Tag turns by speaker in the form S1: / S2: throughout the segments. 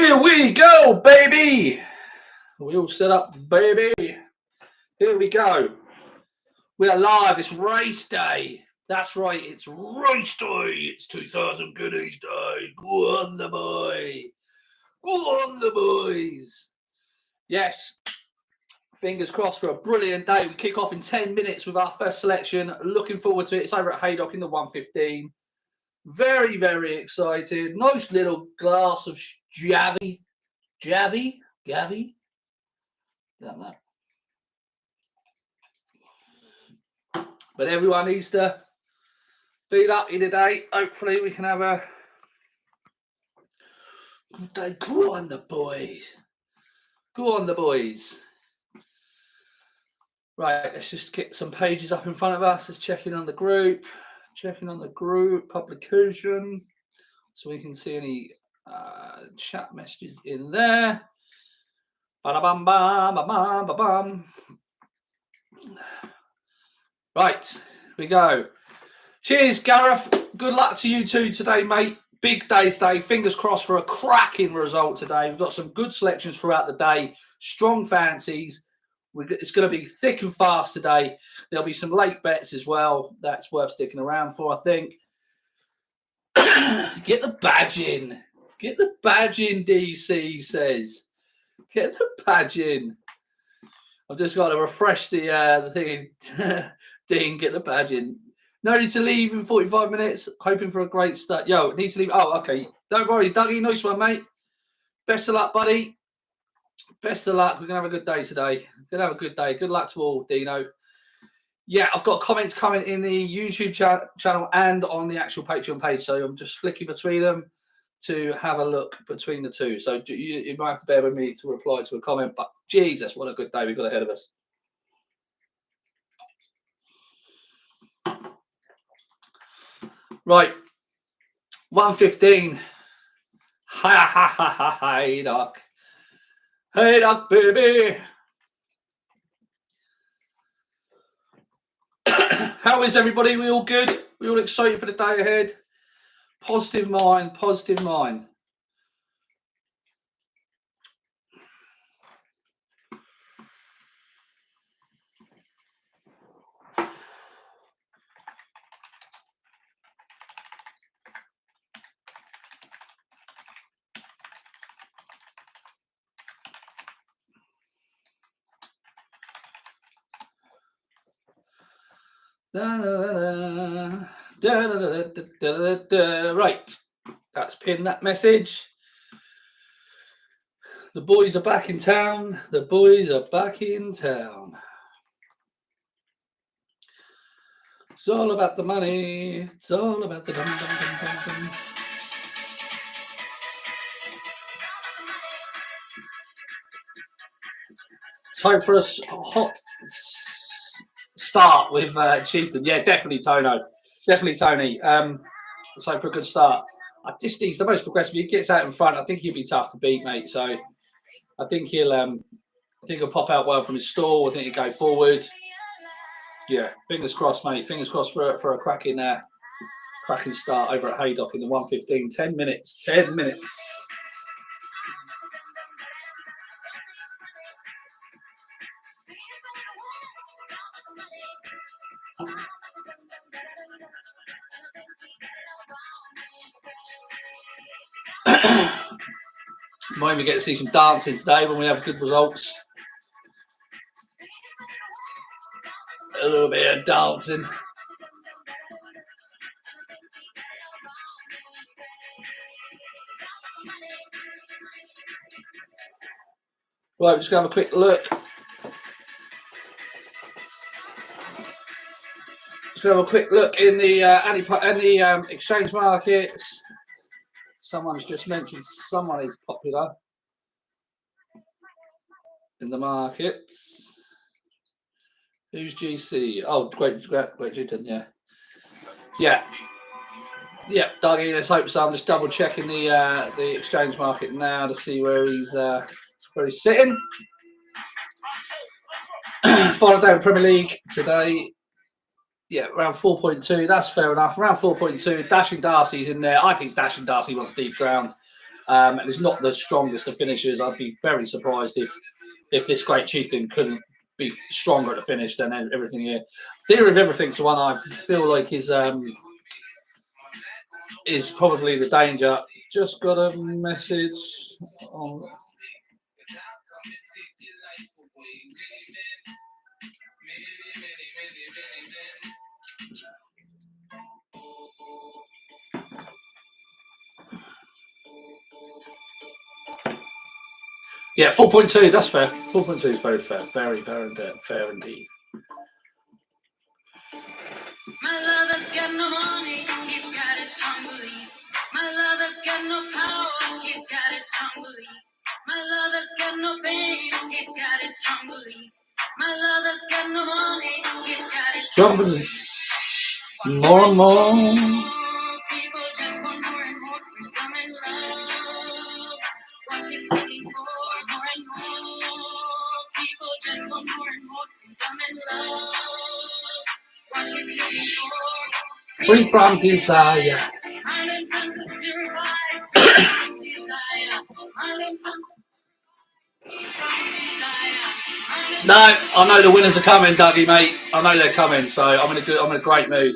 S1: Here we go, baby. We all set up, baby. Here we go. We are live. It's race day. That's right. It's race day. It's 2000 Guineas day. Go on, the boy. Go on, the boys. Yes. Fingers crossed for a brilliant day. We kick off in 10 minutes with our first selection. Looking forward to it. It's over at Haydock in the 115. Very, very excited. Nice little glass of Gavi. Don't know. But everyone needs to be lucky today. Hopefully we can have a good day. Go on, the boys. Go on, the boys. Right, let's just get some pages up in front of us. Let's check in on the group. Checking on the group publication. So we can see any chat messages in there. Ba-da-bam, bam, ba-bam, ba-bam. Right, here we go. Cheers, Gareth. Good luck to you too today, mate. Big day today. Fingers crossed for a cracking result today. We've got some good selections throughout the day. Strong fancies. It's going to be thick and fast today. There'll be some late bets as well. That's worth sticking around for, I think. Get the badge in. Get the badge in, DC says. Get the badge in. I've just got to refresh the thing. Dean, get the badge in. No need to leave in 45 minutes. Hoping for a great start. Yo, need to leave. Oh, okay. Don't worry, Dougie. Nice one, mate. Best of luck, buddy. Best of luck. We're going to have a good day today. We're going to have a good day. Good luck to all, Dino. Yeah, I've got comments coming in the YouTube channel and on the actual Patreon page. So I'm just flicking between them to have a look between the two. So you might have to bear with me to reply to a comment. But Jesus, what a good day we've got ahead of us. Right. 115. Haydock. Haydock, baby. How is everybody? We all good? We all excited for the day ahead? Positive mind, positive mind. Right, that's pinned that message. The boys are back in town. The boys are back in town. It's all about the money. It's all about the dum dum dum dum dum. Time for a hot start with Chieftain. Yeah, definitely Tono. Definitely Tony. So for a good start. He's the most progressive. He gets out in front. I think he'll be tough to beat, mate. So I think he'll pop out well from his stall. I think he'll go forward. Yeah, fingers crossed, mate. Fingers crossed for a cracking start over at Haydock in the 115. 10 minutes. 10 minutes. Might even get to see some dancing today when we have good results. A little bit of dancing. Right, we're just going to have a quick look. Just going to have a quick look in the exchange markets. Someone's just mentioned someone is popular in the markets. Who's GC? Oh, great, yeah. Yeah, Dougie, let's hope so. I'm just double checking the exchange market now to see where he's sitting. Final day of Premier League today. Yeah, around 4.2. That's fair enough. Around 4.2. Dashing Darcy's in there. I think Dashing Darcy wants deep ground. and he's not the strongest of finishers. I'd be very surprised if this great chieftain couldn't be stronger at the finish than everything here. Theory of Everything's the one I feel like is probably the danger. Just got a message on. Yeah, 4.2, that's fair. 4.2 is very fair. Very, very fair indeed.
S2: My lover's got no money, he's got his strong beliefs. My lover's got no power, he's got his strong beliefs. My lover's got no fame, he's got his strong beliefs. My lover's got no money, he's got his strong beliefs.
S1: More and more.
S2: People just want more and more freedom and love. What he's looking for, more and more. People just want more and more freedom and love. What he's looking for,
S1: free from desire. No, I know the winners are coming, Dougie, mate. I know they're coming, so I'm in a great mood.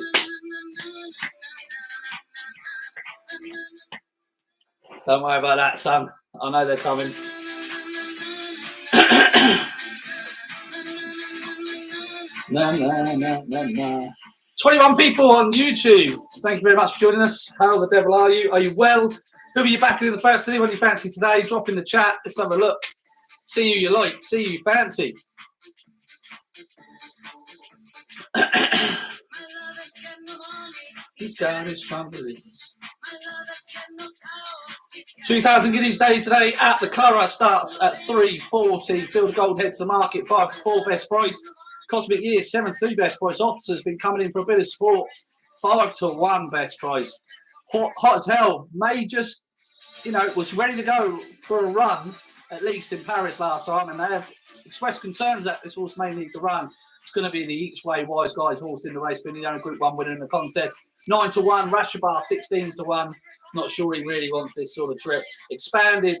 S1: Don't worry about that, son. I know they're coming. No. 21 people on YouTube. Thank you very much for joining us. How the devil are you? Are you well? Who are you backing in the first? Anyone you fancy today? Drop in the chat. Let's have a look. See who you like. See who you fancy. He's got his trumpets. 2,000 guineas day today at the Curragh. Starts at 3.40. Field of Gold heads to market 5 to 4 best price. Cosmic Year 7 to 2 best price. Officers been coming in for a bit of support 5 to 1 best price. Hot as hell. May just, was ready to go for a run at least in Paris last time, and they have expressed concerns that this horse may need to run. It's going to be the each way Wise Guys horse in the race, being the only Group 1 winner in the contest. 9 to 1, Rashabar 16 to 1. Not sure he really wants this sort of trip. Expanded,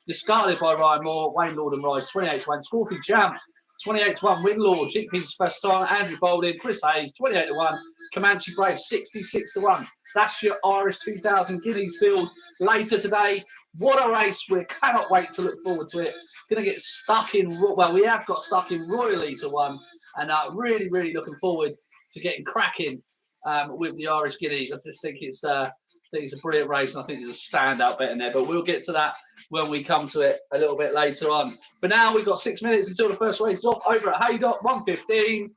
S1: discarded by Ryan Moore, Wayne Lord and Rice 28 to 1. Scorpy Jam 28 to 1. Winlord, GP's first time. Andrew Baldwin, Chris Hayes 28 to 1. Comanche Brave 66 to 1. That's your Irish 2,000 guineas field later today. What a race. We cannot wait to look forward to it. Going to get stuck in, well, we have got stuck in royally to 1, and really, really looking forward to getting cracking with the Irish guineas. I just think it's a brilliant race, and I think there's a standout bet in there, but we'll get to that when we come to it a little bit later on. For now, we've got 6 minutes until the first race is off over at Haydock, 1:15,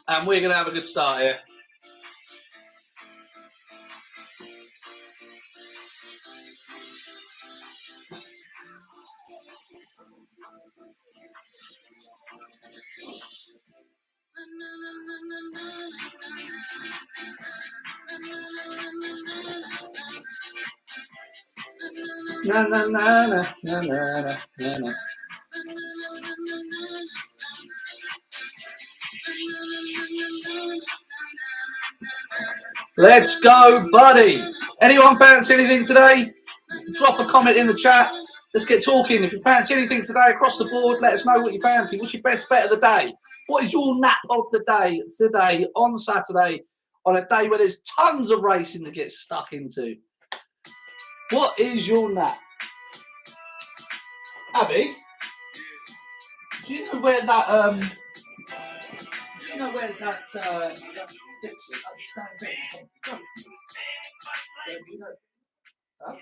S1: and we're going to have a good start here. Na. Let's go, buddy. Anyone fancy anything today? Drop a comment in the chat. Let's get talking. If you fancy anything today across the board, let us know what you fancy. What's your best bet of the day? What is your nap of the day today on Saturday on a day where there's tons of racing to get stuck into? What is your nap? Abby, do you know where that Huh?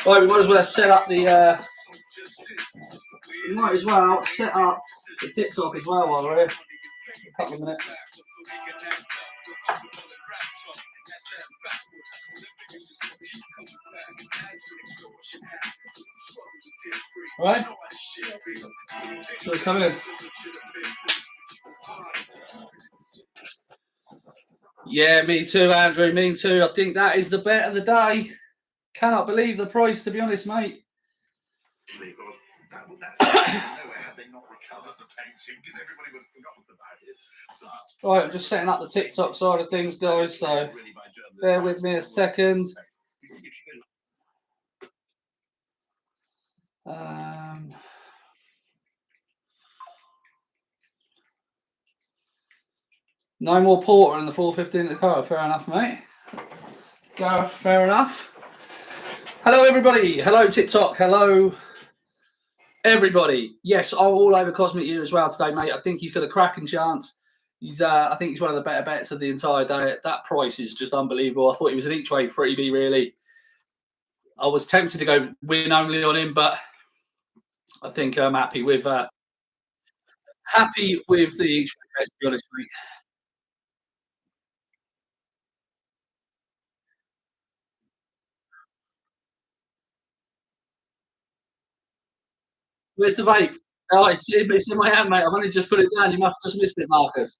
S1: Right, we might as well set up the. We might as well set up the TikTok as well while we're here. A couple of minutes. Right? So it's coming in. Yeah, me too, Andrew. Me too. I think that is the bet of the day. Cannot believe the price, to be honest, mate. Right, I'm just setting up the TikTok side of things, guys. So bear with me a second. No more Porter in the 415 at the car. Fair enough, mate. Gareth, fair enough. Hello, everybody. Hello, TikTok. Hello, everybody. Yes, I'm all over Cosmic Year as well today, mate. I think he's got a cracking chance. I think he's one of the better bets of the entire day. That price is just unbelievable. I thought he was an each way freebie, really. I was tempted to go win only on him, but I think I'm happy with the each way bet, to be honest, mate. Where's the vape? Oh, it's in my hand, mate. I've only just put it down. You must have just missed it, Marcus.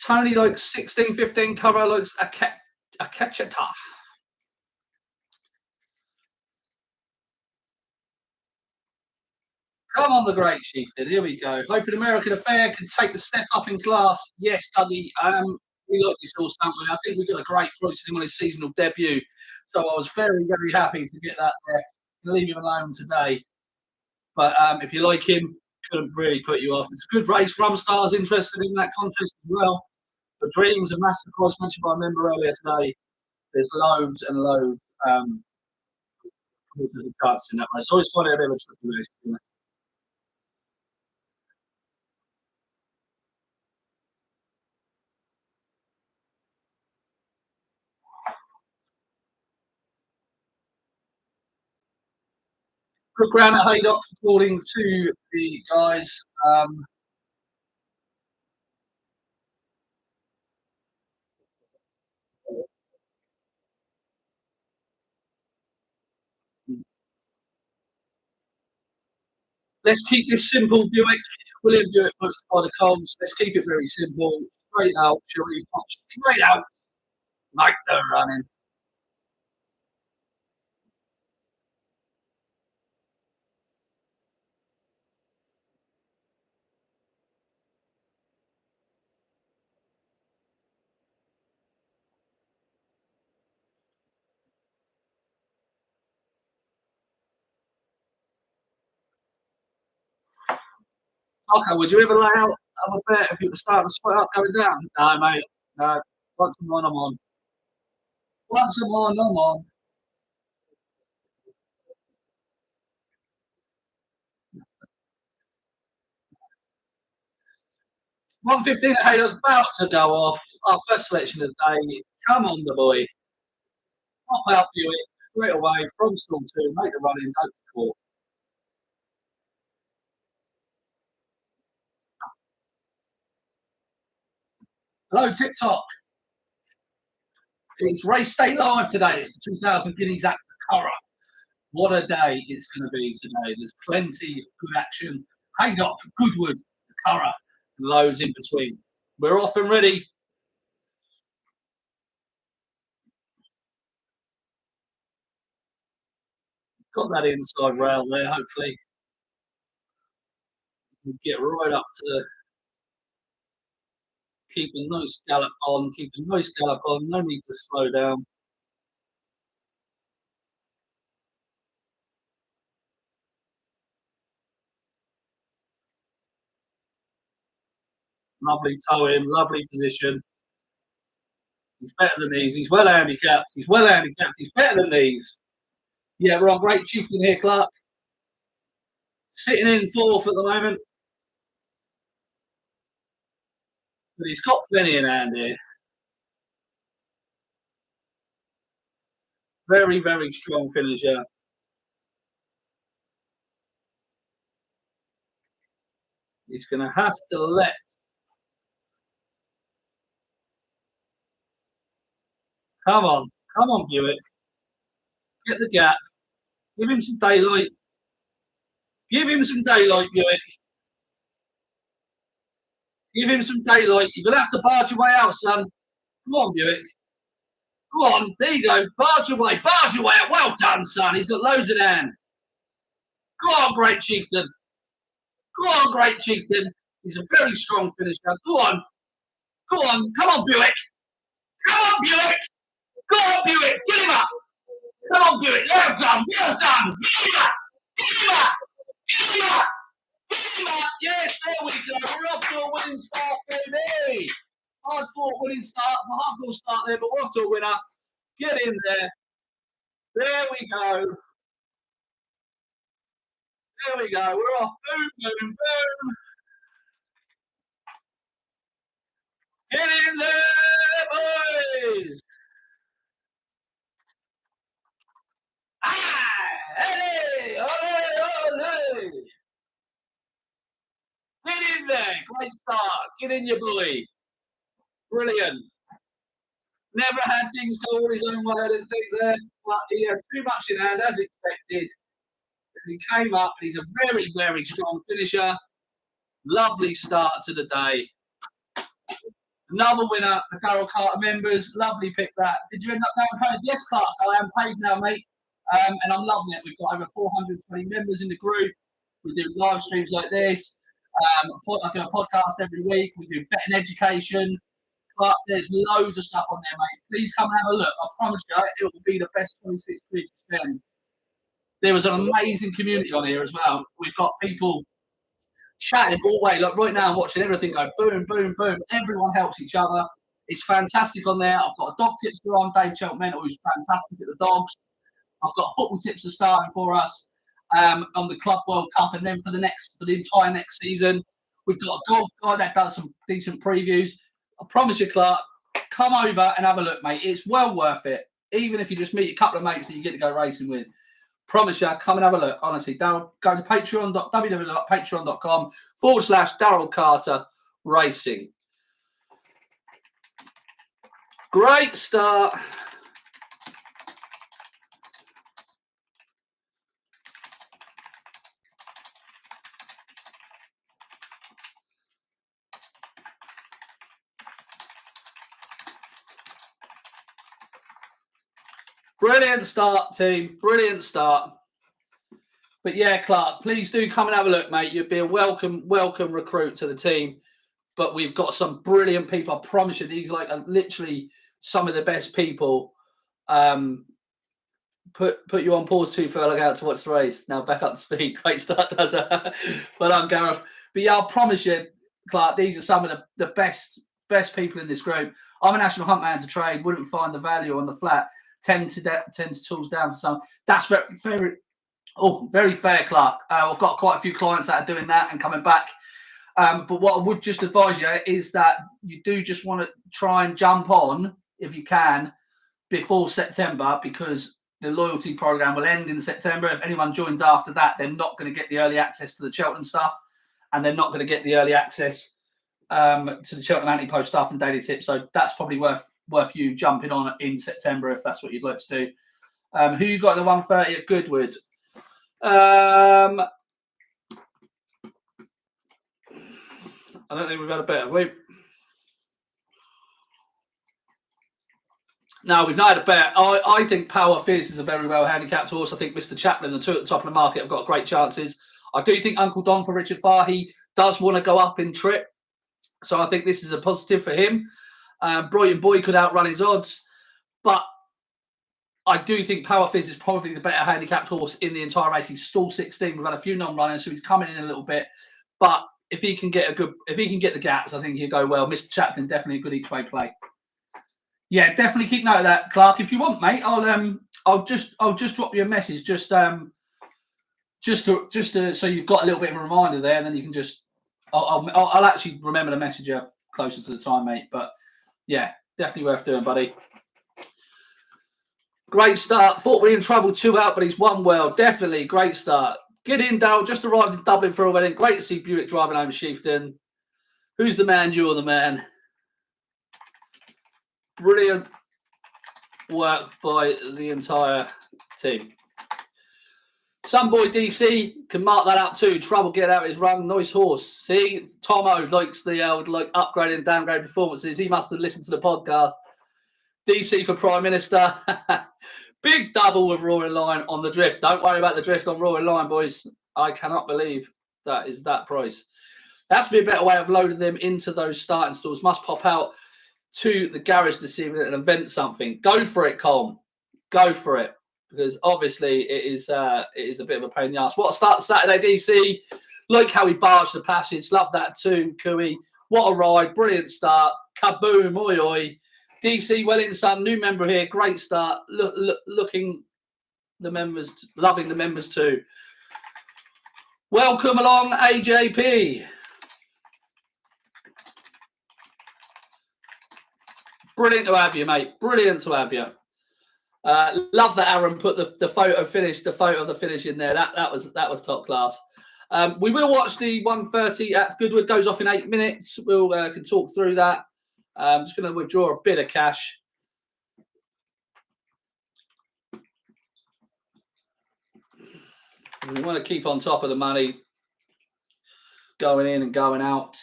S1: Tony likes 16, 15 cover, likes a catchata. Come on, the great chieftain. Here we go. Hoping American Affair can take the step up in class. Yes, Dougie. We like this horse, don't we? I think we got a great price on his seasonal debut. So I was very, very happy to get that there. Leave him alone today. But if you like him, couldn't really put you off. It's a good race. Rumstar's interested in that contest as well. The Dreams and Master Cross mentioned by a member earlier today. There's loads and loads of cuts in that race. I always find it a bit of a tricky race. Good ground at Haydock, according to the guys. Let's keep this simple, Buick. William Buick puts by the comms. Let's keep it very simple. Straight out, Shirley pop straight out like they're running. Okay, would you ever lay out have a bet if you were starting to split up going down? No, mate. No. Once I'm on, I'm on. Once I'm on, I'm on. 115 at Haydock's about to go off. Our first selection of the day. Come on, the boy. Pop out Buick straight away from stall 2. Make a run in, don't be caught. Hello, TikTok. It's race day live today. It's the 2000 Guineas at the Curragh. What a day it's going to be today. There's plenty of good action. Haydock, Goodwood, the Curragh, and loads in between. We're off and ready. Got that inside rail there, hopefully. We'll get right up to keep a nice gallop on, no need to slow down. Lovely toe in, lovely position. He's better than these. He's well handicapped. He's better than these. Yeah, we're on great chieftain here, Clark. Sitting in fourth at the moment. But he's got plenty in hand here. Very, very strong finisher. He's going to have to let. Come on, Buick. Get the gap. Give him some daylight. Give him some daylight, Buick. Give him some daylight. You're going to have to barge your way out, son. Come on, Buick. Go on. There you go. Barge your way. Barge your way out. Well done, son. He's got loads in hand. Go on, Great Chieftain. Go on, Great Chieftain. He's a very strong finisher. Go on. Go on. Come on, Buick. Come on, Buick. Go on, Buick. Get him up. Come on, Buick. Well done. Well done. Get him up. Get him up. Get him up. Get him up. Yes, there we go. We're off to a winning start, baby. Hard fought winning start. Hard fought start there, but we're off to a winner. Get in there. There we go. There we go. We're off. Boom, boom, boom. Get in there, boys. Hey, ole. Get in there. Great start. Get in, your boy. Brilliant. Never had things go all his own way, I didn't think there. But he had too much in hand, as expected. He came up, and he's a very, very strong finisher. Lovely start to the day. Another winner for Darryl Carter members. Lovely pick that. Did you end up going paid? Yes, Clark, I am paid now, mate. And I'm loving it. We've got over 420 members in the group. We do live streams like this. I do a podcast every week. We do betting education. But there's loads of stuff on there, mate. Please come and have a look. I promise you, it will be the best 26 quid you spend. There was an amazing community on here as well. We've got people chatting all the way. Like right now, I'm watching everything go boom, boom, boom. Everyone helps each other. It's fantastic on there. I've got a dog tipster on, Dave Cheltenham, who's fantastic at the dogs. I've got a football tipster starting for us on the Club World Cup, and then for the entire next season, we've got a golf guy that does some decent previews. I promise you, Clark, come over and have a look, mate. It's well worth it. Even if you just meet a couple of mates that you get to go racing with. Promise you, come and have a look. Honestly, go to www.patreon.com/Darryl Carter Racing. Great start. Brilliant start, team. Brilliant start. But yeah, Clark, please do come and have a look, mate. You'd be a welcome recruit to the team. But we've got some brilliant people. I promise you, these are literally some of the best people. Put you on pause too for out to watch the race. Now back up to speed. Great start, does it? Well done, Gareth. But yeah, I promise you, Clark, these are some of the best people in this group. I'm a national hunt man to trade. Wouldn't find the value on the flat. 10 to tools down for some. That's very fair, Clark. I've got quite a few clients that are doing that and coming back. But what I would just advise you is that you do just want to try and jump on, if you can, before September, because the loyalty program will end in September. If anyone joins after that, they're not going to get the early access to the Cheltenham stuff, and they're not going to get the early access to the Cheltenham anti-post stuff and daily tips. So that's probably worth you jumping on in September if that's what you'd like to do. Who you got in the 130 at Goodwood? I don't think we've had a bet, have we? No, we've not had a bet. I think Power Fizz is a very well handicapped horse. I think Mr. Chaplin, the two at the top of the market, have got great chances. I do think Uncle Don for Richard Fahey does want to go up in trip. So I think this is a positive for him. Brighton Boy could outrun his odds, but I do think Power Fizz is probably the better handicapped horse in the entire race. He's stall 16. We've had a few non-runners, so he's coming in a little bit. But if he can get the gaps, I think he'll go well. Mr. Chaplin, definitely a good each way play. Yeah, definitely keep note of that, Clark. If you want, mate, I'll just drop you a message, just so you've got a little bit of a reminder there, and then you can just I'll actually remember to message you closer to the time, mate. But yeah, definitely worth doing, buddy. Great start. Thought we were in trouble 2 out, but he's won well. Definitely great start. Gideon Dale just arrived in Dublin for a wedding. Great to see Buick driving home Chieftain. Who's the man? You're the man. Brilliant work by the entire team. Some boy DC can mark that up too. Trouble getting out of his run. Nice horse. See, Tomo likes the upgrade and downgrade performances. He must have listened to the podcast. DC for Prime Minister. Big double with Roaring Lion on the drift. Don't worry about the drift on Roaring Lion, boys. I cannot believe that is that price. There has to be a better way of loading them into those starting stalls. Must pop out to the garage this evening and invent something. Go for it, Colm. Go for it. Because obviously it is a bit of a pain in the ass. What a start to Saturday, DC. Like how he barged the passage. Love that too, Cooey. What a ride. Brilliant start. Kaboom. Oi, oi. DC, well in, son. New member here. Great start. Loving the members too. Welcome along, AJP. Brilliant to have you, mate. Brilliant to have you. Love that Aaron put the photo of the finish in there. That was top class. We will watch the 1:30 at Goodwood. Goes off in 8 minutes. We'll can talk through that. I'm just going to withdraw a bit of cash. We want to keep on top of the money. Going in and going out.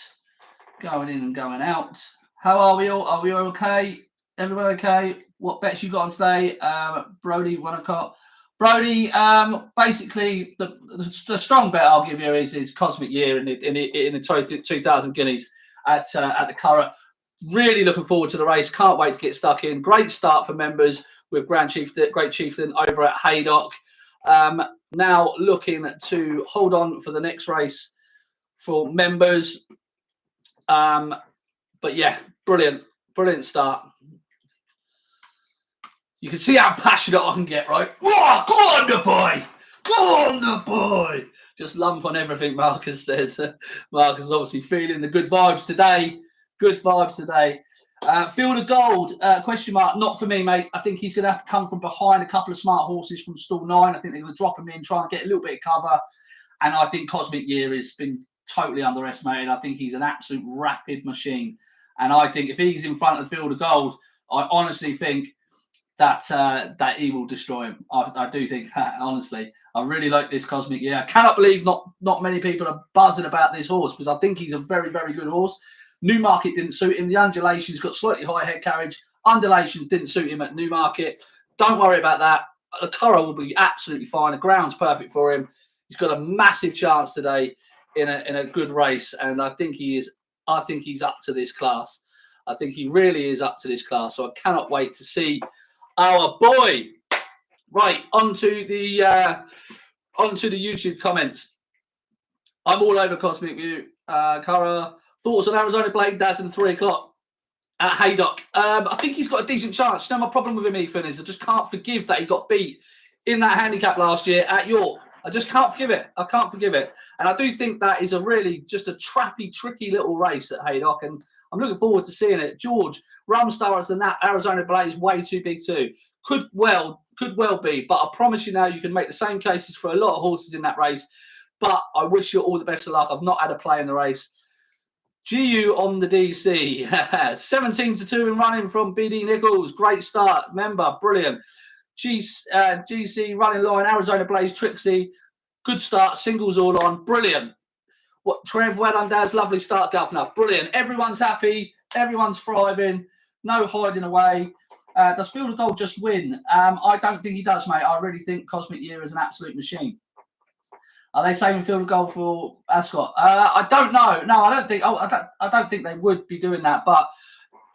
S1: Going in and going out. How are we all? Are we all okay? Everyone okay? What bets you got on today? Brody, 1 o'clock. Brody, basically, the strong bet I'll give you is Cosmic Year in the 2,000 guineas at the Curragh. Really looking forward to the race. Can't wait to get stuck in. Great start for members with Great Chieftain over at Haydock. Now looking to hold on for the next race for members. But yeah, brilliant start. You can see how passionate I can get, right? Oh, go on the boy! Go on the boy! Just lump on everything, Marcus says. Marcus is obviously feeling the good vibes today. Good vibes today. Field of Gold, question mark. Not for me, mate. I think he's going to have to come from behind a couple of smart horses from stall 9. I think they're going to drop him in, try and get a little bit of cover. And I think Cosmic Year has been totally underestimated. I think he's an absolute rapid machine. And I think if he's in front of the Field of Gold, I honestly think that he will destroy him. I do think that, honestly. I really like this Cosmic Year. I cannot believe not many people are buzzing about this horse because I think he's a very, very good horse. Newmarket didn't suit him. The undulations got slightly high head carriage. Undulations didn't suit him at Newmarket. Don't worry about that. The Curragh will be absolutely fine. The ground's perfect for him. He's got a massive chance today in a good race, and I think he is. I think he's up to this class. I think he really is up to this class. So I cannot wait to see our boy. Right, onto the YouTube comments. I'm all over Cosmic View. Curragh, thoughts on Arizona Blade Dazzin 3 o'clock at Haydock? I think he's got a decent chance. You know, my problem with him, Ethan, is I just can't forgive that he got beat in that handicap last year at York. I just can't forgive it. I can't forgive it. And I do think that is a really just a trappy, tricky little race at Haydock. And I'm looking forward to seeing it. George, Rumstar as the Nat, Arizona Blade is way too big too. Could well be. But I promise you now, you can make the same cases for a lot of horses in that race. But I wish you all the best of luck. I've not had a play in the race. GU on the DC. 17-2 in running from BD Nichols. Great start. Member, brilliant. GC running line. Arizona Blaze, Trixie. Good start. Singles all on. Brilliant. What Trev, well done, Daz. Lovely start, Governor. Brilliant. Everyone's happy. Everyone's thriving. No hiding away. Does Field of Gold just win? I don't think he does, mate. I really think Cosmic Year is an absolute machine. Are they saving Field of Gold for Ascot? I don't know. No, I don't think. I don't think they would be doing that. But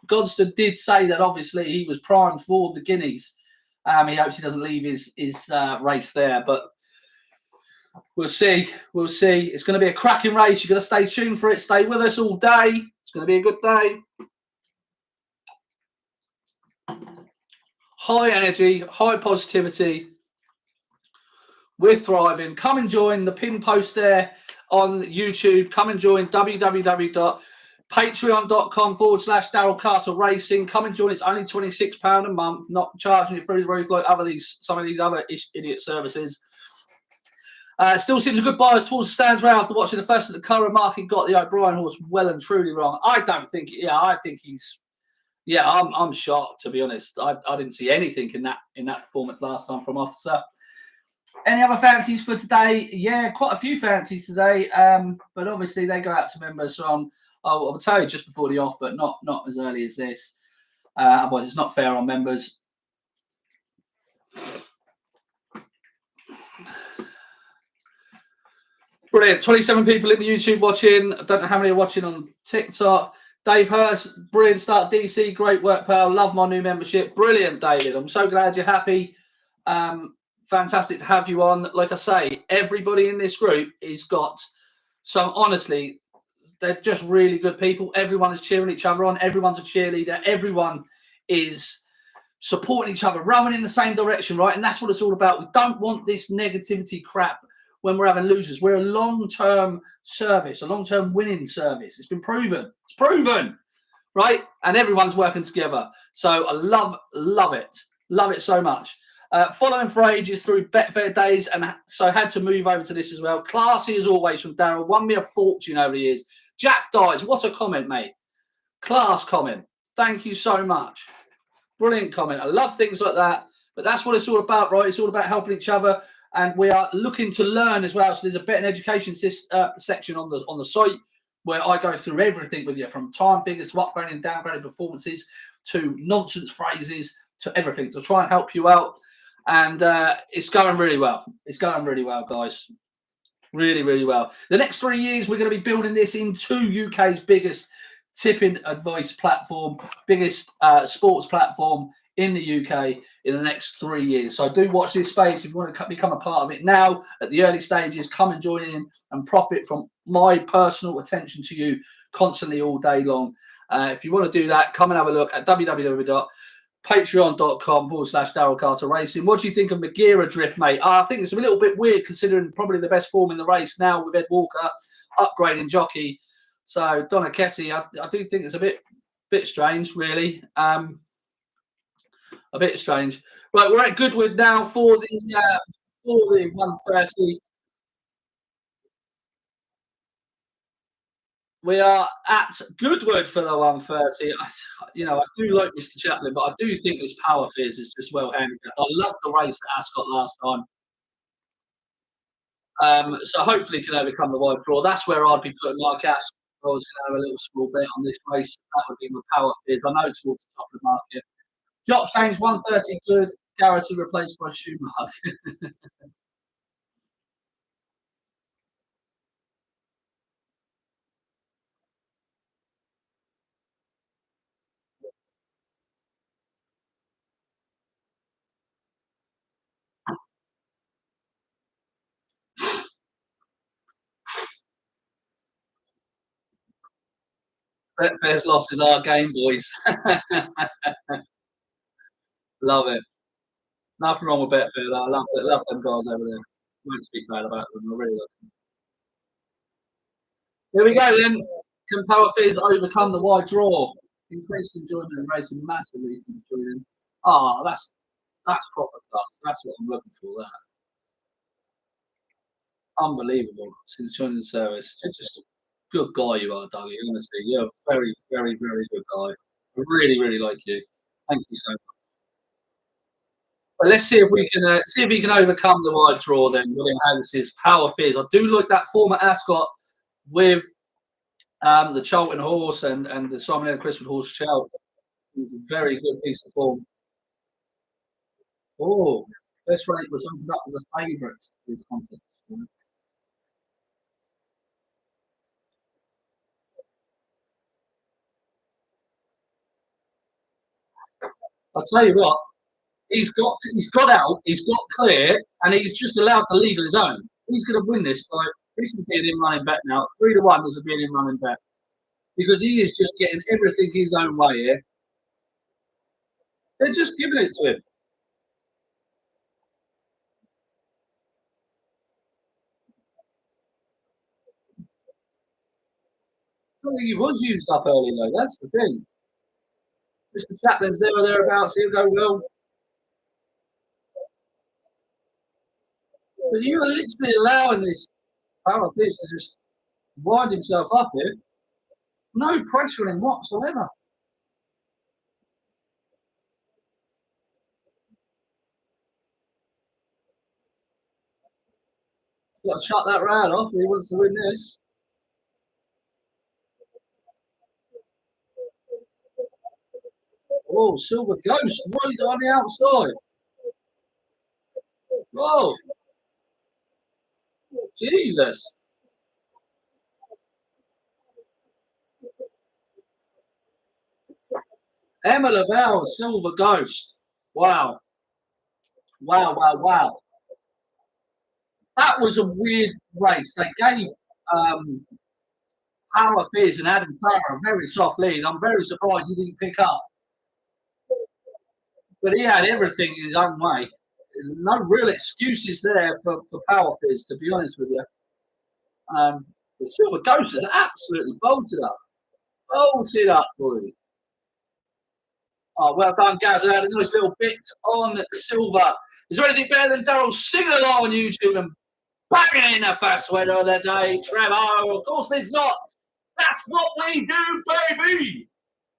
S1: Godstone did say that obviously he was primed for the Guineas. He hopes he doesn't leave his race there. But we'll see. We'll see. It's going to be a cracking race. You've got to stay tuned for it. Stay with us all day. It's going to be a good day. High energy, high positivity. We're thriving. Come and join the pin post there on YouTube. Come and join www.patreon.com/Daryl Carter Racing. Come and join. It's only £26 a month, not charging you through the roof like some of these other idiot services. Still seems a good bias towards the stands round after watching the first of the current market got the O'Brien horse well and truly wrong. I don't think. Yeah, I think he's. Yeah, I'm shocked, to be honest. I didn't see anything in that performance last time from Officer. Any other fancies for today? Yeah, quite a few fancies today. But obviously they go out to members from. I'll tell you just before the off, but not as early as this. Otherwise, it's not fair on members. Brilliant. 27 people in the YouTube watching. I don't know how many are watching on TikTok. Dave Hurst, brilliant start. DC, great work, pal. Love my new membership. Brilliant, David. I'm so glad you're happy. Fantastic to have you on. Like I say, everybody in this group has got some, honestly, they're just really good people. Everyone is cheering each other on. Everyone's a cheerleader. Everyone is supporting each other, rowing in the same direction, right? And that's what it's all about. We don't want this negativity crap when we're having losers. We're a long-term service, a long-term winning service. It's been proven. It's proven, right? And everyone's working together. So I love it. Love it so much. Following for ages through Betfair days, and so had to move over to this as well. Classy as always from Darryl. Won me a fortune over the years. Jack Dies. What a comment, mate. Class comment. Thank you so much. Brilliant comment. I love things like that. But that's what it's all about, right? It's all about helping each other. And we are looking to learn as well. So there's a betting education section on the site where I go through everything with you, from time figures to upgrading and downgrading performances to nonsense phrases to everything, to try and help you out. And it's going really well. It's going really well, guys. Really, really well. The next 3 years, we're going to be building this into UK's biggest tipping advice platform, biggest sports platform in the UK in the next 3 years. So do watch this space. If you want to become a part of it now at the early stages, come and join in and profit from my personal attention to you constantly all day long. If you want to do that, come and have a look at www.patreon.com/Darryl Carter Racing. What do you think of Magira Drift, mate? I think it's a little bit weird considering probably the best form in the race now with Ed Walker upgrading jockey. So Donizetti, I do think it's a bit strange, really. A bit strange. Right, we're at Goodwood now for the 1:30. We are at Goodwood for the 1:30. I do like Mr. Chaplin, but I do think this Power Fizz is just well handicapped. I love the race at Ascot last time. So hopefully he can overcome the wide draw. That's where I'd be putting my cash. I was going to have a little small bet on this race. That would be my Power Fizz. I know it's towards the top of the market. Jock change 1:30 good. Garrity replaced by Schumacher. Betfair's loss is our game, boys. Love it. Nothing wrong with Betfair, though. I love them guys over there. Won't speak bad about them. I really love them. Here we go then. Can Power Fizz overcome the wide draw? Increased enjoyment and racing massively since joining. That's proper class. That's what I'm looking for. That unbelievable since joining the service. You're just a good guy, you are, Dougie. Honestly, you're a very, very, very good guy. I really, really like you. Thank you so much. But let's see if we can overcome the wide draw then. William Harris's Power Fizz. I do like that former Ascot with the Charlton horse and the Simon and Christmas horse Shell. Very good piece of form. Oh, best rate was opened up as a favourite for this contest. I'll tell you what, he's got out, he's got clear, and he's just allowed the lead of his own. He's going to win this by recently being in running bet now. 3-1 was a being in running bet because he is just getting everything his own way here. They're just giving it to him. I don't think he was used up early though. That's the thing. Mr. Chaplin's there or thereabouts. He'll go well. But you are literally allowing this power fish to just wind himself up here. No pressure in whatsoever. Got to shut that round off if he wants to win this. Oh, Silver Ghost right on the outside. Oh, Jesus. Emma Lavelle, Silver Ghost. Wow. Wow, wow, wow. That was a weird race. They gave Power Fizz and Adam Farrer a very soft lead. I'm very surprised he didn't pick up. But he had everything in his own way. No real excuses there for Power Fizz, to be honest with you. The Silver Ghost is absolutely bolted up. Bolted up, boy. Oh, well done, Gaz. I had a nice little bit on Silver. Is there anything better than Daryl singing along on YouTube and banging in the first winner of the day, Trevor? Of course there's not. That's what we do, baby.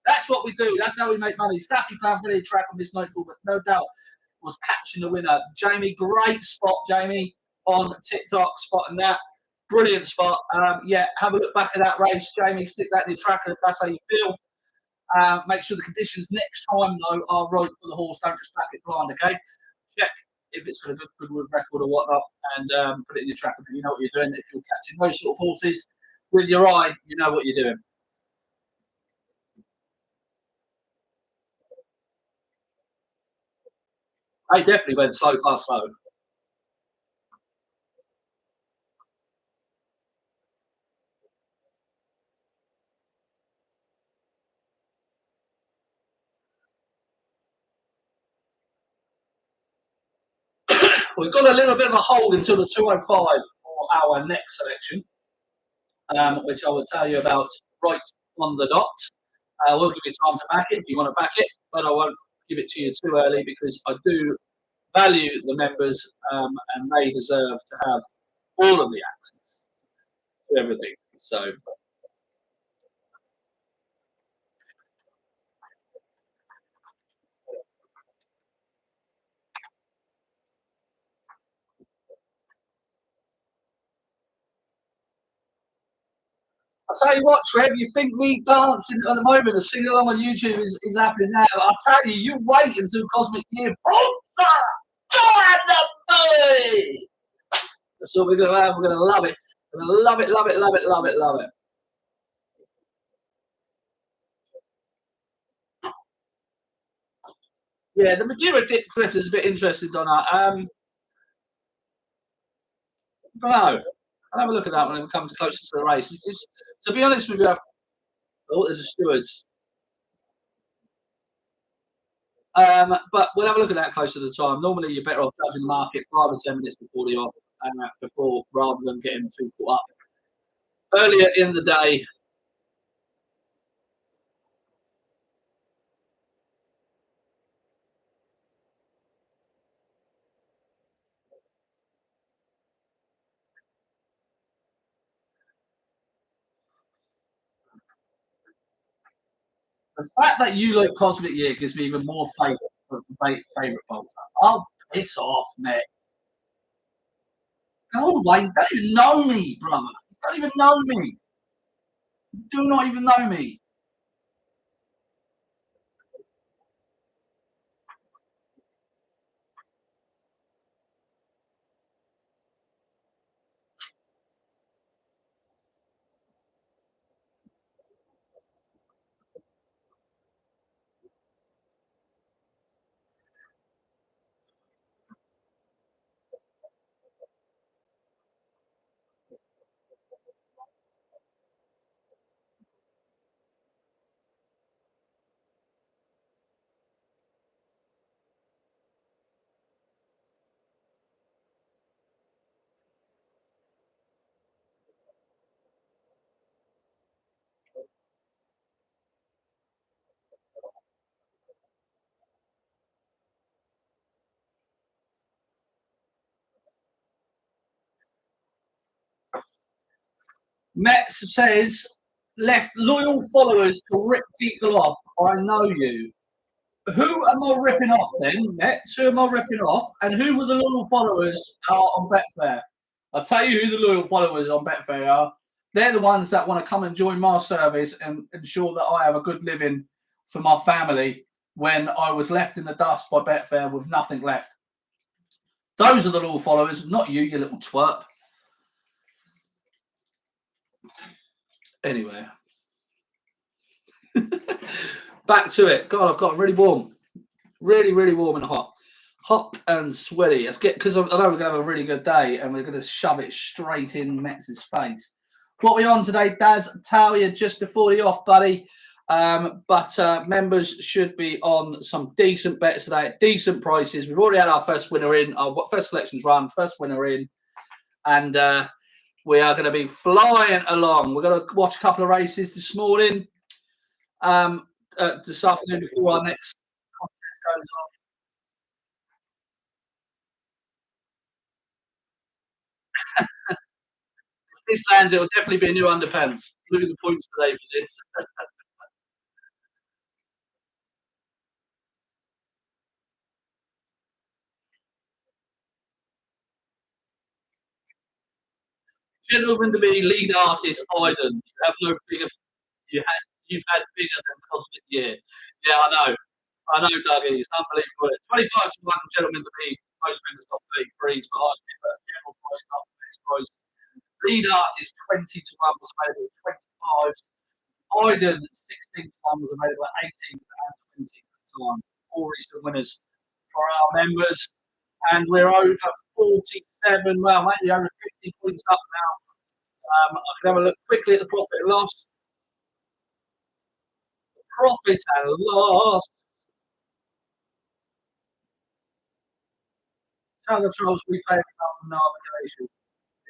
S1: That's what we do. That's how we make money. Safi playing for the track on this nightfall, but no doubt was catching the winner. Jamie, great spot, Jamie, on TikTok, spotting that. Brilliant spot. Yeah, have a look back at that race, Jamie. Stick that in your tracker if that's how you feel. Make sure the conditions next time, though, are right for the horse. Don't just back it blind, okay? Check if it's got a good Goodwood record or whatnot, and put it in your tracker. You know what you're doing. If you're catching those sort of horses with your eye, you know what you're doing. They definitely went slow, fast, slow. We've got a little bit of a hold until the 2:05 for our next selection, which I will tell you about right on the dot. We'll give you time to back it if you want to back it, but I won't give it to you too early because I do value the members and they deserve to have all of the access to everything. So I'll tell you what, Trev, you think me dancing at the moment, a sing along on YouTube is happening now. I'll tell you, you wait until Cosmic Year. That's what we're going to have. We're going to love it. We're going to love it, love it, love it, love it, love it. Yeah, the Madeira Dip Cliff is a bit interesting, Donna. I don't know. I'll have a look at that when it comes closer to the race. To be honest with you, oh, there's a stewards. But we'll have a look at that closer to the time. Normally, you're better off judging the market 5 or 10 minutes before the off, before rather than getting too caught up earlier in the day. The fact that you like Cosmic Year gives me even more faith for favourite bolter. Oh, piss off, mate. Go away. You don't even know me, brother. You don't even know me. You do not even know me. Metz says, left loyal followers to rip people off. I know you. Who am I ripping off then, Metz? Who am I ripping off? And who were the loyal followers on Betfair? I'll tell you who the loyal followers on Betfair are. They're the ones that want to come and join my service and ensure that I have a good living for my family when I was left in the dust by Betfair with nothing left. Those are the loyal followers, not you, you little twerp. Anyway. Back to it. God, I've got really warm. Really, really warm and hot. Hot and sweaty. Let's get, because I know we're going to have a really good day and we're going to shove it straight in Metz's face. What are we on today, Daz? Tell you just before the off, buddy. But members should be on some decent bets today at decent prices. We've already had our first winner in, our first selections run, first winner in. And we are going to be flying along. We're going to watch a couple of races this morning. This afternoon before our next contest goes off. If this lands, it will definitely be a new underpants. Look at the points today for this. Gentleman to be lead artist, Iden. You have no bigger. You've had bigger than Cosmic Year. Yeah, I know, Dougie. It's unbelievable. 25 to 1, gentlemen to be. Most members got 33s, but I tip a general price up. Best price. Lead artist 20 to 1 was available at 25s. Iden 16 to 1 was available at 18s and 20s at the time. All recent winners for our members. And we're over 47, well, maybe over 50 points up now. I can have a look quickly at the profit and loss. Profit and loss. Tell the trolls we pay up no obligation.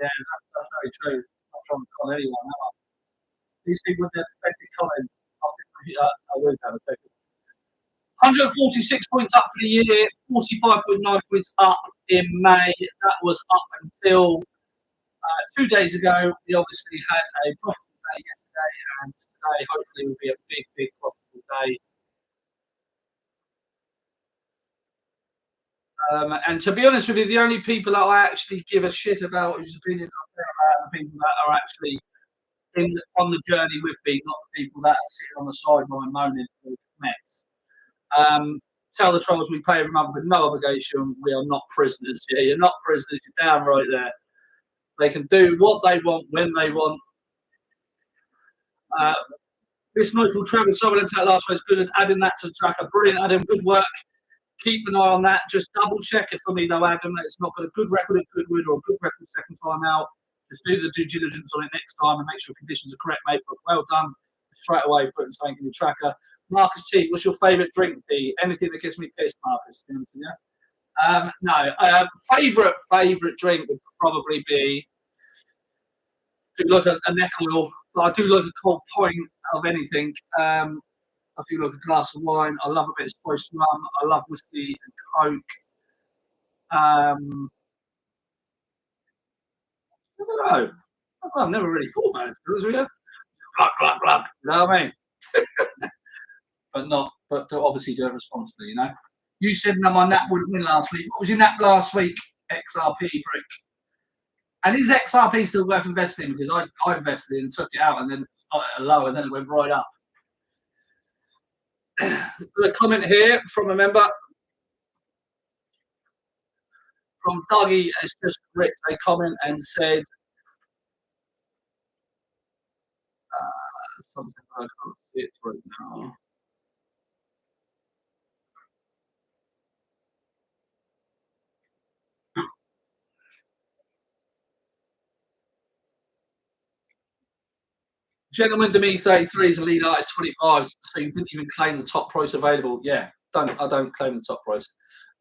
S1: Yeah, that's very true. I'm trying to con anyone, am I? These people with their pathetic comments. I will have a second. 146 points up for the year, 45.9 points up in May. That was up until 2 days ago. We obviously had a profitable day yesterday, and today hopefully will be a big, big profitable day. And to be honest with you, the only people that I actually give a shit about, whose opinions I care about, are the people that are actually on the journey with me, not the people that are sitting on the sideline moaning for Mets. Tell the trolls we pay every month with no obligation. We are not prisoners. Yeah, you're not prisoners. You're down right there. They can do what they want when they want. This notable travel, someone attack last race, good. Adding that to the tracker. Brilliant, Adam. Good work. Keep an eye on that. Just double check it for me, though, Adam. That it's not got a good record at Goodwood or a good record second time out. Just do the due diligence on it next time and make sure conditions are correct, mate. But well done. Straight away, putting something in your tracker. Marcus T, what's your favourite drink, D? Anything that gets me pissed, Marcus? Yeah? No. Favourite drink would probably be, do like a neck oil. I do like a cold pint of anything. I do like a glass of wine. I love a bit of spiced rum. I love whiskey and Coke. I don't know. I've never really thought about it. Glug, glug, glug. You know what I mean? but obviously do it responsibly, you know. You said no, my nap wouldn't win last week. What was your nap last week? XRP brick. And is XRP still worth investing? Because I invested in and took it out and then got it low and then it went right up. A comment here from a member. From Dougie has just written a comment and said something I can't see it right now. Gentleman to me 33 is a lead artist 25, so you didn't even claim the top price available. Yeah, I don't claim the top price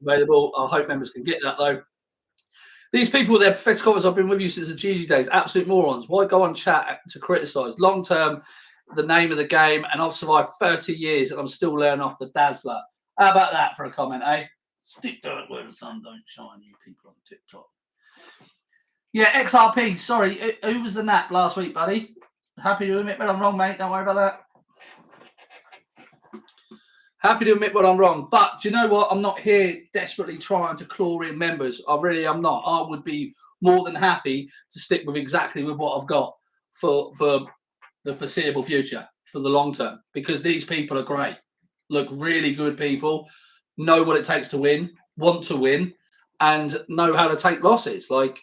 S1: available. I hope members can get that though. These people with their pathetic comments, I've been with you since the GG days, absolute morons. Why go on chat to criticise? Long term, the name of the game, and I've survived 30 years and I'm still learning off the Dazzler. How about that for a comment, eh? Stick to it where the sun don't shine, you people on TikTok. Yeah, XRP. Sorry, who was the nap last week, buddy? Happy to admit when I'm wrong, mate. Don't worry about that. Happy to admit when I'm wrong. But do you know what? I'm not here desperately trying to claw in members. I really am not. I would be more than happy to stick with exactly with what I've got for the foreseeable future, for the long term, because these people are great. Look, really good people, know what it takes to win, want to win, and know how to take losses. Like,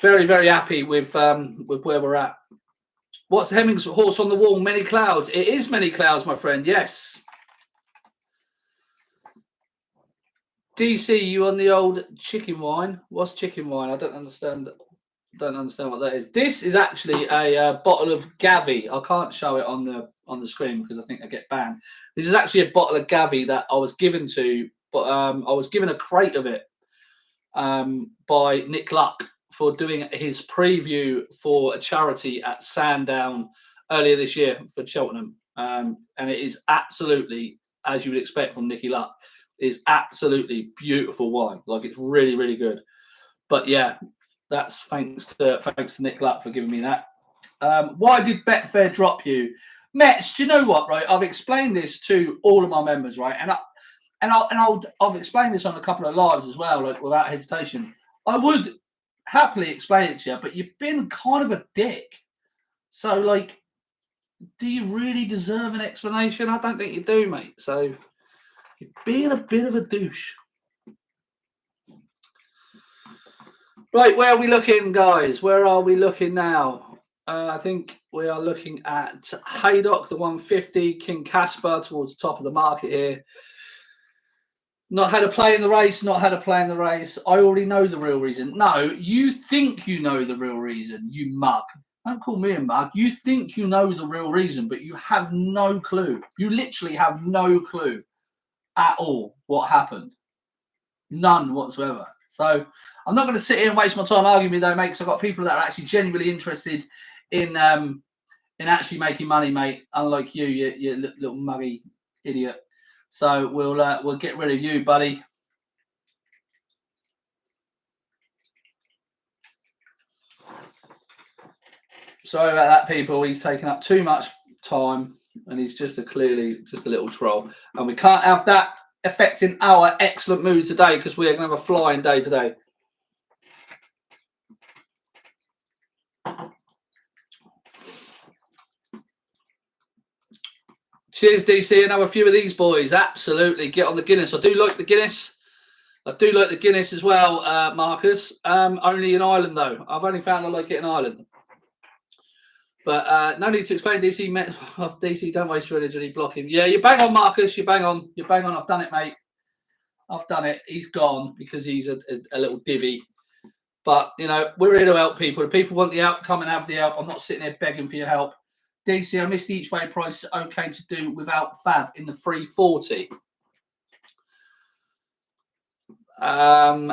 S1: very, very happy with where we're at. What's Hemming's horse on the wall? Many clouds. It is many clouds, my friend. Yes. DC, you on the old chicken wine? What's chicken wine? I don't understand. Don't understand what that is. This is actually a bottle of Gavi. I can't show it on the screen because I think I get banned. This is actually a bottle of Gavi that I was given to, but I was given a crate of it by Nick Luck for doing his preview for a charity at Sandown earlier this year for Cheltenham. And it is absolutely, as you would expect from Nicky Luck, is absolutely beautiful wine. Like, it's really, really good. But yeah, that's thanks to Nick Luck for giving me that. Why did Betfair drop you? Mets, do you know what, right? I've explained this to all of my members, right? I've explained this on a couple of lives as well, like, without hesitation. I would happily explain it to you, but you've been kind of a dick. So, like, do you really deserve an explanation? I don't think you do, mate. So, you're being a bit of a douche. Right, where are we looking, guys? Where are we looking now? I think we are looking at Haydock, the 150, King Caspar towards the top of the market here. Not had a play in the race, not had a play in the race. I already know the real reason. No, you think you know the real reason, you mug. Don't call me a mug. You think you know the real reason, but you have no clue. You literally have no clue at all what happened. None whatsoever. So I'm not going to sit here and waste my time arguing with you, though, mate, because I've got people that are actually genuinely interested in actually making money, mate. Unlike you, you little muggy idiot. So we'll get rid of you, buddy. Sorry about that, people. He's taking up too much time, and he's clearly a little troll. And we can't have that affecting our excellent mood today, because we're going to have a flying day today. Cheers, DC. And have a few of these boys. Absolutely. Get on the Guinness. I do like the Guinness. I do like the Guinness as well, Marcus. Only in Ireland, though. I've only found I like it in Ireland. But no need to explain, DC. DC, don't waste your energy blocking. Yeah, you bang on, Marcus. You bang on. You bang on. I've done it, mate. I've done it. He's gone because he's a little divvy. But, you know, we're here to help people. If people want the help, come and have the help. I'm not sitting there begging for your help. DC, I missed the each way price. Okay to do without FAV in the 340. Hold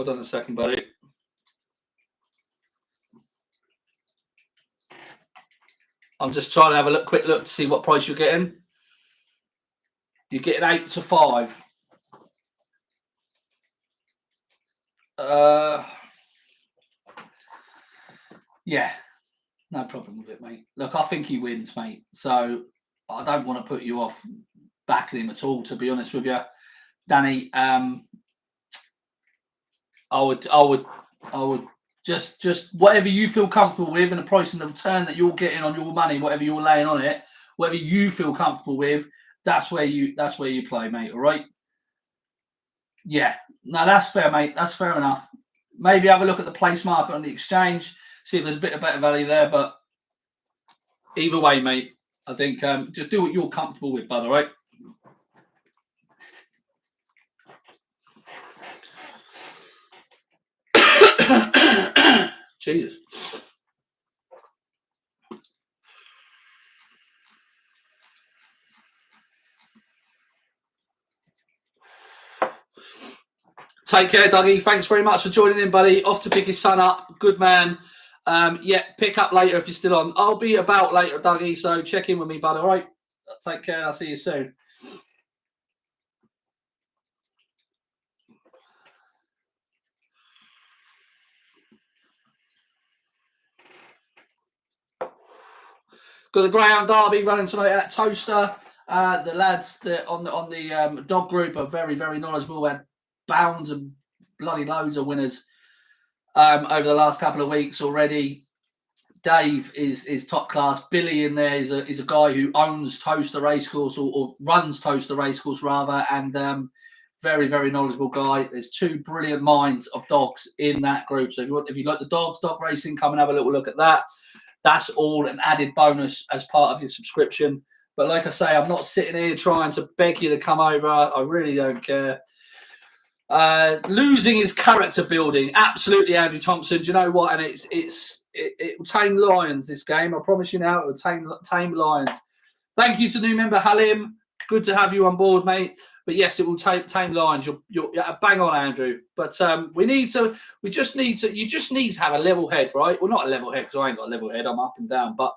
S1: on a second, buddy. I'm just trying to have a quick look to see what price you're getting. You're getting 8 to 5. Yeah, no problem with it, mate. Look, I think he wins, mate. So I don't want to put you off backing him at all, to be honest with you, Danny. I would just whatever you feel comfortable with, and the price and the return that you're getting on your money, whatever you're laying on it, whatever you feel comfortable with, that's where you play, mate. All right. Yeah, no, that's fair, mate. That's fair enough. Maybe have a look at the place market on the exchange, see if there's a bit of better value there. But either way, mate, I think just do what you're comfortable with, bud. All right. Jesus. Take care, Dougie. Thanks very much for joining in, buddy. Off to pick his son up. Good man. Yeah, pick up later if you're still on. I'll be about later, Dougie, so check in with me, bud. All right. Take care. I'll see you soon. Got the Greyhound Derby running tonight at Toaster. The lads on the dog group are very, very knowledgeable. We had bounds and bloody loads of winners over the last couple of weeks already. Dave is top class. Billy in there is a guy who owns Toaster Racecourse or runs Toaster Racecourse rather, and very, very knowledgeable guy. There's two brilliant minds of dogs in that group. So if you like the dogs, dog racing, come and have a little look at that. That's all an added bonus as part of your subscription. But like I say, I'm not sitting here trying to beg you to come over. I really don't care. Losing is character building. Absolutely, Andrew Thompson. Do you know what? And it will tame lions, this game. I promise you now, it will tame lions. Thank you to new member Halim. Good to have you on board, mate. But yes, it will tame lions. You're bang on, Andrew. But you just need to have a level head, right? Well, not a level head because I ain't got a level head. I'm up and down. But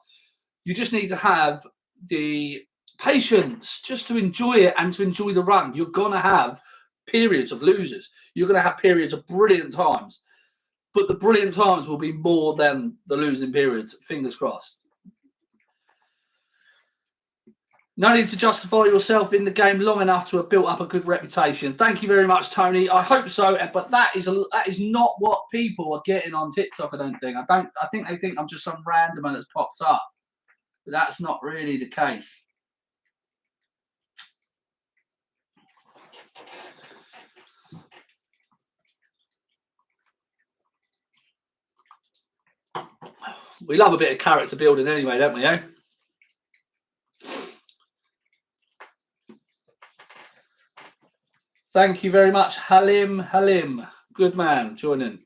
S1: you just need to have the patience just to enjoy it and to enjoy the run. You're gonna have periods of losers. You're gonna have periods of brilliant times. But the brilliant times will be more than the losing periods. Fingers crossed. No need to justify yourself in the game long enough to have built up a good reputation. Thank you very much, Tony. I hope so, but that is not what people are getting on TikTok. I don't think. I think they think I'm just some randomer that's popped up, but that's not really the case. We love a bit of character building anyway, don't we, eh? Thank you very much, Halim. Good man, joining.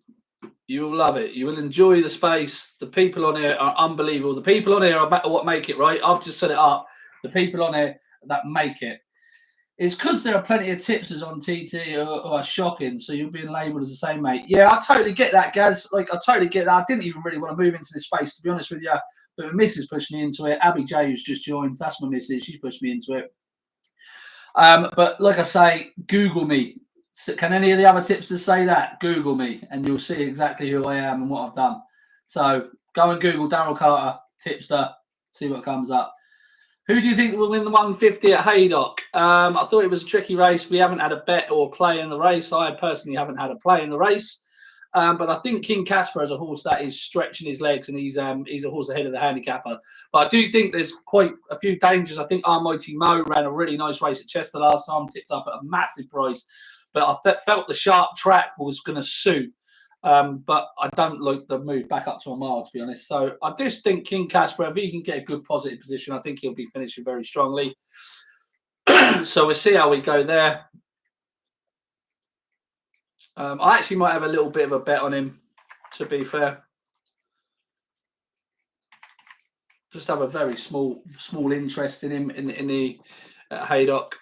S1: You will love it. You will enjoy the space. The people on here are unbelievable. The people on here are what make it, right? I've just set it up. The people on here that make it. It's because there are plenty of tipsters on TT who are shocking, so you're being labelled as the same, mate. Yeah, I totally get that, Gaz. Like, I totally get that. I didn't even really want to move into this space, to be honest with you. But my missus pushed me into it. Abby J, who's just joined, that's my missus. She's pushed me into it. But like I say, Google me. Can any of the other tipsters say that? Google me, and you'll see exactly who I am and what I've done. So go and Google Daryl Carter, tipster, see what comes up. Who do you think will win the 150 at Haydock? I thought it was a tricky race. We haven't had a bet or play in the race. I personally haven't had a play in the race. But I think King Casper is a horse that is stretching his legs, and he's a horse ahead of the handicapper. But I do think there's quite a few dangers. I think Almighty Mo ran a really nice race at Chester last time, tipped up at a massive price. But I felt the sharp track was going to suit. But I don't like the move back up to a mile, to be honest. So I just think King Casper, if he can get a good positive position, I think he'll be finishing very strongly. So we'll see how we go there. I actually might have a little bit of a bet on him, to be fair. Just have a very small interest in him in the Haydock.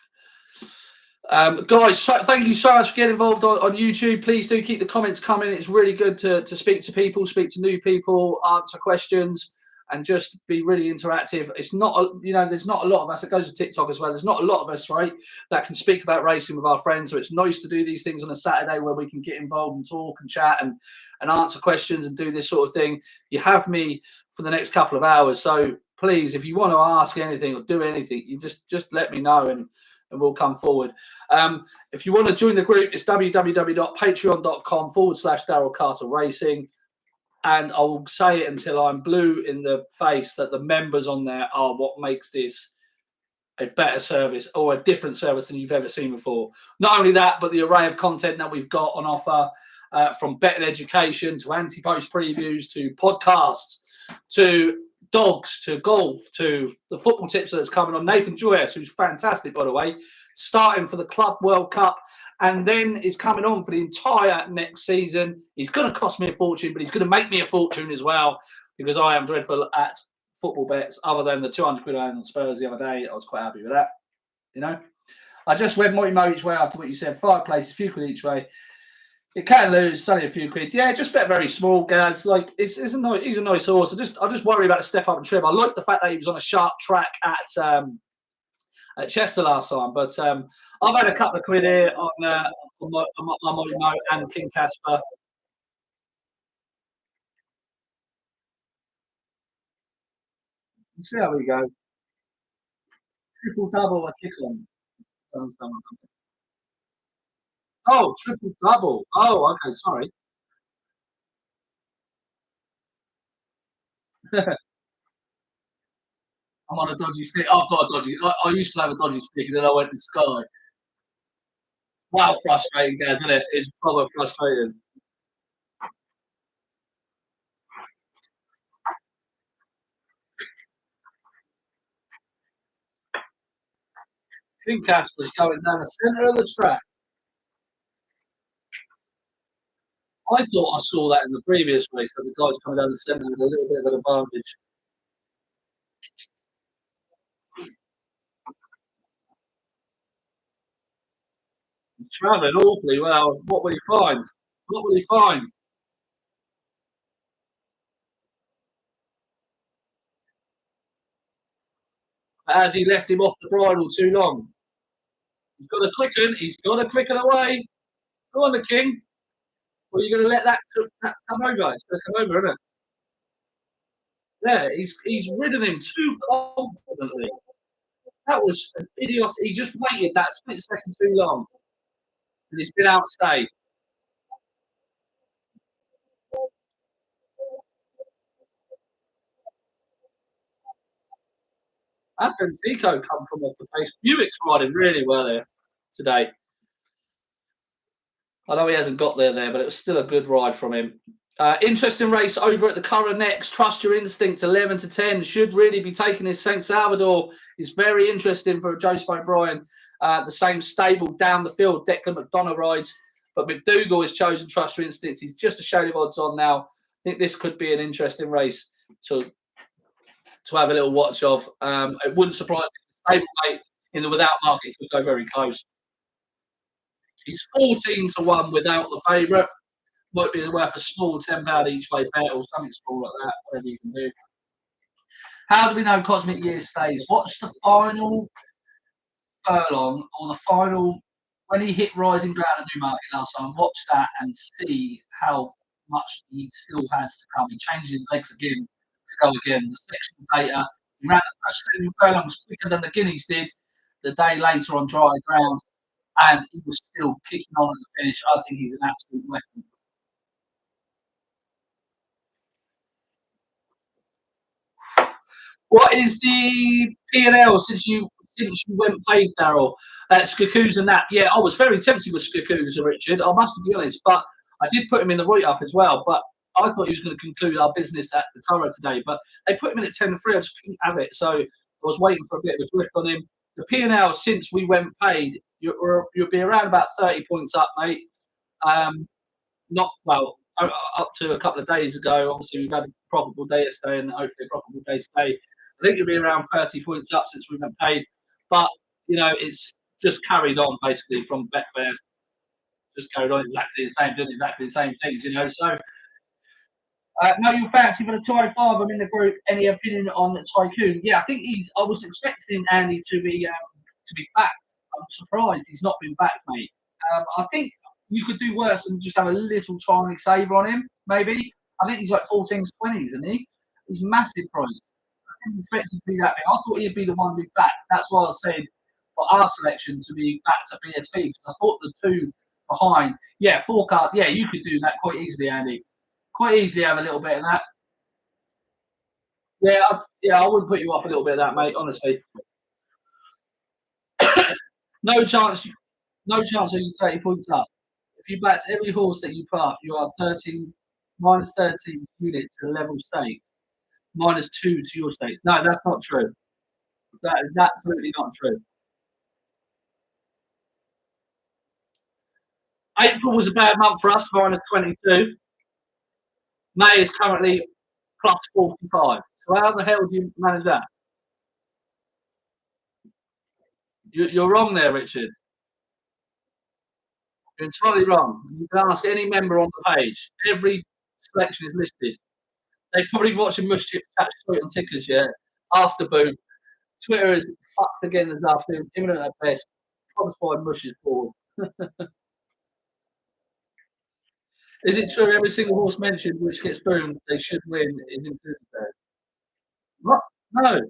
S1: Guys, thank you so much for getting involved on YouTube. Please do keep the comments coming. It's really good to speak to people, speak to new people, answer questions, and just be really interactive. It's not, there's not a lot of us. It goes to TikTok as well. There's not a lot of us, right, that can speak about racing with our friends. So it's nice to do these things on a Saturday where we can get involved and talk and chat and answer questions and do this sort of thing. You have me for the next couple of hours. So please, if you want to ask anything or do anything, you just let me know and we'll come forward. If you want to join the group, it's www.patreon.com/Daryl Carter Racing. And I will say it until I'm blue in the face that the members on there are what makes this a better service or a different service than you've ever seen before. Not only that, but the array of content that we've got on offer, from betting education to anti-post previews to podcasts to dogs to golf to the football tips that's coming on. Nathan Joyce, who's fantastic, by the way, starting for the Club World Cup and then is coming on for the entire next season. He's going to cost me a fortune, but he's going to make me a fortune as well because I am dreadful at football bets other than the 200 quid I had on Spurs the other day. I was quite happy with that. I just went Mighty Mo each way after what you said. 5 places, a few quid each way. It can lose, it's only a few quid. Yeah, just bet very small, guys. Like he's a nice horse. I just worry about the step up and trip. I like the fact that he was on a sharp track at Chester last time, but I've had a couple of quid here on Mighty Mo and King Casper. Let's see how we go. Triple double, a kick on. Oh, triple double. Oh, okay, sorry. I'm on a dodgy stick. I've got a dodgy. I used to have a dodgy stick, and then I went to Sky. Wow, frustrating, guys, isn't it? It's proper frustrating. King Casper's going down the centre of the track. I thought I saw that in the previous race that the guy's coming down the centre with a little bit of an advantage. He's travelling awfully well. What will he find? What will he find? Has he left him off the bridle too long? He's got a quicken. He's got a quicken away. Go on, the King. Or are you going to let that come over? It's going to come over, isn't it? Yeah, he's ridden him too confidently. That was an idiot. He just waited that split second too long. And he's been outstayed. Atletico come from off the pace. Buick's riding really well there today. I know he hasn't got there, but it was still a good ride from him. Interesting race over at the Curragh next. Trust Your Instinct, 11 to 10. Should really be taking his St. Salvador. Is very interesting for Joseph O'Brien. The same stable down the field. Declan McDonough rides. But McDougall has chosen Trust Your Instinct. He's just a shade of odds on now. I think this could be an interesting race to have a little watch of. It wouldn't surprise me if the stablemate in the without market could go very close. He's 14 to 1 without the favourite. Might be worth a small £10 each way bet or something small like that, whatever you can do. How do we know Cosmic Year stays? Watch the final furlong or the final when he hit Rising Ground at Newmarket last time. Watch that and see how much he still has to come. He changes his legs again to go again. The sectional data, he ran the first 7 furlongs quicker than the Guineas did the day later on dry ground, and he was still kicking on at the finish. I think he's an absolute weapon. What is the P&L since you went paid, Daryl? Skakoos and that. Yeah, I was very tempted with Skakoos, Richard. I must be honest, but I did put him in the write-up as well. But I thought he was going to conclude our business at the Curragh today. But they put him in at 10-3. I just couldn't have it, so I was waiting for a bit of a drift on him. The P&L since we went paid, you'll be around about 30 points up, mate. Not well up to a couple of days ago. Obviously, we've had a profitable day yesterday and hopefully a profitable day today. I think you'll be around 30 points up since we've been paid. But, it's just carried on basically from Betfair. Just carried on exactly the same, doing exactly the same things, So, no, you fancy for the 205. I'm in the group. Any opinion on Tycoon? Yeah, I think I was expecting Andy to be back. I'm surprised he's not been back, mate. I think you could do worse and just have a little tiny saver on him, maybe. I think he's like 14s, 20s, isn't he? He's massive price. I didn't expect him to be that big. I thought he'd be the one to be back. That's why I said for our selection to be back to BSV, because I thought the two behind, forecast, you could do that quite easily, Andy. Quite easily have a little bit of that. I wouldn't put you off a little bit of that, mate, honestly. No chance of you 30 points up. If you backed every horse that you put up, you are 13 minus 13 units to level stakes, minus 2 to your stakes. No, that's not true. That is absolutely not true. April was a bad month for us, minus 22. May is currently plus 45. So how the hell do you manage that? You're wrong there, Richard. You're entirely wrong. You can ask any member on the page. Every selection is listed. They're probably watching Mush Chip catch straight on tickers, after boom. Twitter is fucked again this afternoon, imminent at best. Promised by Mush is bored. Is it true every single horse mentioned which gets boomed, they should win, is included there? What? No.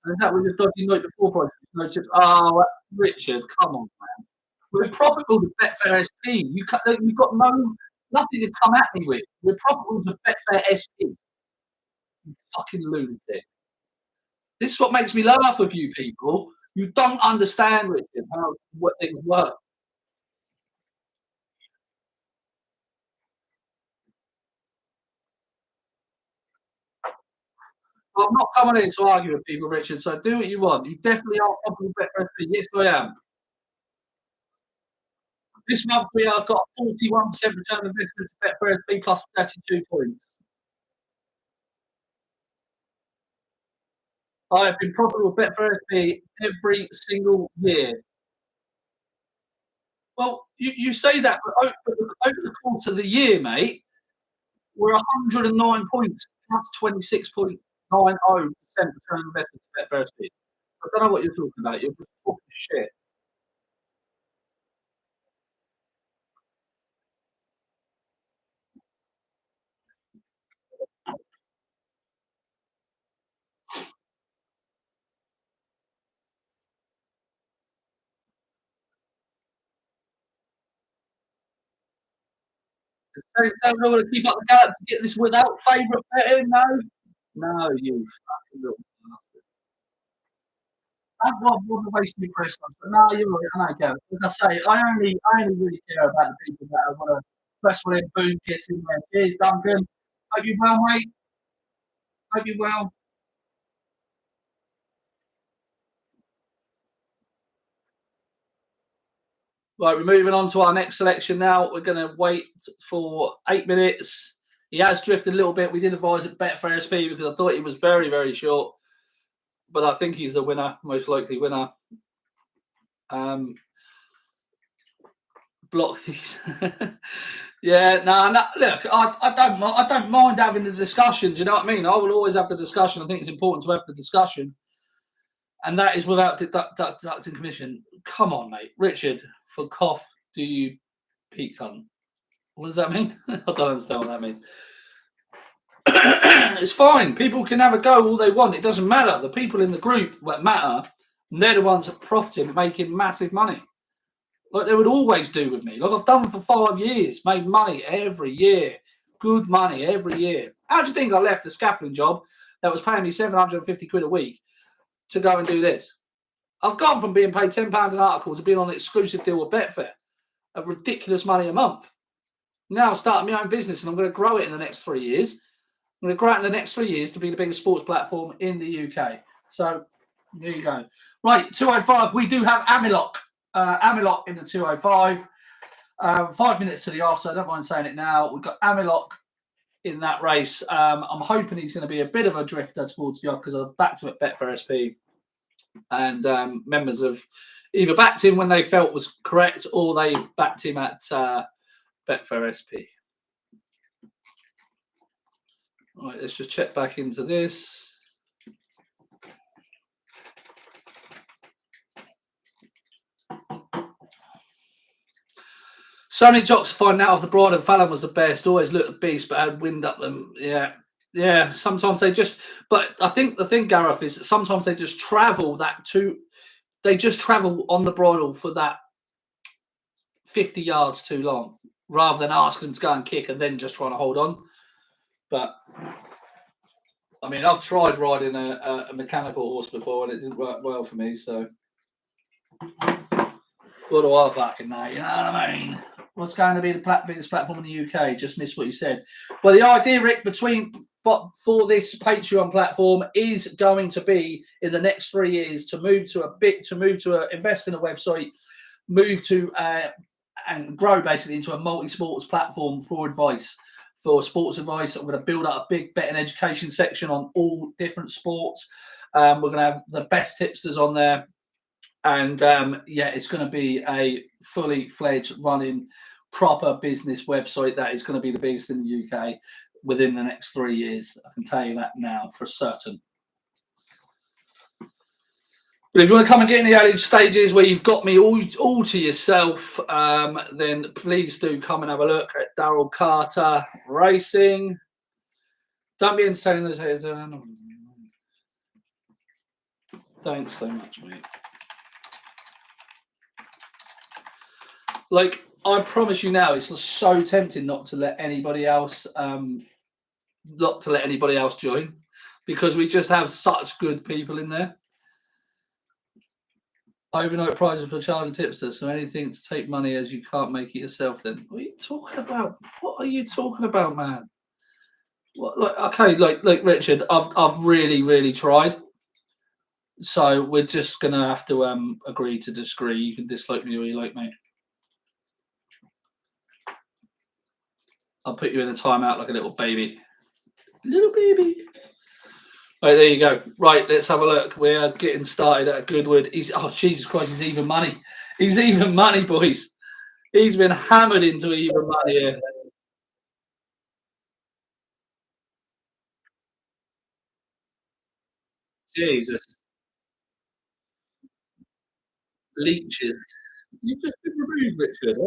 S1: And that was a dodgy note before price. No, just, oh, Richard, come on, man. We're profitable with Betfair SP. You've got nothing to come at me with. We're profitable with Betfair SP. You fucking lunatic. This is what makes me laugh with you people. You don't understand, Richard, what things work. I'm not coming in to argue with people, Richard. So do what you want. You definitely are profitable with Betfair SP. Yes, I am. This month we have got 41% return on investment to Betfair SP plus 32 points. I have been profitable with Betfair SP every single year. Well, you say that, but over the course of the year, mate, we're 109 points plus 26.90% return on investment to Betfair SP. I don't know what you're talking about. You're just talking shit. So we're not going to keep up the gallop to get this without favourite betting? No, no, you fucking little bastard. That's what wasn't wasting your press on. But no, you're right. I don't care. Like I say, I only really care about the people that want to press one in, boom, gets in there. Cheers, Duncan. Hope you well, mate. Hope you well. Right, we're moving on to our next selection now. We're going to wait for 8 minutes. He has drifted a little bit. We did advise at Betfair SP because I thought he was very, very short. But I think he's the winner, most likely winner. Block these. Yeah, no. Look, I don't mind having the discussion. Do you know what I mean? I will always have the discussion. I think it's important to have the discussion, and that is without deducting commission. Come on, mate, Richard. For cough, do you peak cunt? What does that mean? I don't understand what that means. It's fine. People can have a go all they want. It doesn't matter. The people in the group that matter, and they're the ones that profiting, making massive money. Like they would always do with me. Like I've done for 5 years, made money every year, good money every year. How do you think I left the scaffolding job that was paying me 750 quid a week to go and do this? I've gone from being paid £10 an article to being on an exclusive deal with Betfair at ridiculous money a month. Now I'm starting my own business and I'm going to grow it in the next 3 years. I'm going to grow it in the next 3 years to be the biggest sports platform in the UK. So there you go. Right, 205. We do have Amilok. Amilok in the 205. 5 minutes to the off, so I don't mind saying it now. We've got Amilok in that race. I'm hoping he's going to be a bit of a drifter towards the off because I've backed him at Betfair SP. And members have either backed him when they felt was correct or they've backed him at Betfair SP. Right, let's just check back into this. So many jocks finding out if the Bride of Fallon was the best. Always looked a beast, but had wind up them. Yeah. Sometimes they just. But I think the thing, Gareth, is that sometimes they just travel They just travel on the bridle for that 50 yards too long, rather than asking them to go and kick and then just trying to hold on. But I mean, I've tried riding a mechanical horse before and it didn't work well for me. So what do I fucking know? You know what I mean? What's going to be the biggest platform in the UK? Just missed what you said. Well, the idea, Rick, for this Patreon platform is going to be in the next 3 years to invest in a website, move to and grow basically into a multi-sports platform for advice, for sports advice. I'm going to build up a big betting education section on all different sports. We're going to have the best tipsters on there. And it's going to be a fully fledged running proper business website that is going to be the biggest in the UK within the next 3 years. I can tell you that now for certain. But if you want to come and get in the early stages where you've got me all to yourself, then please do come and have a look at Daryl Carter Racing. Don't be entertaining those haters. Thanks so much, mate. Like, I promise you now, it's so tempting not to let anybody else join, because we just have such good people in there. Overnight prizes for child and tipsters, so anything to take money as you can't make it yourself. Then what are you talking about? What are you talking about, man? What, like, okay, like Richard, I've really tried. So we're just gonna have to agree to disagree. You can dislike me or you like me. I'll put you in a timeout like a little baby. Little baby. Right, there you go. Right, let's have a look. We are getting started at Goodwood. Oh, Jesus Christ, he's even money. He's even money, boys. He's been hammered into even money here. Jesus. Leeches. You've just been removed, Richard.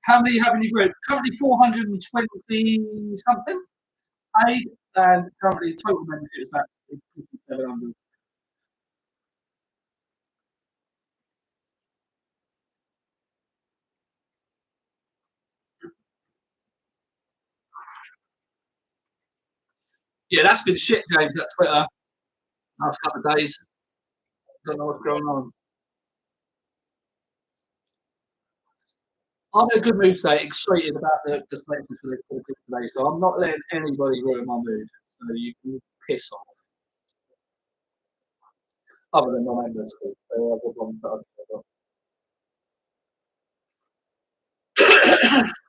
S1: How many have in your group? Currently 420 something paid, and currently total membership is about 700. Yeah, that's been shit, James, that Twitter last couple of days. Don't know what's going on. I'm in a good mood today, excited about the selection for the group today, so I'm not letting anybody ruin my mood. So you can piss off. Other than my members, so I've got one that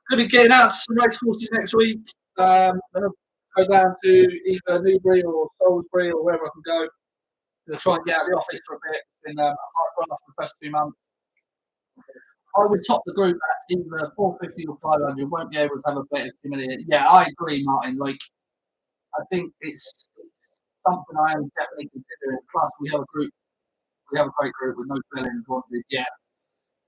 S1: Gonna be getting out to some race courses next week. Gonna go down to either Newbury or Salisbury or wherever I can go. Gonna try and get out of the office for a bit. It's been a hard run off the first 2 months. I would top the group at either 450 or 500. Won't be able to have a better humiliating. Yeah, I agree, Martin. Like, I think it's something I am definitely considering. Plus, we have a group. We have a great group with no feelings wanted. Yeah,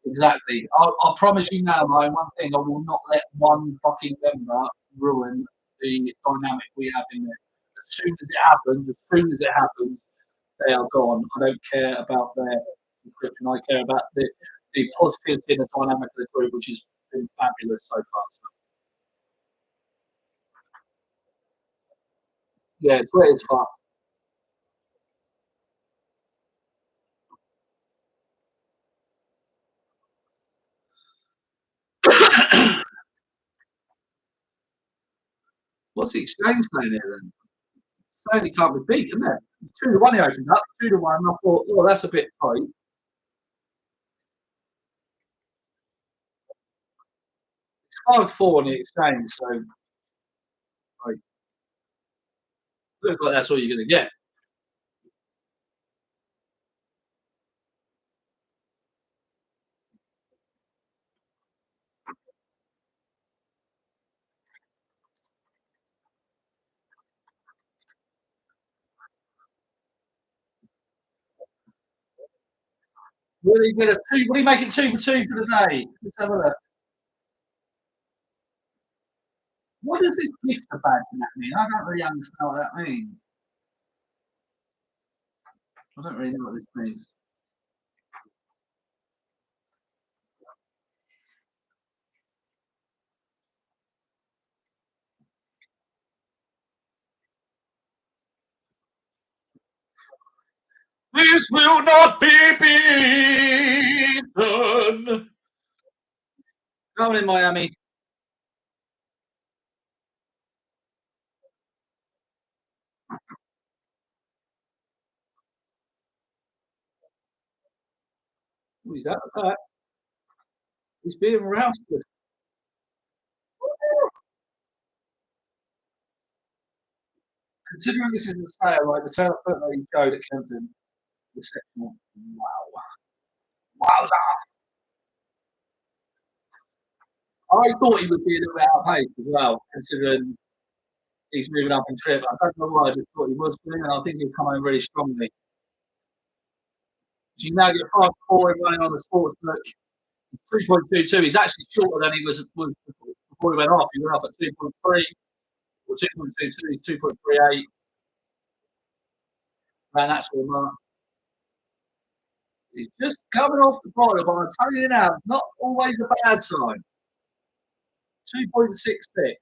S1: exactly. I'll promise you now, Ryan, one thing: I will not let one fucking member ruin the dynamic we have in there. As soon as it happens, they are gone. I don't care about their subscription. I care about the positivity and the dynamic of the group, which has been fabulous so far. So, yeah, Twitter's fun. What's the exchange playing here then? Certainly can't be beat, isn't it? 2-1 he opened up, 2-1. I thought, oh, that's a bit tight. 5-4 on the exchange, so like, looks like that's all you're going to get. Will he get a two? Will he make it 2 for 2 for the day? Let's have a look. What does this gift badge mean? I don't really understand what that means. I don't really know what this means. This will not be beaten. Go on in Miami. Who's that? He's being rousted. Considering this is the sale, like the sale photo that he showed at Kempton, the second one. Wow. Wow. I thought he would be a little bit out of pace as well, considering he's moving up in trip. I don't know why I just thought he was doing, and I think he'll come home really strongly. So you now get 5-4 running on the sports book. 3.22. He's actually shorter than he was before he went off. He went off at 2.3 or 2.22. He's 2.38. Man, that's all mark. He's just coming off the bottom, but I'm telling you now, not always a bad sign. 2.66.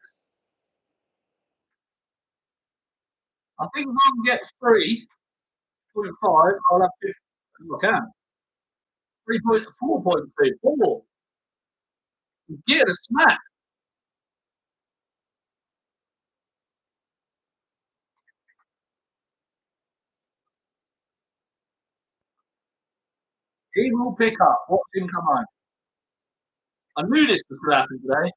S1: I think if I can get 3.5, I'll have 50. I can. 3.4.34. Get a smack. He will pick up. Watch him come on. I knew this was going to happen today.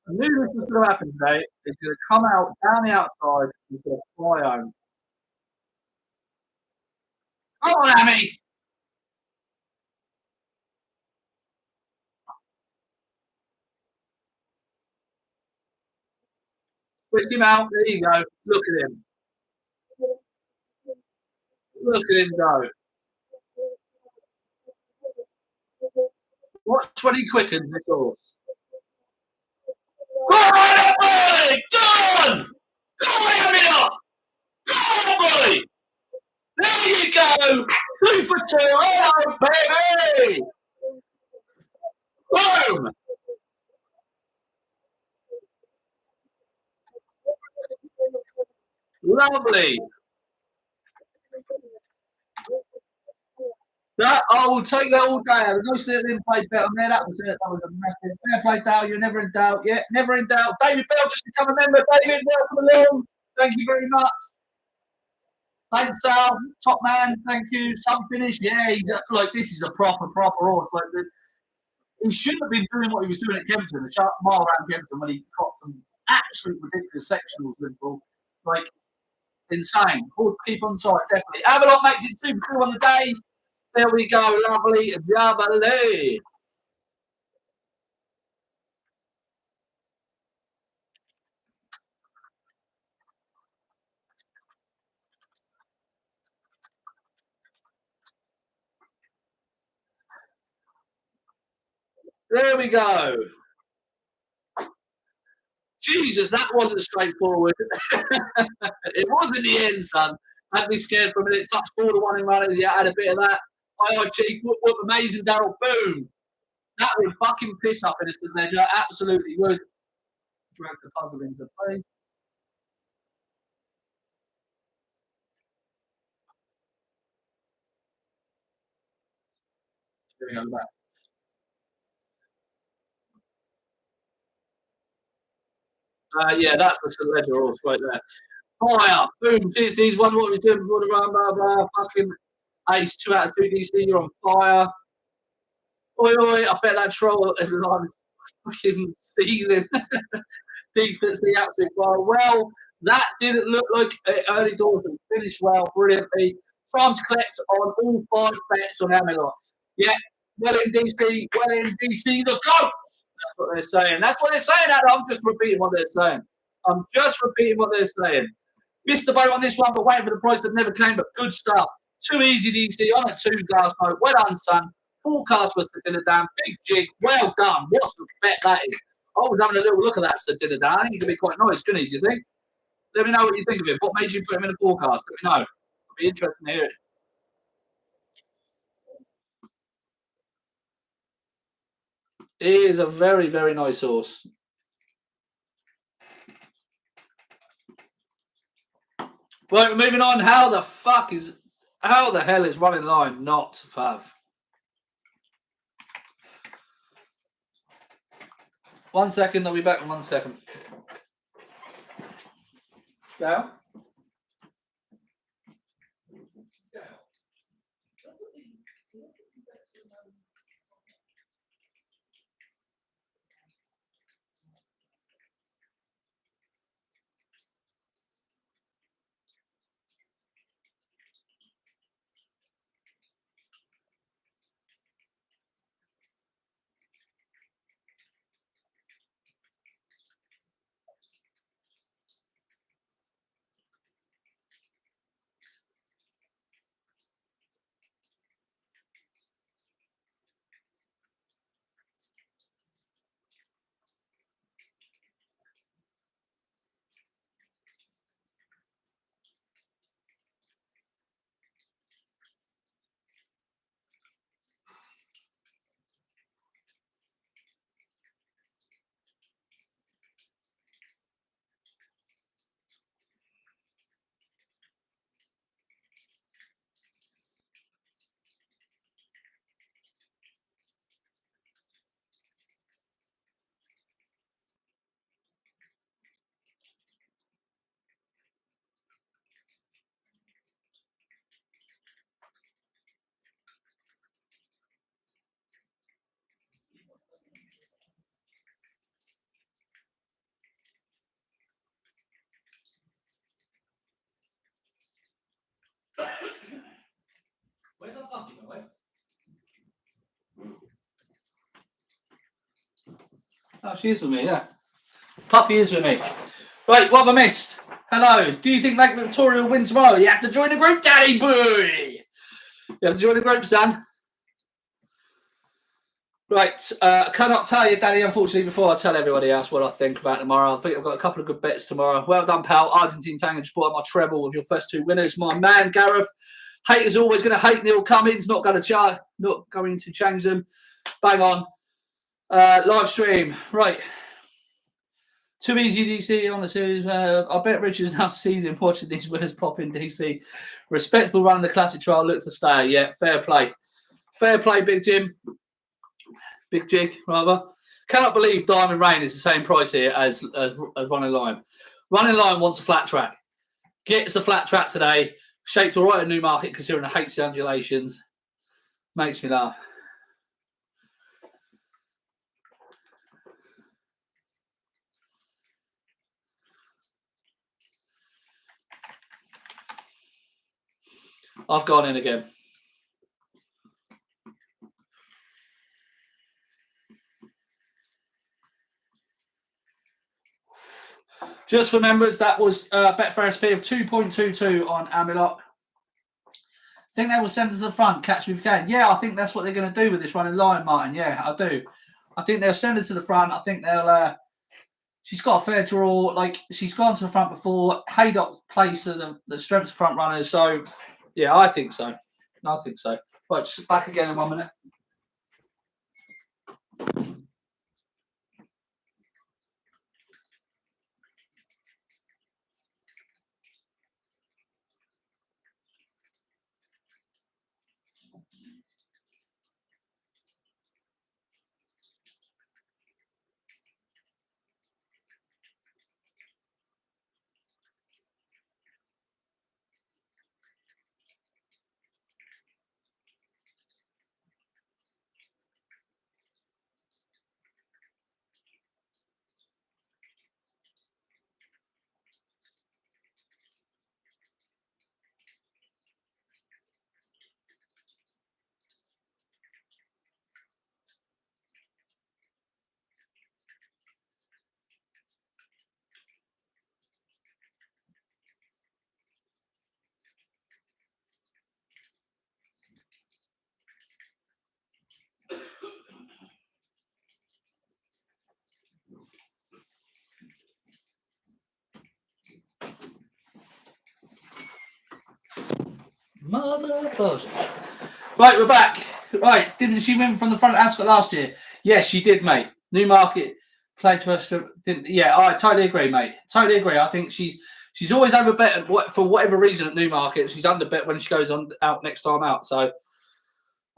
S1: I knew this was going to happen today. He's going to come out down the outside. He's going to fly home. Come on, Amy. Push him out. There you go. Look at him. Look at him go. Watch when he quickens this horse. Go on, Beverly! Go on! Go on, Haydock! Go on, boy! There you go! 2 for 2. Hello, baby! Boom! Lovely. That I will take that all day. I was nice that didn't play bet on there. That was it. That was a massive fair play, Dale. You're never in doubt. Yeah, never in doubt. David Bell just become a member. David, welcome along. Thank you very much. Thanks, Sal. Top man. Thank you. Some finish. Yeah, he's like this is a proper horse. Like he shouldn't have been doing what he was doing at Kempton, the sharp mile around Kempton when he got some absolute ridiculous sectionals. Liverpool. Like insane. Horse keep on side, definitely. Avalon makes it 2 for 2 on the day. There we go, lovely, lovely. There we go. Jesus, that wasn't straightforward. It was in the end, son. Had me scared for a minute. Touched 4 to 1 in running. Yeah, had a bit of that. Hi, Chief. What amazing, Daryl. Boom. That would fucking piss up Innocent Ledger. Absolutely would. Drag the puzzle into play. Here we go, back. Yeah, that's the Ledger horse right there. Fire. Boom. Tuesdays. Wonder what he's doing before the run. Blah, blah. Fucking ace. 2 out of 2 DC. You're on fire. Oi, oi. I bet that troll is fucking seething. Defense, the absolute fire. Well, that didn't look like early doors and finished well, brilliantly. Time to collect on all 5 bets on Amelot. Yeah, well in DC, the GOAT. That's what they're saying. That's what they're saying, Adam. I'm just repeating what they're saying. I'm just repeating what they're saying. Missed the boat on this one, but waiting for the price that never came, but good stuff. Too easy, DC, on a 2 last night. Well done, son. Forecast was the dinner down. Big jig. Well done. What a bet that is. I was having a little look at that dinner down. I think he could be quite nice, couldn't he? Do you think? Let me know what you think of it. What made you put him in the forecast? Let me know. It'll be interesting to hear it. He is a very, very nice horse. Right, moving on. How the hell is running line not fav? 1 second, I'll be back in 1 second. Down. she is with me, yeah. Puppy is with me. Right, what have I missed? Hello. Do you think Lake Victoria will win tomorrow? You have to join the group, Daddy boy. You have to join the group, son. Right, I cannot tell you, Daddy, unfortunately, before I tell everybody else what I think about tomorrow. I think I've got a couple of good bets tomorrow. Well done, pal. Argentine Tango just brought up my treble with your first two winners. My man, Gareth. Haters always going to hate Neil Cummins. Not going to change them. Bang on. Live stream. Right. Too easy, DC, on the series. I bet Richard's now seething watching these winners pop in, DC. Respectful run of the classic trial. Look to stay. Yeah, fair play. Fair play, Big Jim. Big Jig, rather. Cannot believe Diamond Rain is the same price here as Running Line. Running Line wants a flat track. Gets a flat track today. Shaped all right at Newmarket, considering the hates the undulations. Makes me laugh. I've gone in again. Just for members, that was Betfair SP of 2.22 on Amilock. Think they will send us to the front, catch me if you can. Yeah, I think that's what they're going to do with this Running Line, Martin. Yeah, I do. I think they'll send us to the front. I think they'll... she's got a fair draw. Like, she's gone to the front before. Haydock plays to the strengths of front runners. So, yeah, I think so. I think so. Right, just back again in 1 minute. Mother person. Right, we're back. Right, didn't she win from the front at Ascot last year? Yes, she did, mate. Newmarket played to her. Didn't? Yeah, I totally agree, mate. Totally agree. I think she's always overbet for whatever reason at Newmarket. She's underbet when she goes on out next time out. So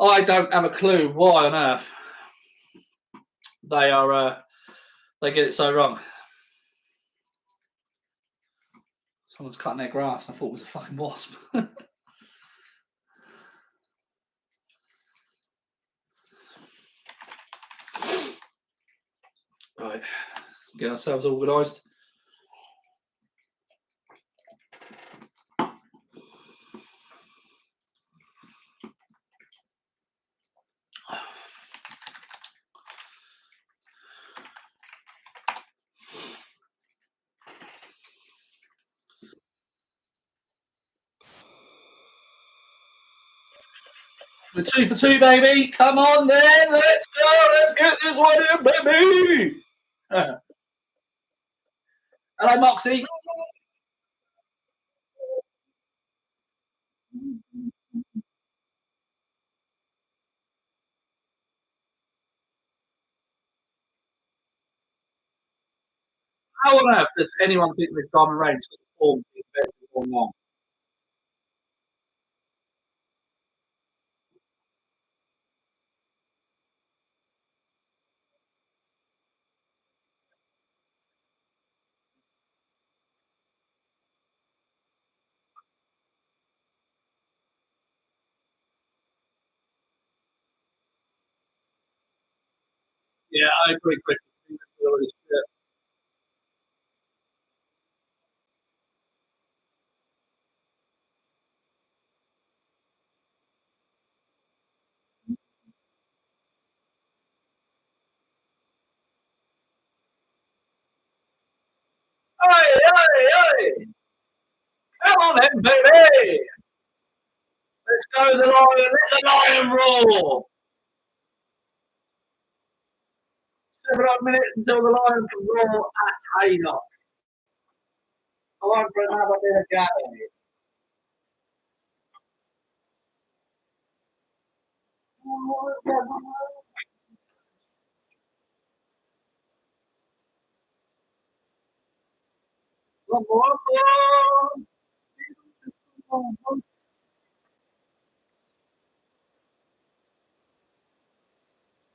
S1: I don't have a clue why on earth they are they get it so wrong. Someone's cutting their grass. I thought it was a fucking wasp. Right, let's get ourselves organised. We're 2 for 2, baby. Come on, then. Let's go. Let's get this one in, baby. Hello, Moxie. How on earth does anyone think this Diamond Range got the form to be better than one? Yeah, I agree, Chris. on then, baby. Let's go, the lion. Let the lion roar. 7 odd minutes until the lion can roar at Haydock. Time for another bit of game.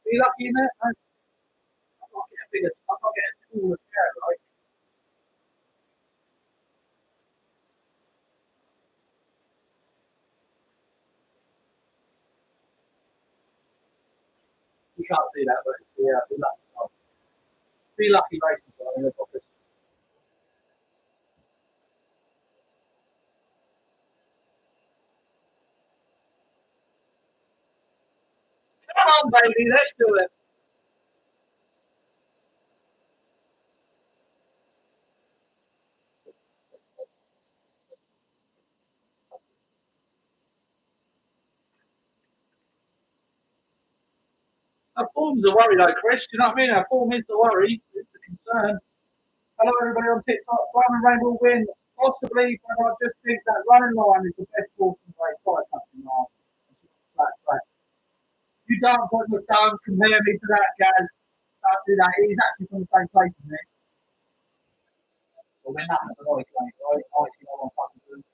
S1: Be lucky in it. I'm not getting a taller chair, right? You can't see that, but yeah, be lucky. Be lucky racing in the office. Come on, baby, let's do it. Our form's a worry, though, Chris. Do you know what I mean? Our form is the worry. It's the concern. Hello, everybody on TikTok. Ryan Rain will win, possibly, but I just think that running line is the best horse in the race. You don't put the don't compare me to that, guys. Don't do that. He's actually from the same place as me. Well, we're not at the right place, right? I see what I'm fucking doing.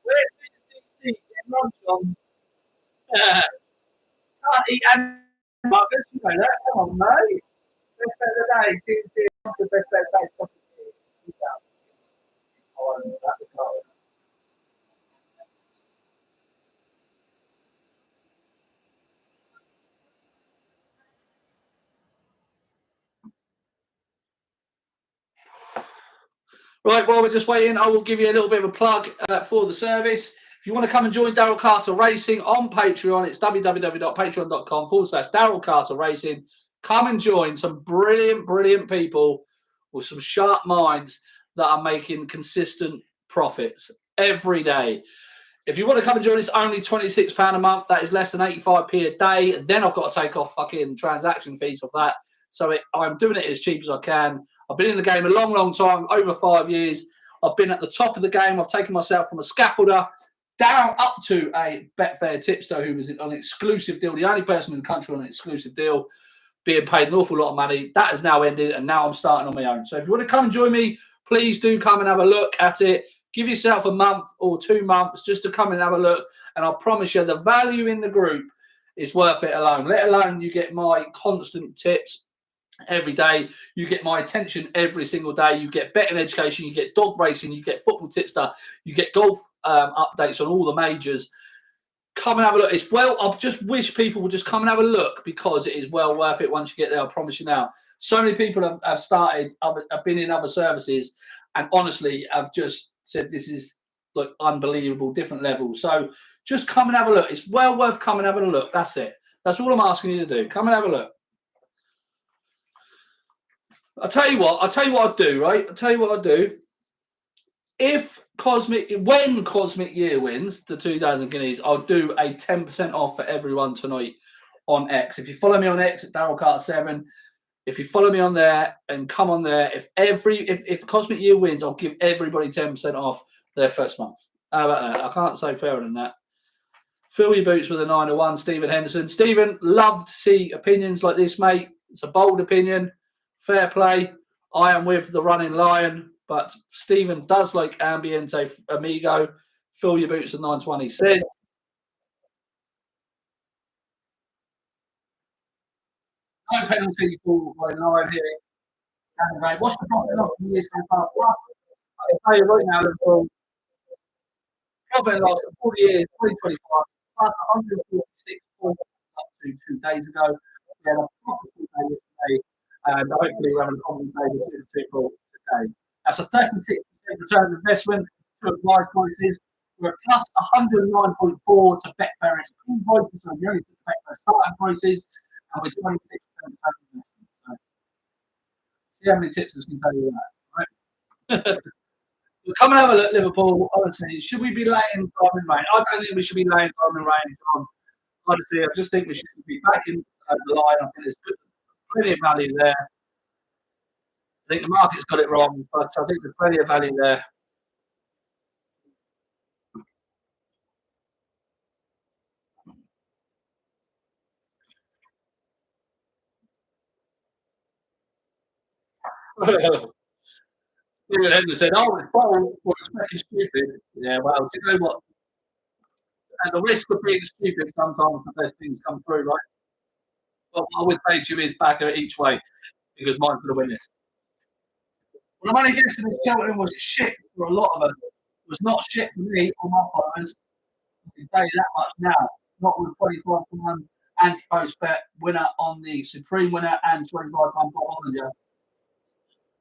S1: Where's Mr. DC? Getting lunch on. Can't eat hamburgers, you know that. Come on, mate. Best bet of the day. TNT, the best bet of the day. Stop it. Oh, that's the car. Right, while we're just waiting, I will give you a little bit of a plug for the service. If you want to come and join Daryl Carter Racing on Patreon, it's www.patreon.com/Daryl Carter Racing. Come and join some brilliant, brilliant people with some sharp minds that are making consistent profits every day. If you want to come and join us, only £26 a month. That is less than 85p a day. Then I've got to take off fucking transaction fees off that. So I'm doing it as cheap as I can. I've been in the game a long, long time, over 5 years. I've been at the top of the game. I've taken myself from a scaffolder down up to a Betfair tipster who was on an exclusive deal, the only person in the country on an exclusive deal, being paid an awful lot of money. That has now ended, and now I'm starting on my own. So if you want to come and join me, please do come and have a look at it. Give yourself a month or 2 months just to come and have a look, and I'll promise you the value in the group is worth it alone. Let alone you get my constant tips every day. You get my attention every single day. You get betting education. You get dog racing. You get football tipster. You get golf updates on all the majors. Come and have a look. It's well. I just wish people would just come and have a look because it is well worth it once you get there. I promise you now. So many people have started, have been in other services, and honestly, have just said this is like unbelievable, different levels. So just come and have a look. It's well worth coming and having a look. That's it. That's all I'm asking you to do. Come and have a look. I'll tell you what I'd do, right? I'll tell you what I'd do. When Cosmic Year wins the 2,000 guineas, I'll do a 10% off for everyone tonight on X. If you follow me on X at Daryl Carter 7, if you follow me on there and come on there, if Cosmic Year wins, I'll give everybody 10% off their first month. How about that? I can't say fairer than that. Fill your boots with a 901, Stephen Henderson. Stephen, love to see opinions like this, mate. It's a bold opinion. Fair play. I am with the running lion, but Stephen does like Ambiente Amigo. Fill your boots at 920. Says, no penalty for lion here. What's the profit loss from years so far? I'll tell you right now, Liverpool. Profit and loss of 40 years, 2025, plus 146 points up to 2 days ago. We had a profitable day yesterday, and hopefully we're having a profitable day with 2 today. That's a 36% return on investment to applied prices. We're at plus 109.4 to Betfair. It's clean prices, so we only took Betfair starting prices, and we're 26% return on investment. So, see how many tips can tell you that, right? Well, come and have a look, Liverpool. Honestly, should we be laying Diamond Rain? I don't think we should be laying Diamond Rain on. Honestly, I just think we should be back in the line. I think there's plenty of value there. I think the market's got it wrong, but I think there's plenty of value there. Stephen Henderson said, "Oh, it's bold or it's fucking stupid." Yeah, well, do you know what? At the risk of being stupid, sometimes the best things come through, right? But what I would say to you is back her each way because mine's going to win this. Well, the money guessing that Cheltenham was shit for a lot of us. It was not shit for me or my followers. I can tell you that much now. Not with 25 to 1 anti post bet winner on the Supreme winner and 25 pound Bob Hollinger.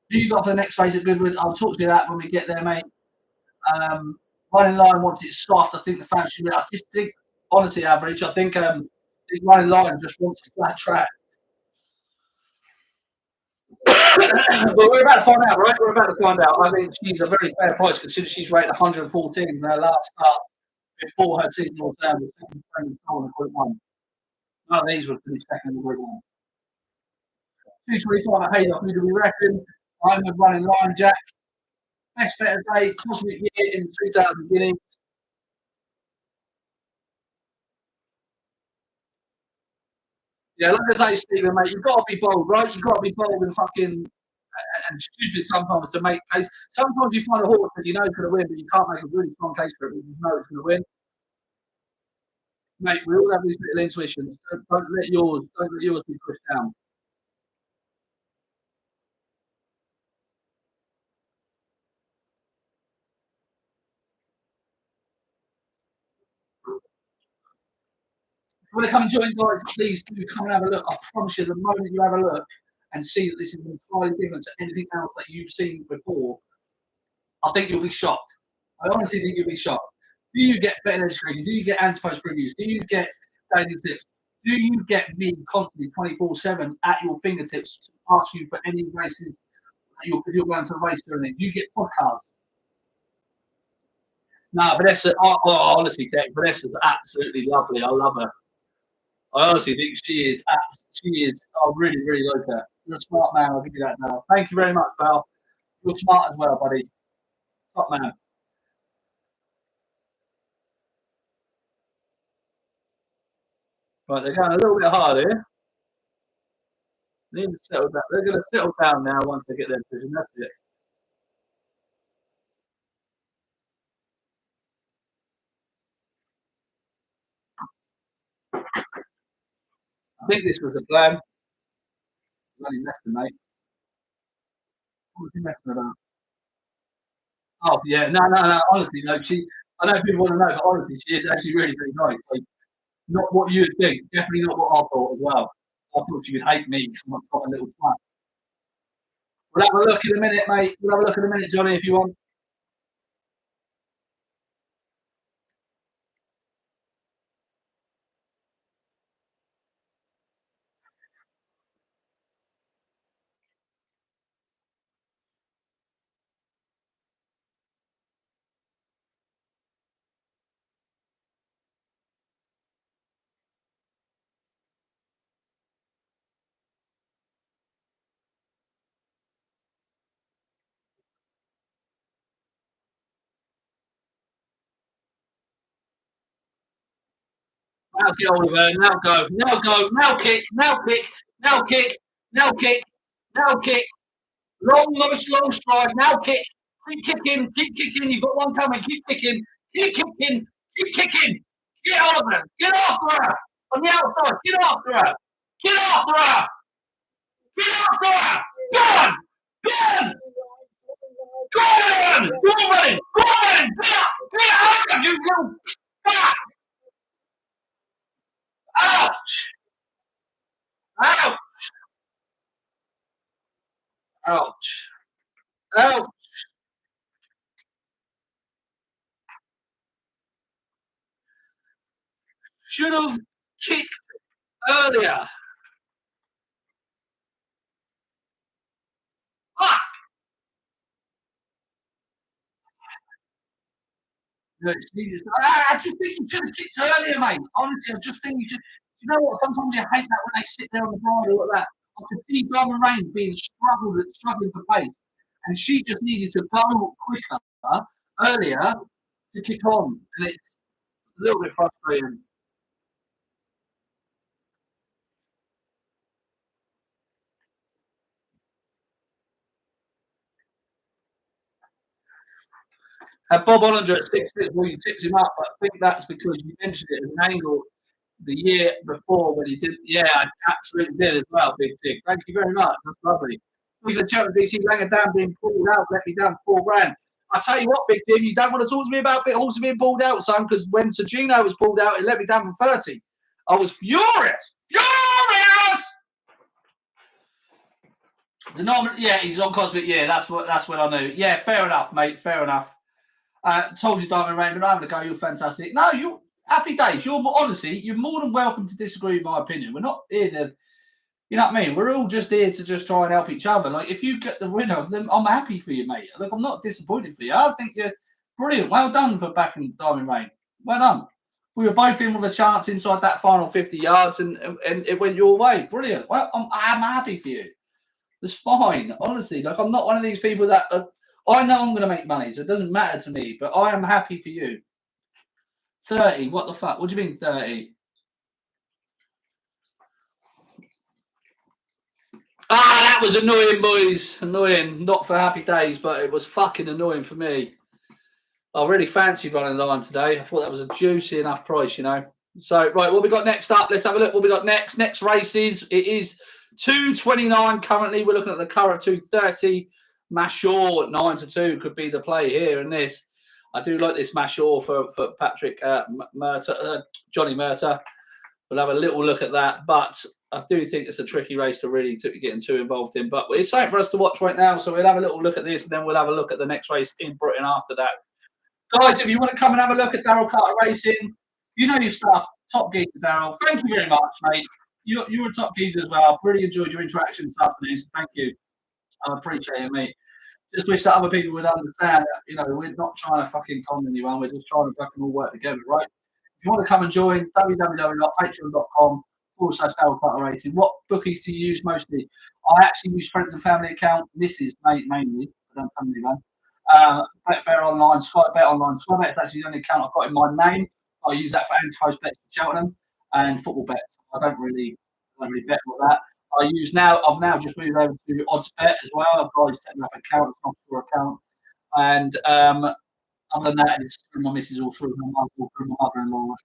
S1: Who you got for the next race at Goodwood? I'll talk to you that when we get there, mate. Running line once it's soft, I think the fans should. I just think, honestly, average. I think running line just wants a flat track. But we're about to find out, right? We're about to find out. I think she's a very fair price considering she's rated 114 in her last start before her season was down with second frame in Group 1. None of these would finish second in Group 1. 225 at Haydock, who do we reckon? I'm with running line, Jack. Best bet of the day, cosmic year in 2000 Guineas. Yeah, like I say, Stephen, mate, you've got to be bold, right? You've got to be bold and fucking and stupid sometimes to make case. Sometimes you find a horse that you know is going to win, but you can't make a really strong case for it because you know it's going to win. Mate, we all have these little intuitions. Don't let yours be pushed down. If you want to come and join, guys, please do come and have a look. I promise you, the moment you have a look and see that this is entirely different to anything else that you've seen before, I think you'll be shocked. I honestly think you'll be shocked. Do you get better education? Do you get anti-post reviews? Do you get daily tips? Do you get me constantly 24/7 at your fingertips to ask you for any races if you're going to race or anything? Do you get podcasts? No, Vanessa, honestly, Vanessa's absolutely lovely. I love her. I honestly think she is, I really, really like her. You're a smart man, I'll give you that now. Thank you very much, pal. You're smart as well, buddy. Top man. Right, they're going a little bit hard here. They need to settle down. They're going to settle down now once they get their decision. That's it. I think this was the plan. It was only messing, mate. What was he messing about? Oh, yeah. No, no, no. Honestly, no. I know people want to know, but honestly, she is actually really, really nice. Like, not what you would think. Definitely not what I thought as well. I thought she would hate me because I'm got a little twat. We'll have a look in a minute, mate. We'll have a look in a minute, Johnny, if you want. Now get on with her. Now go. Now go. Now kick. Now kick. Now kick. Now kick. Now kick. Long, nice, long stride. Now kick. Keep kicking. Keep kicking. You've got one coming. Keep kicking. Keep kicking. Keep kicking. Get over her. Get after her. On the outside. Get after her. Get after her. Get after her. Go on. Go on. Go on. Go on, running. Go on, running. Get up. Get up. You little fuck. Ouch. Ouch. Ouch. Ouch. Should have kicked earlier. Fuck. No, I just think you should have kicked earlier, mate. Honestly, I just think you should. You know what? Sometimes you hate that when they sit there on the bridle like that. I could see Diamond Rain being struggling for pace, and she just needed to go quicker earlier to kick on, and it's a little bit frustrating. Had Bob Ollinger at 6 feet, well, you tipped him up, but I think that's because you mentioned it as an angle the year before when he did. Yeah, I absolutely did as well, Big Dick. Thank you very much. That's lovely. We can chat with DC Langer down being pulled out, let me down 4 grand. I tell you what, Big Dim, you don't want to talk to me about Bit Horse being pulled out, son, because when Sergino was pulled out, it let me down for 30. I was furious. Furious! Yeah, he's on Cosmic. Yeah, that's what I knew. Yeah, fair enough, mate. Fair enough. Told you, Diamond Rain, but I'm going to go. You're fantastic. No, you happy days. Honestly, you're more than welcome to disagree with my opinion. We're not here to, you know what I mean? We're all just here to just try and help each other. Like, if you get the winner, then I'm happy for you, mate. Look, I'm not disappointed for you. I think you're brilliant. Well done for backing Diamond Rain. Well done. We were both in with a chance inside that final 50 yards, and it went your way. Brilliant. Well, I'm happy for you. It's fine. Honestly, like, I'm not one of these people that I know I'm going to make money, so it doesn't matter to me, but I am happy for you. 30. What the fuck? What do you mean 30? That was annoying, boys. Annoying. Not for happy days, but it was fucking annoying for me. I really fancied running line today. I thought that was a juicy enough price, you know. So, right, what we got next up? Let's have a look. What we got next? Next races. It is 2:29 currently. We're looking at the current 2:30. Mashore 9-2 could be the play here in this. I do like this Mashore for Patrick Murta, Johnny Murta. We'll have a little look at that, but I do think it's a tricky race to really get too involved in. But it's something for us to watch right now, so we'll have a little look at this, and then we'll have a look at the next race in Britain after that. Guys, if you want to come and have a look at Daryl Carter Racing, you know your stuff. Top geezer, Daryl. Thank you very much, mate. You're a top geezer as well. I've really enjoyed your interaction this afternoon, so thank you. I appreciate it, mate. Just wish that other people would understand that, you know, we're not trying to fucking con anyone. We're just trying to fucking all work together, right? If you want to come and join, www.patreon.com/Daryl Carter Racing. What bookies do you use mostly? I actually use friends and family account. This is mainly. I don't family man. Betfair Online, Sky Bet Online. Sky Bet is actually the only account I've got in my name. I use that for anti-post bets for Cheltenham and football bets. I don't really bet with that. I've now just moved over to Odds Bet as well. I've got a setting up account, it's not for account. And other than that, it's through my missus or through my mother or through my mother-in-law,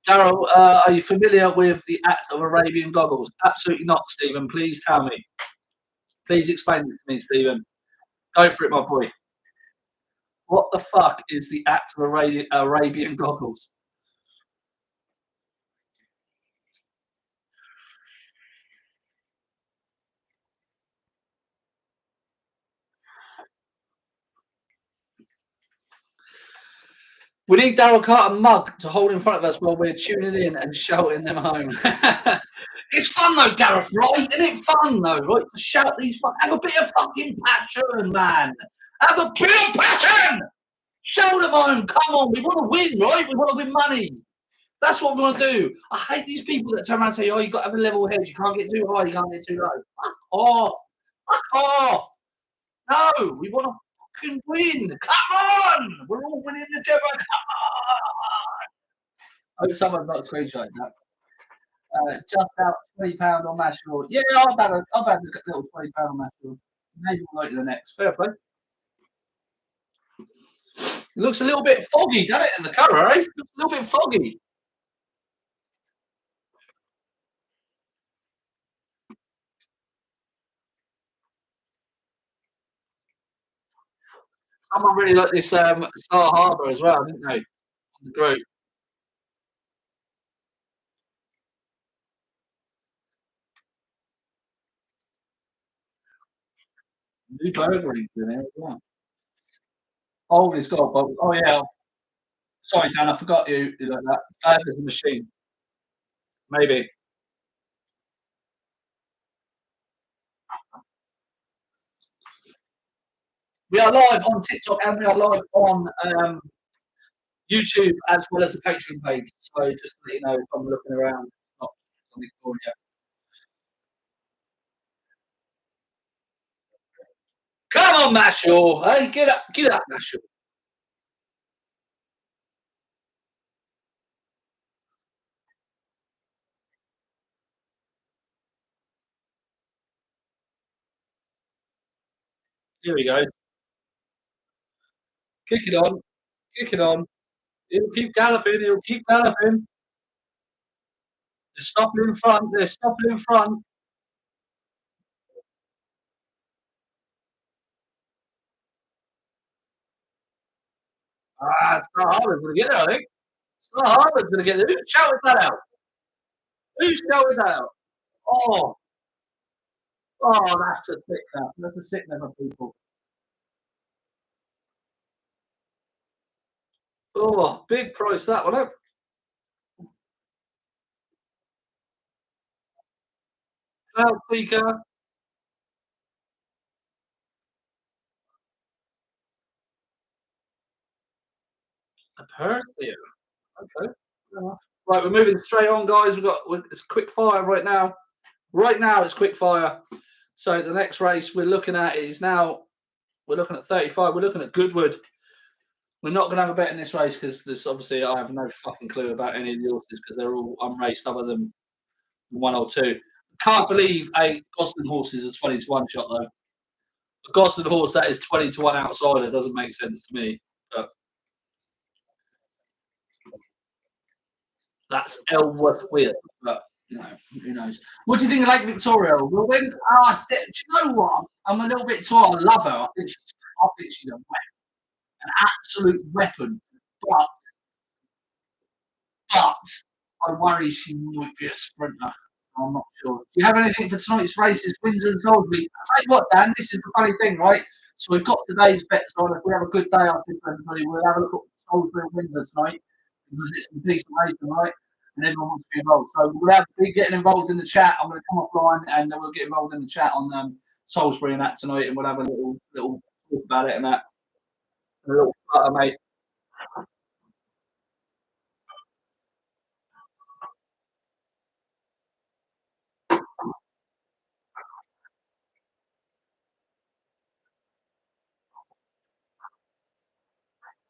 S1: etc. Daryl, are you familiar with the Act of Arabian Goggles? Absolutely not, Stephen. Please tell me. Please explain it to me, Stephen. Go for it, my boy. What the fuck is the Act of Arabian Goggles? We need Daryl Carter mug to hold in front of us while we're tuning in and shouting them home. It's fun though, Gareth, right? Isn't it fun though, right? To shout these, have a bit of fucking passion, man. Have a bit of passion. Shout them home. Come on, we want to win, right? We want to win money. That's what we want to do. I hate these people that turn around and say, "Oh, you got to have a level head. You can't get too high. You can't get too low." Fuck off. Fuck off. No, we want to fucking win. Come on. We're all winning together. Come on. I hope someone not screenshot that. Just out £20 on Mashore. Yeah, I've had a little £20 on Mashore. Maybe we'll like the next. Fair play. It looks a little bit foggy, doesn't it, in the colour, eh? It looks a little bit foggy. Someone really liked this Star Harbour as well, didn't they? On the group. New burglaries in there as well. Oh, it's got a boat. Oh, yeah. Sorry, Dan, I forgot you like that. There's a machine. Maybe. We are live on TikTok and we are live on YouTube as well as the Patreon page. So just to let you know if I'm looking around, not on Victoria. Come on, Mashal. Hey, get up, Mashal. Here we go. Kick it on. Kick it on. He'll keep galloping. He'll keep galloping. They're stopping in front. They're stopping in front. Star Harbour's going to get there, I think. Star Harbour's going to get there. Who shouted that out? Who shouted that out? Oh, that's a sick now. That's a sick number, people. Oh, big price that one. Cloud Seeker. A Persia. Okay. Right, we're moving straight on, guys. It's quick fire right now. Right now, it's quick fire. So the next race we're looking at is now. We're looking at 35. We're looking at Goodwood. We're not going to have a bet in this race because there's obviously I have no fucking clue about any of the horses because they're all unraced other than one or two. Can't believe a Gosling horse is a 20 to 1 shot though. A Gosling horse that is 20 to 1 outsider doesn't make sense to me. But that's Elworth weird. But you know, who knows? What do you think of Lake Victoria? Well, do you know what? I'm a little bit tall. I love her. I think she's an absolute weapon. But I worry she might be a sprinter. I'm not sure. Do you have anything for tonight's races, Windsor and Salisbury? I'll tell you what, Dan, this is the funny thing, right? So we've got today's bets on. If we have a good day, I think everybody will have a look at Salisbury and Windsor tonight because it's a decent racing, right? And everyone wants to be involved. So we'll be getting involved in the chat. I'm going to come offline and we'll get involved in the chat on Salisbury and that tonight, and we'll have a little talk about it and that. A little flutter, mate.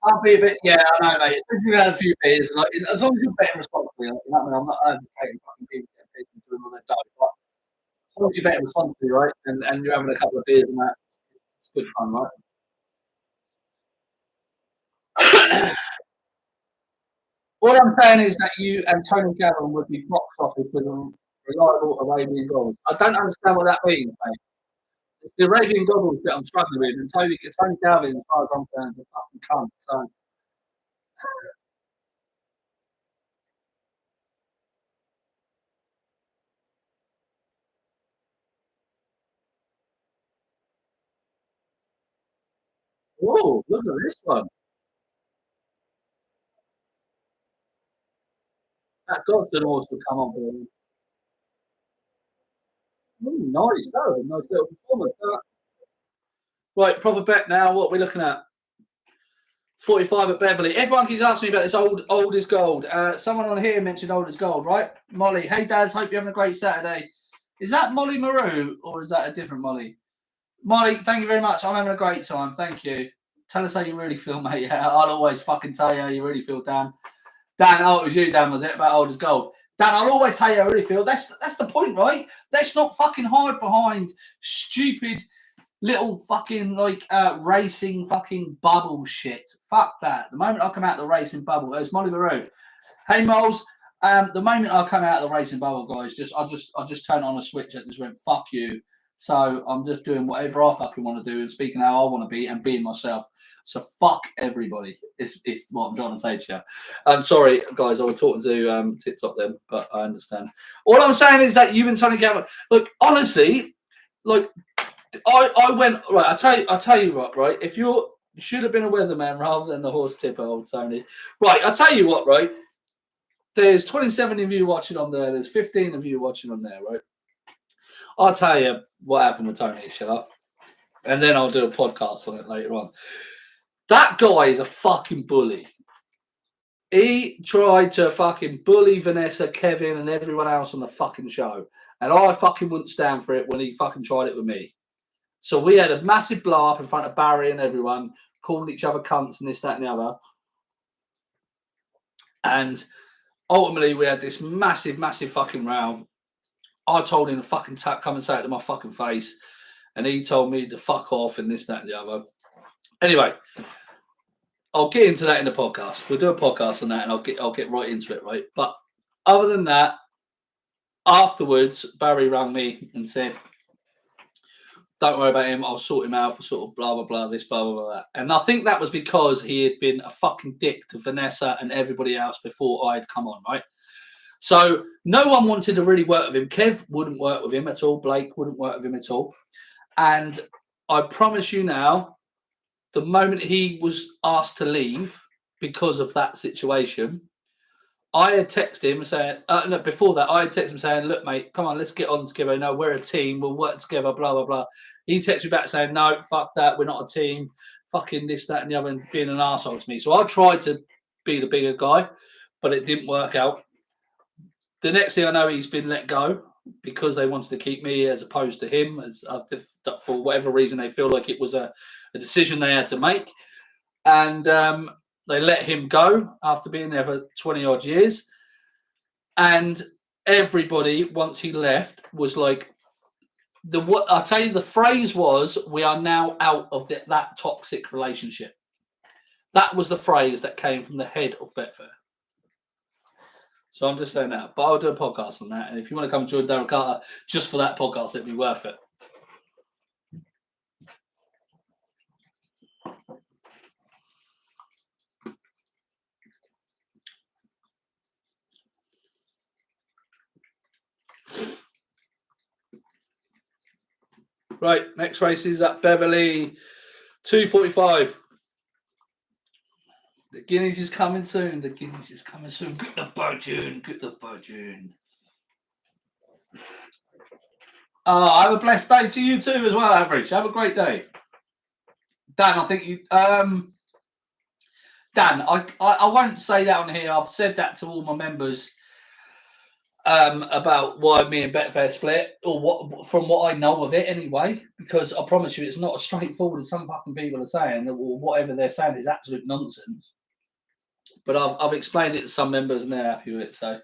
S1: I'll be a bit, yeah, I know, mate. If you've had a few beers, like, as long as you're betting responsibly, like, you know what I mean? I'm not advocating fucking people getting people doing all their diet, but as long as you're betting responsibly, right, and you're having a couple of beers and that, it's good fun, right? All I'm saying is that you and Tony Gavin would be box office with a reliable Arabian goals. I don't understand what that means, mate. It's the Arabian goggles that I'm struggling with, and Tony Gavin, as far as I'm concerned, is a fucking cunt. So, whoa, look at this one. That Gosden horse will come on board. Nice. That was a nice little performance. Right, proper bet now. What are we looking at? 45 at Beverly. Everyone keeps asking me about this old is gold. Someone on here mentioned old is gold, right? Molly. Hey, Daz. Hope you're having a great Saturday. Is that Molly Maru or is that a different Molly? Molly, thank you very much. I'm having a great time. Thank you. Tell us how you really feel, mate. Yeah, I'll always fucking tell you how you really feel, Dan. Dan, it was you, Dan, was it? About old as gold. Dan, I'll always tell you how I really feel. That's the point, right? Let's not fucking hide behind stupid little fucking racing fucking bubble shit. Fuck that. The moment I come out of the racing bubble, there's Molly Maru. Hey Moles, the moment I come out of the racing bubble, guys, I just turn on a switch that just went fuck you. So I'm just doing whatever I fucking want to do and speaking how I want to be and being myself. So fuck everybody. It's what I'm trying to say to you. I'm sorry, guys. I was talking to TikTok then, but I understand. All I'm saying is that you and Tony Gavin, look, honestly, like I went right. I tell you what, right. If you should have been a weatherman rather than the horse tipper, old Tony. Right. I tell you what, right. There's 27 of you watching on there. There's 15 of you watching on there, right. I'll tell you what happened with Tony. Shut up. and then I'll do a podcast on it later on. That guy is a fucking bully. He tried to fucking bully Vanessa, Kevin, and everyone else on the fucking show. And I fucking wouldn't stand for it when he fucking tried it with me. So we had a massive blow up in front of Barry and everyone, calling each other cunts and this, that, and the other. And ultimately, we had this massive, massive fucking row. I told him to fucking come and say it to my fucking face. And he told me to fuck off and this, that, and the other. Anyway, I'll get into that in the podcast. We'll do a podcast on that, and I'll get right into it, right? But other than that, afterwards, Barry rang me and said, "Don't worry about him. I'll sort him out." Sort of blah blah blah. This blah blah blah. And I think that was because he had been a fucking dick to Vanessa and everybody else before I'd come on, right? So no one wanted to really work with him. Kev wouldn't work with him at all. Blake wouldn't work with him at all. And I promise you now, the moment he was asked to leave because of that situation, I had texted him saying, no, before that, I had texted him saying, "Look, mate, come on, let's get on together. No, we're a team. We'll work together, blah, blah, blah." He texted me back saying, "No, fuck that. We're not a team. Fucking this, that, and the other," and being an arsehole to me. So I tried to be the bigger guy, but it didn't work out. The next thing I know, he's been let go because they wanted to keep me as opposed to him, as for whatever reason they feel like it was a decision they had to make. And they let him go after being there for 20 odd years. And everybody, once he left, was like, I'll tell you, the phrase was, "We are now out of that toxic relationship." That was the phrase that came from the head of Betfair. So I'm just saying that. But I'll do a podcast on that. And if you want to come join Darren Carter just for that podcast, it'd be worth it. Right, next race is at Beverly, 2:45. The Guineas is coming soon. The Guineas is coming soon. Get the budgeon. Get the budgeon. Have a blessed day to you too as well, Average. Have a great day. Dan, I think you... Dan, I won't say that on here. I've said that to all my members about why me and Betfair split, or what, from what I know of it anyway, because I promise you it's not as straightforward as some fucking people are saying, or whatever they're saying is absolute nonsense. But I've explained it to some members and they're happy with it. So,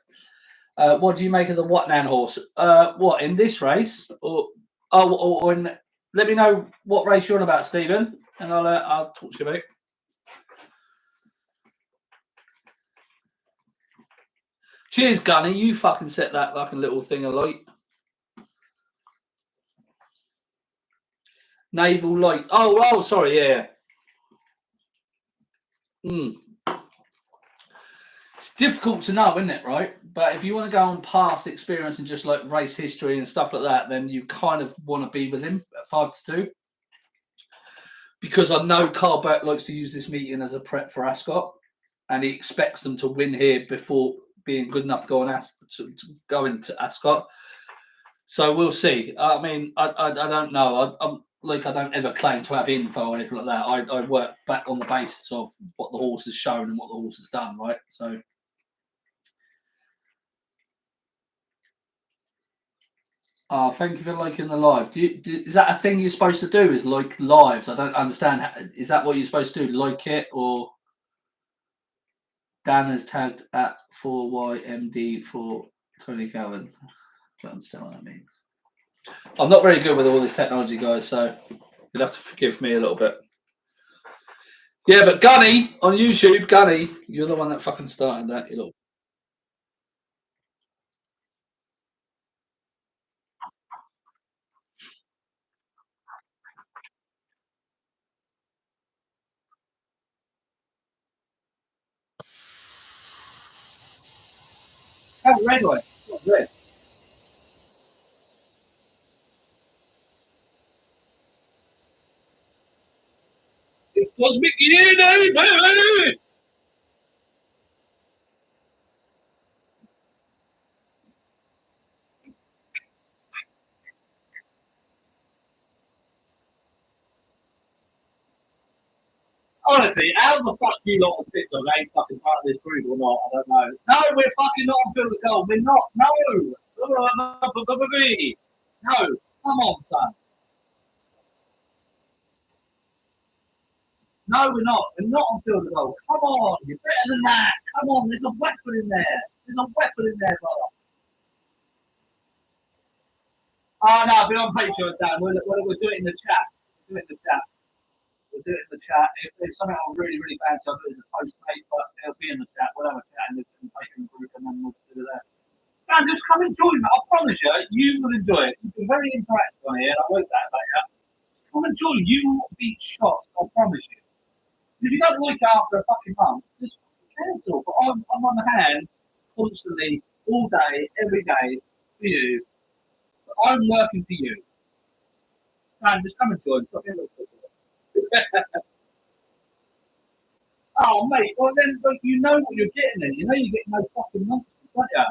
S1: what do you make of the Watchalong horse? What, in this race, or in? Let me know what race you're on about, Stephen, and I'll talk to you about it. Cheers, Gunny. You fucking set that fucking little thing alight. Naval light. Oh, sorry, yeah. It's difficult to know, isn't it, right? But if you want to go on past experience and just like race history and stuff like that, then you kind of want to be with him at 5-2. Because I know Carl Burke likes to use this meeting as a prep for Ascot, and he expects them to win here before being good enough to go on to go into Ascot. So we'll see. I mean, I don't know. I don't ever claim to have info or anything like that. I work back on the basis of what the horse has shown and what the horse has done, right? So. Thank you for liking the live. Is that a thing you're supposed to do? Is like lives? I don't understand. Is that what you're supposed to do? Like it, or Dan has tagged at 4YMD for 20 Calvin. I don't understand what that means. I'm not very good with all this technology, guys, so you'll have to forgive me a little bit. Yeah, but Gunny on YouTube, Gunny, you're the one that fucking started that, you little. Oh, red one. Oh, red. It's Cosmic Year Day, baby! Honestly, how the fuck you lot on TikTok ain't fucking part of this group or not? I don't know. No, we're fucking not on Field of Gold. We're not. No. No. Come on, son. No, we're not. We're not on Field of Gold. Come on. You're better than that. Come on. There's a weapon in there. There's a weapon in there, brother. Oh, no. Be on Patreon, Dan. We'll do it in the chat. We'll do it in the chat. We'll do it in the chat. If there's something I'm really, really fancy, I'll do it as a post, mate, but it'll be in the chat. We'll have a chat in the Patreon group and then we'll do it there. Man, just come and join me. I promise you, you will enjoy it. You've been very interactive on here, and I like that about you. Just come and join. You will not be shocked, I promise you. If you don't like it after a fucking month, just cancel. But I'm on the hand constantly, all day, every day, for you. But I'm working for you. Man, just come and join. Stop being a little Oh, mate, well then, like, you know what you're getting in. You know you're getting no fucking nonsense, don't you?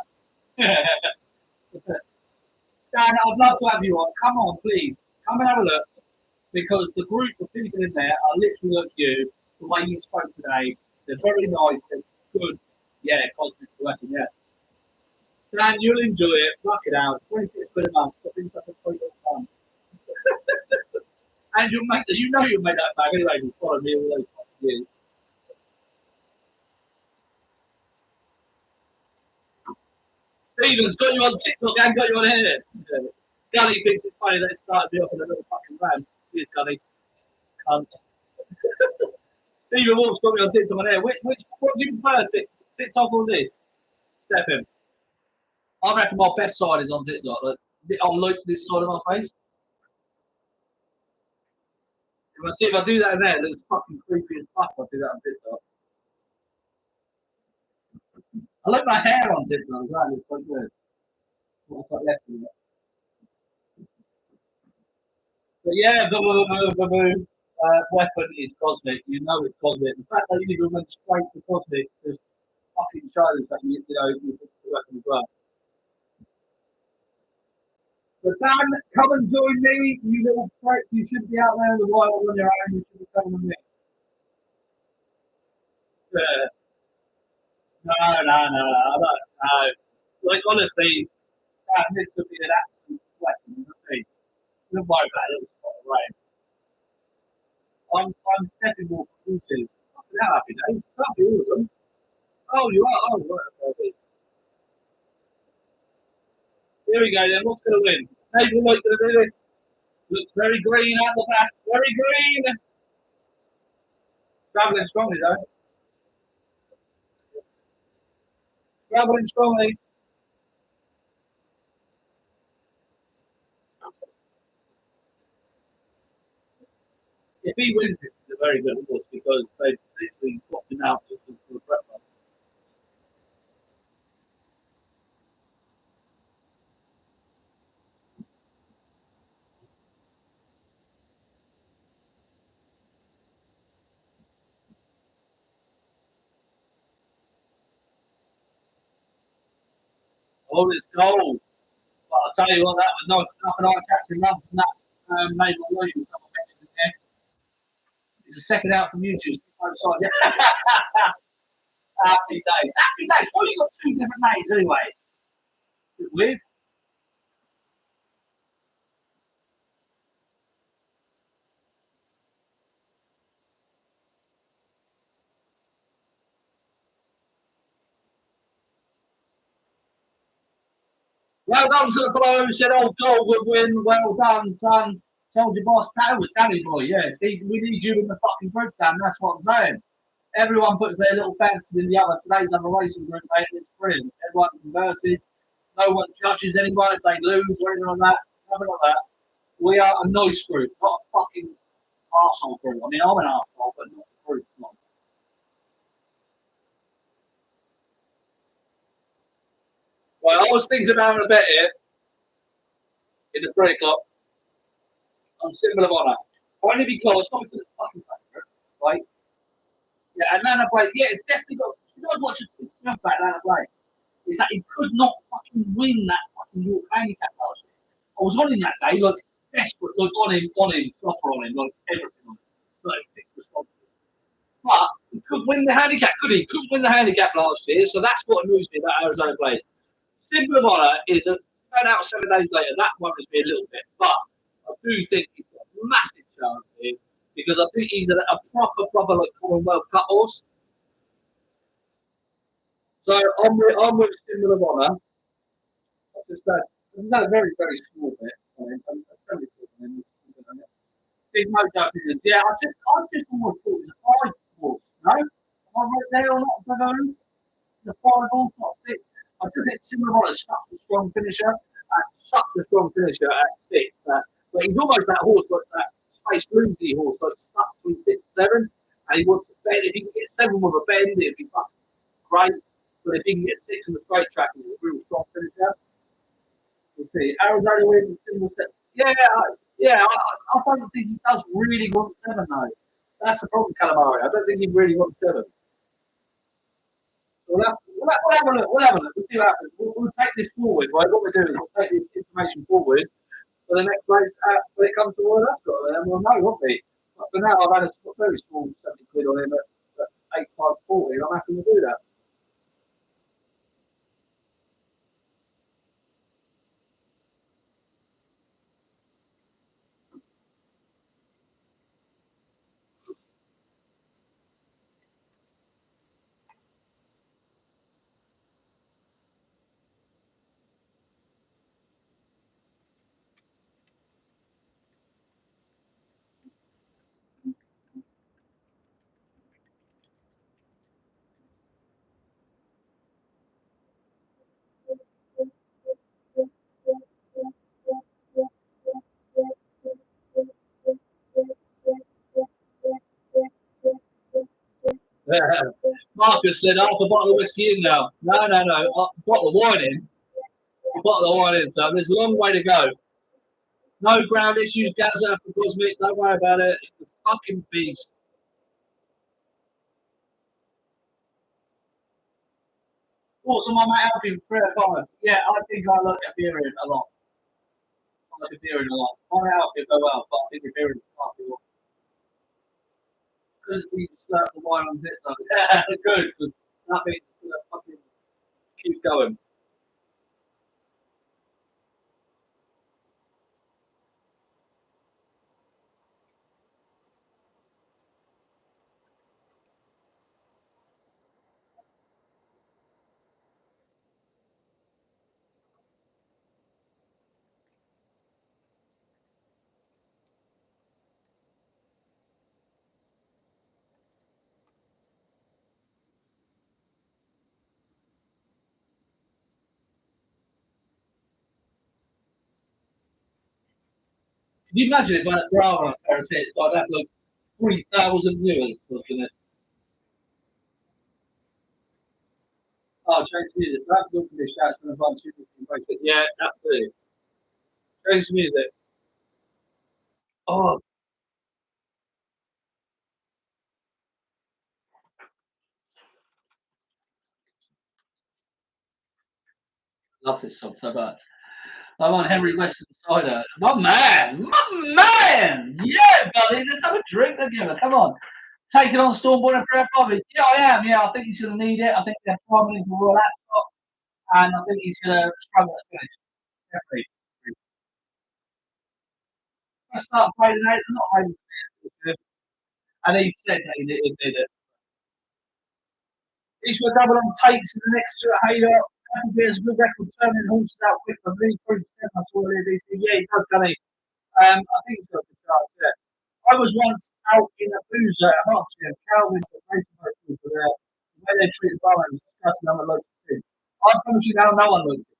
S1: Dan, I'd love to have you on. Come on, please. Come and have a look. Because the group of people in there are literally like you, the way you spoke today. They're very nice, they're good. Yeah, cosmic weapon, yeah. Dan, you'll enjoy it. Fuck it out. 26 quid a month. I think that's a pretty good fun. And you'll make that, you know you'll make that back anyway. You follow me all those fucking years. Stephen's got you on TikTok and got you on here. Yeah. Gunny thinks it's funny that it started me off in a little fucking van. Cheers, Gunny. Cunt. Stephen Wolf's got me on TikTok on here. What do you prefer, TikTok or this? Step in. I reckon my best side is on TikTok. I'll like this side of my face. If I see if I do that in there, that's fucking creepy as fuck. I'll do that on TikTok. I like my hair on TikTok as well. It's quite good. What I've got left in it. But yeah, weapon is cosmic. You know it's cosmic. The fact that you even went straight to cosmic just fucking shows that you know you picked the weapon as well. But Dan, come and join me. You little prick. You shouldn't be out there in the wild on your own. You should be coming with me. No. Like honestly, this could be an absolute weapon. Don't worry about it. It's not right. I'm stepping more cruises. How happy days? Can't be all of them. Oh, you are. Oh, right. Okay. Here we go then. What's going to win? Maybe we're not going to do this. Looks very green out the back. Very green. Travelling strongly though. Travelling strongly. If he wins this, it's a very good horse because they've literally swapped him out just for the prep run. Oh, it's gold. But I'll tell you what, that was nothing like catching love from that Mabel Williams. It's the second out from YouTube. Happy days. Happy days. Well, you got two different names anyway. It's weird. Well done to the fellow who said, "Oh, Goodwood win. Well done, son." Told your boss that was Danny boy. Yeah, see, we need you in the fucking group, Dan. That's what I'm saying. Everyone puts their little fancy in the other. Today's other racing group, mate. It's brilliant. Everyone converses. No one judges anyone if they lose or anything like that. Nothing like that. We are a nice group, not a fucking arsehole group. I mean, I'm an arsehole, but not a group. Not. Well, I was thinking about a bet here in the 3 o'clock on Symbol of Honour. Only because, not because it's fucking favourite, right? Yeah, Atlanta Blake, yeah, it's definitely got. You got to watch it. It's about Atlanta Blake. Is that he could not fucking win that fucking York handicap last year. I was on him that day, like desperate, like on him, proper on him, like everything on him. Like, responsible. But he couldn't win the handicap, could he? Couldn't win the handicap last year, so that's what annoys me about Arizona Place. Symbol of Honor is a turn out 7 days later. That worries me a little bit, but I do think he's got a massive chance here because I think he's a proper like Commonwealth Cup horse. So I'm with Symbol of Honor. I've done a very small bit. Big mojo opinions. Yeah, I just always thought it was a 5 horse. No, am I right there or not? Beverly? The 5 horse, not 6. I just think Symbol of Honor is such a strong finisher. Such a strong finisher at 6. But he's almost that horse like that Space Bluesy horse, like stuck between 6 and 7. And he wants to bend. If he can get 7 with a bend, it'd be fucking great. But if he can get 6 on the straight track, he's a real strong finisher. We'll see. Arizona wins, Symbol 7. I don't think he does really want 7 though. That's the problem, Calamari. I don't think he really wants 7. So we'll have a look. We'll have a look. We'll see what happens. We'll take this forward, right? What we're doing is we'll take this information forward for the next race when it comes to Royal Ascot, and we'll know, won't we? But for now, I've had a very small 70 quid on him at 8,540. I'm happy to do that. Marcus said, half a bottle of whiskey in now. No. A bottle of wine in. A bottle of wine in. So there's a long way to go. No ground issues, Gaza for Cosmic. Don't worry about it. It's a fucking beast. What's on my mate Alfie for 3 or 5? Yeah, I think I like Iberian a lot. I like Iberian a lot. My mate Alfie go well, but I think Iberian's classy one. Because he slapped the wine on it, though. Yeah, good. Because that means it's going to fucking keep going. Can you imagine if I had Bravo on a pair of tits? I'd have like 3,000 viewers looking at. Oh, change the music. That's good for this shout. Yeah, absolutely. Change the music. Oh, love this song so much. I'm on Henry Weston Cider. My man! My man! Yeah, buddy, let's have a drink together. Come on. Taking on Stormborn and Fred Bobby. Yeah, I am. Yeah, I think he's going to need it. I think they're priming for Royal Ascot, and I think he's going to struggle to finish. Definitely. I start fading out. Not fading. And he said that he did it. Each were double on takes in the next two at Haydock. Bears good record turning horses out quick. I think through the 10. I saw it. Yeah, he does, doesn't he? I think he's got a good chance, yeah. I was once out in a boozer at Hertfordshire. Calvin for racing posters were there. The way they treated Bowen was disgusting. I'm a local kid. I promise you now, no one looks it.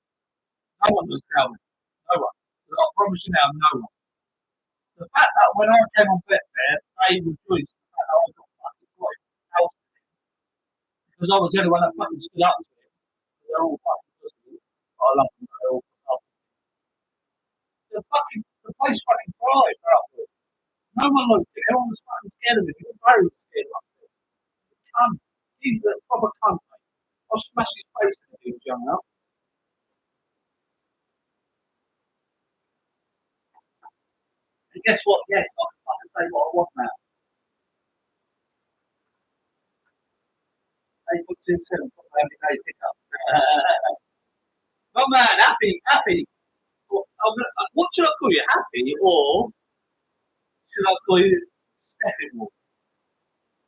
S1: No one looks Calvin. No one. I promise you now, no one. The fact that when I came on Betfair, they rejoiced the fact that I got fucking right out because I was the only one that fucking stood up to it. They're all fucking pussy. I love them. They're all fucking. The place fucking thrived after it. No one looked at it. Everyone was fucking scared of it. They were scared of it. Cunt. He's a proper cunt, mate. I'll smash his face if he was young enough. And guess what? Yes, I can fucking say what I want now. 8.27. Oh man, happy. What should I call you? Happy or should I call you Stepping Wolf?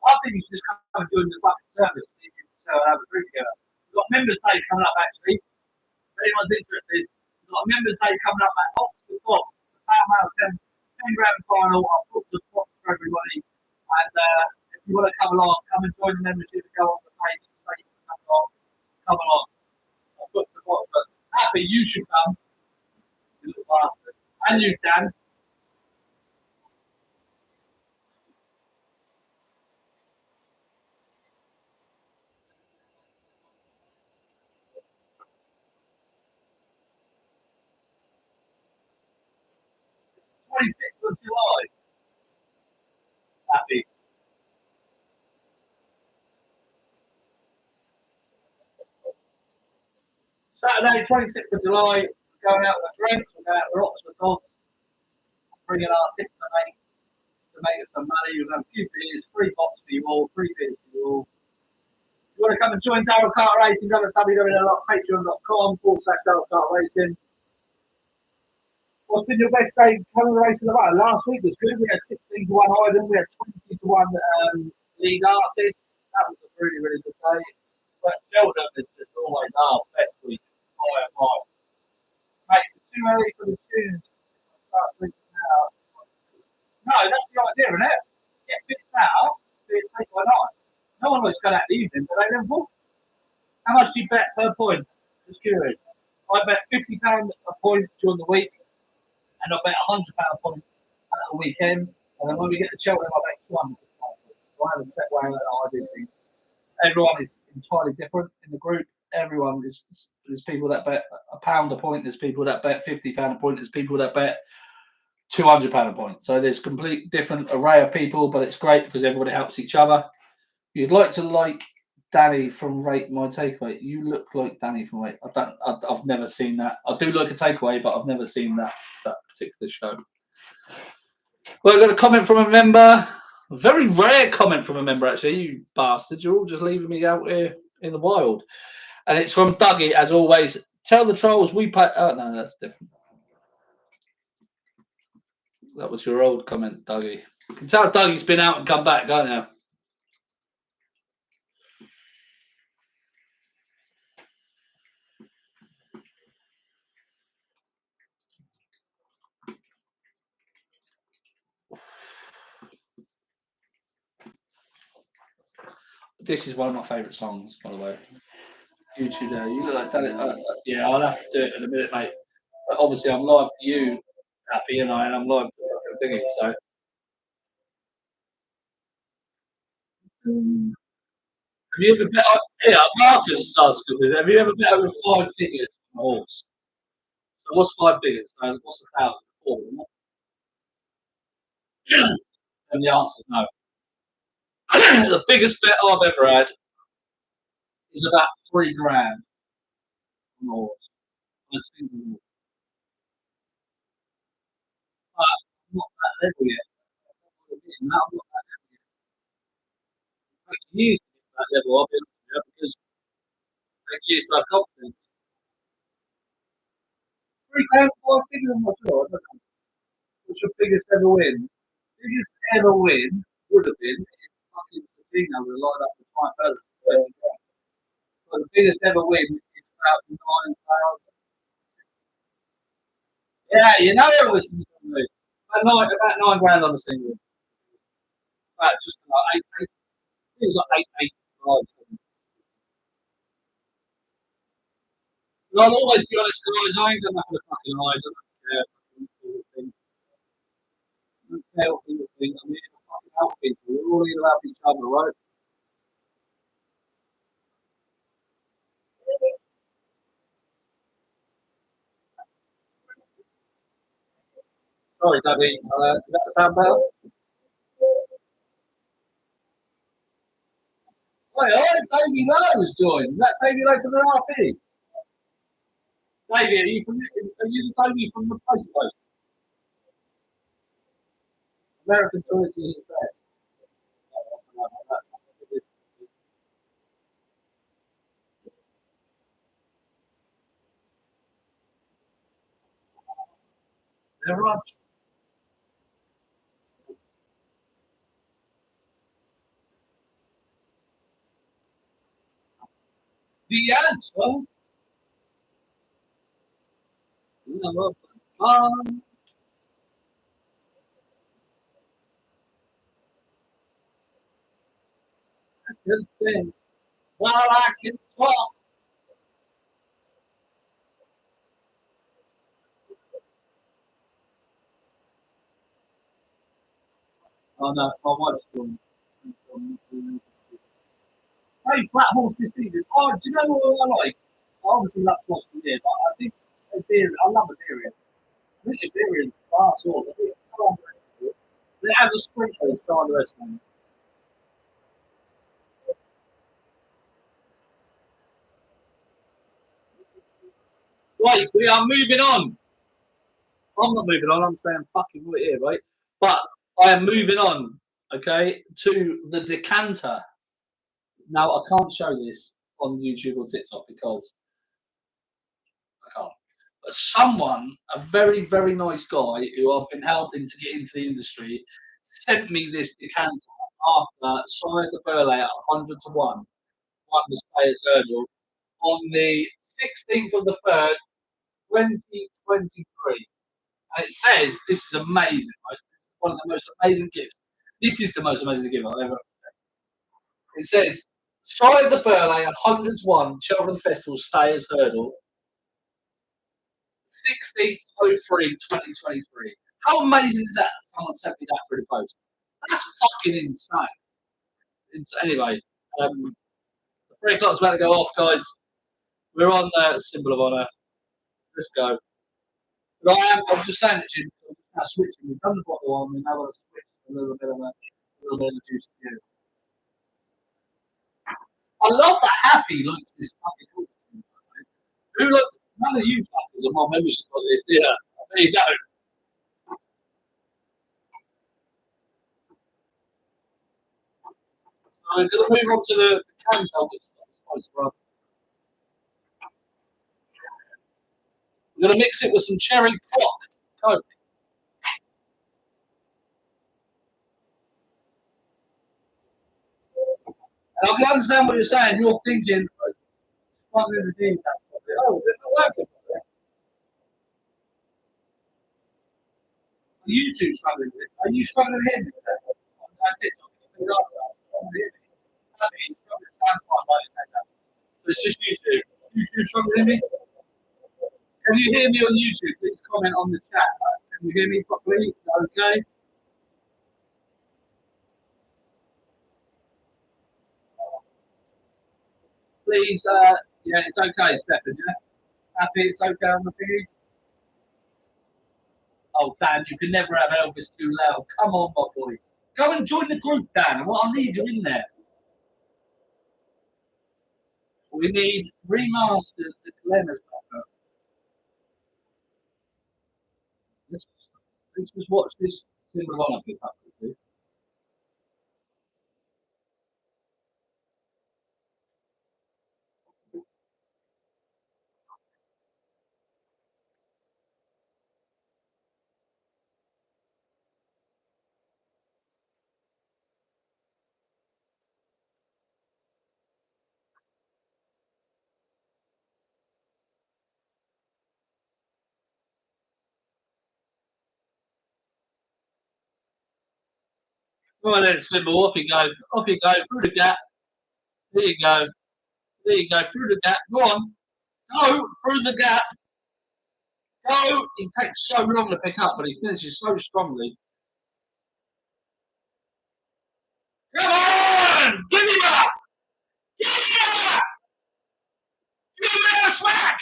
S1: I think you should just come and join the fucking service and you can have a drink together. We've got members' day coming up actually. If anyone's interested, we've got a members' day coming up at Oxford Box. The Power Mail 10 grand final. I've booked a box for everybody. And if you want to come along, come and join the membership and go on the page and say you want to come along. Come along. I've booked the box. But happy you should come. You little bastard. And you, Dan. 26th of July. Happy. Saturday, 26th of July, we're going out for drinks, we're going out for Oxford Dogs, bringing our tips to make us some money. We'll have a few beers, free box for you all, free beers for you all. If you want to come and join Darryl Kart Racing, go to www.patreon.com/Darryl Kart Racing. What's been your best day coming to racing about? Last week was good. We had 16 to 1 Haydock, we had 20 to 1 lead artist. That was a really, really good day. But Sheldon is just always our best week. Mate, it's too early for the tunes. Start drinking now. No, that's the idea, isn't it? Get fixed now, be it take by night. No one likes to go out in the evening, but they never. How much do you bet per point? Just curious. I bet £50 a point during the week, and I bet £100 a point at the weekend. And then when we get to Cheltenham, I bet £200. So I have a set way that I do things. Everyone is entirely different in the group. Everyone is. There's people that bet £1 a point. There's people that bet £50 a point. There's people that bet £200 a point. So there's complete different array of people, but it's great because everybody helps each other. You'd like to like Danny from Rate My Takeaway. You look like Danny from Rate. I've never seen that. I do like a takeaway, but I've never seen that particular show. Well, I got a comment from a member. A very rare comment from a member, actually. You bastards, you're all just leaving me out here in the wild. And it's from Dougie, as always. Tell the trolls we pay. Oh, no, that's different. That was your old comment, Dougie. You can tell Dougie's been out and come back, can't you? This is one of my favourite songs, by the way. You two there. You look like Danny. Yeah, I'll have to do it in a minute, mate. But obviously, I'm live to you, Happy, and I'm live to the thingy, so. Have you ever bet? Yeah, Marcus starts with. Have you ever bet over 5 figures on a horse? So what's 5 figures? So what's 1,000? 4, isn't it? And the answer is no. The biggest bet I've ever had is about 3 grand on a horse. On a single horse. But I'm not that level yet. I'm not that level yet. It takes years to get to that level, I'll be honest with you, because it takes years to have confidence. 3 grand, 5 figures, I'm not sure. I don't know. What's your biggest ever win? Biggest ever win would have been if fucking Casino would have lined up the 5,000. But the biggest ever win is about 9,000. Yeah, you know it was about 9 grand on a single. About just like eight. It was like 8, 8, 5. But I'll always be honest, guys. I ain't got nothing to fucking hide. I don't care. I don't care what people think. I'm here to fucking help people. We're all here to help each other, right? Sorry, Dougie. Does that sound better? Wait, Davey Lowe's joined. Is that Davey Lowe from the RP? Davey, are you the Davey from the post post? American Trilogy is best. Everyone, the answer. Number one. I can sing while I can talk. Oh no, my wife's doing. Hey, flat horse this season. Oh, do you know what I like? I obviously love Boston here, but I think Iberian, I love Iberian. I think Iberian's class horse. I think it's so underestimated. It has a sprinter, it's so underestimated. Right, we are moving on. I'm not moving on. I'm staying fucking right here, right? But I am moving on, okay, to the decanter. Now I can't show this on YouTube or TikTok because I can't. But someone, a very very nice guy who I've been helping to get into the industry, sent me this decanter after Sire de Burley at 100 to 1 won the Players Hurdle on the 16th of the 3rd, 2023. And it says, this is amazing, right? This is one of the most amazing gifts. This is the most amazing gift I've ever. It says, Side the Burley 101 Cheltenham Festival Stayers Hurdle, 16/03/2023. How amazing is that? Someone sent me that through the post. That's fucking insane. Anyway, the 3 o'clock's about to go off, guys. We're on the symbol of honour. Let's go. But I'm just saying that, Jim. So now switching. We've done the bottle one. We now want to switch a little bit of the juice here. I love that Happy likes this fucking cool. Who looks? None of you fuckers are my membership on this, do you? There you go. So we're going to move on to the canto, which is nice. We're going to mix it with some cherry Coke. And I can understand what you're saying. You're thinking, struggling with the oh, is it not working? Are you two struggling with it? Are you struggling with him? That's it. So it's just you two. You two struggling with me? Can you hear me on YouTube? Please comment on the chat. Can you hear me properly? Okay. Please, yeah, it's okay, Stefan. Yeah, happy. It's okay on the thingy. Oh, Dan, you can never have Elvis too loud. Come on, my boy. Go and join the group, Dan. What I need you in there. We need remastered the dilemmas. Let's just watch this symbol of honor pick up quickly. Come on then, symbol. Off you go. Off you go. Through the gap. There you go. There you go. Through the gap. Go on. Go through the gap. Go. It takes so long to pick up, but he finishes so strongly. Come on! Give me that! Give me that! Give me a smack!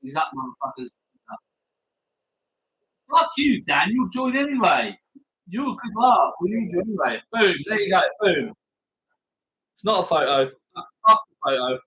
S1: He's up, motherfuckers. Fuck you, Dan. You'll join anyway. You're a good laugh. We need you anyway. Boom. There you go. Boom. It's not a photo. Fuck the photo.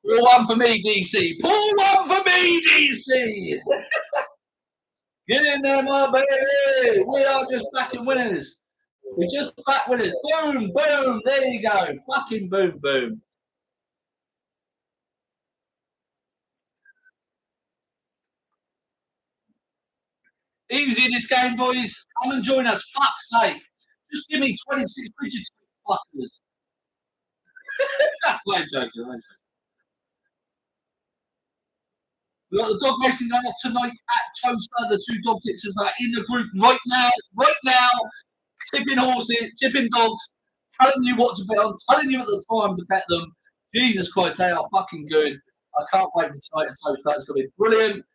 S1: Pour one for me, DC. Pour one for me, DC. Get in there, my baby. We are just backing winners. We're just back winners. Boom, boom. There you go. Fucking boom, boom. Easy this game, boys. Come and join us. Fuck's sake. Just give me 26 quid, you fuckers. Wait, joking. We've got the dog racing going off tonight at Toaster. The two dog tipsters are in the group right now. Tipping horses, tipping dogs, telling you what to bet on, telling you at the time to bet them. Jesus Christ, they are fucking good. I can't wait for tonight at Toaster. It's going to be brilliant.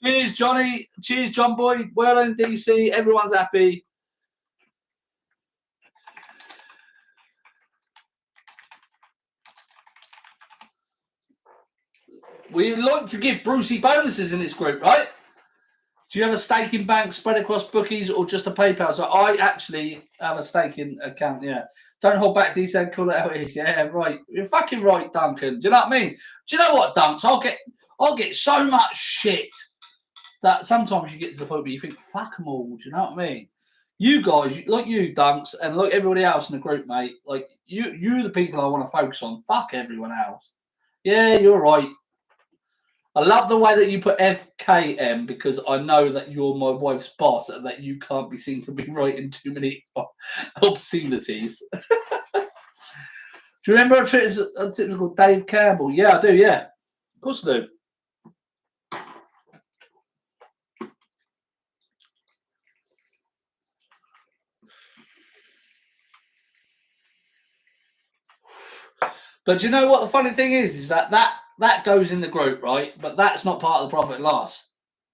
S1: Cheers, Johnny. Cheers, John Boy. Well done, DC. Everyone's happy. We like to give Brucey bonuses in this group, right? Do you have a staking bank spread across bookies or just a PayPal? So I actually have a staking account, yeah. Don't hold back, DC, and call it how it is. Yeah, right. You're fucking right, Duncan. Do you know what I mean? Do you know what, Dunks? I'll get so much shit that sometimes you get to the point where you think, fuck them all. Do you know what I mean? You guys, like you, Dunks, and like everybody else in the group, mate, like you're the people I want to focus on. Fuck everyone else. Yeah, you're right. I love the way that you put FKM because I know that you're my wife's boss and that you can't be seen to be writing too many obscenities. Do you remember a tip called Dave Campbell? Yeah, I do, yeah. Of course I do. But do you know what the funny thing is that goes in the group, right? But that's not part of the profit and loss.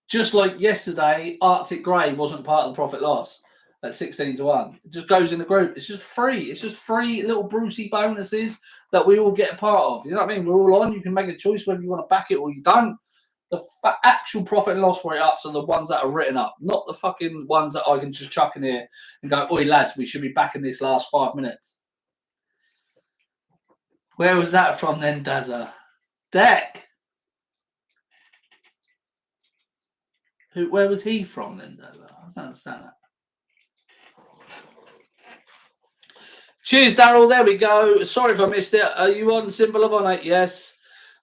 S1: Just like yesterday, Arctic Grey wasn't part of the profit loss at 16-1. It just goes in the group. It's just free. It's just free little Brucey bonuses that we all get a part of. You know what I mean? We're all on. You can make a choice whether you want to back it or you don't. The actual profit and loss where it ups are the ones that are written up, not the fucking ones that I can just chuck in here and go, oi, lads, we should be back in this last 5 minutes. Where was that from then, Dazza? Deck. Where was he from then, Dazza? I don't understand that. Cheers, Daryl. There we go. Sorry if I missed it. Are you on Symbol of Honor? Yes.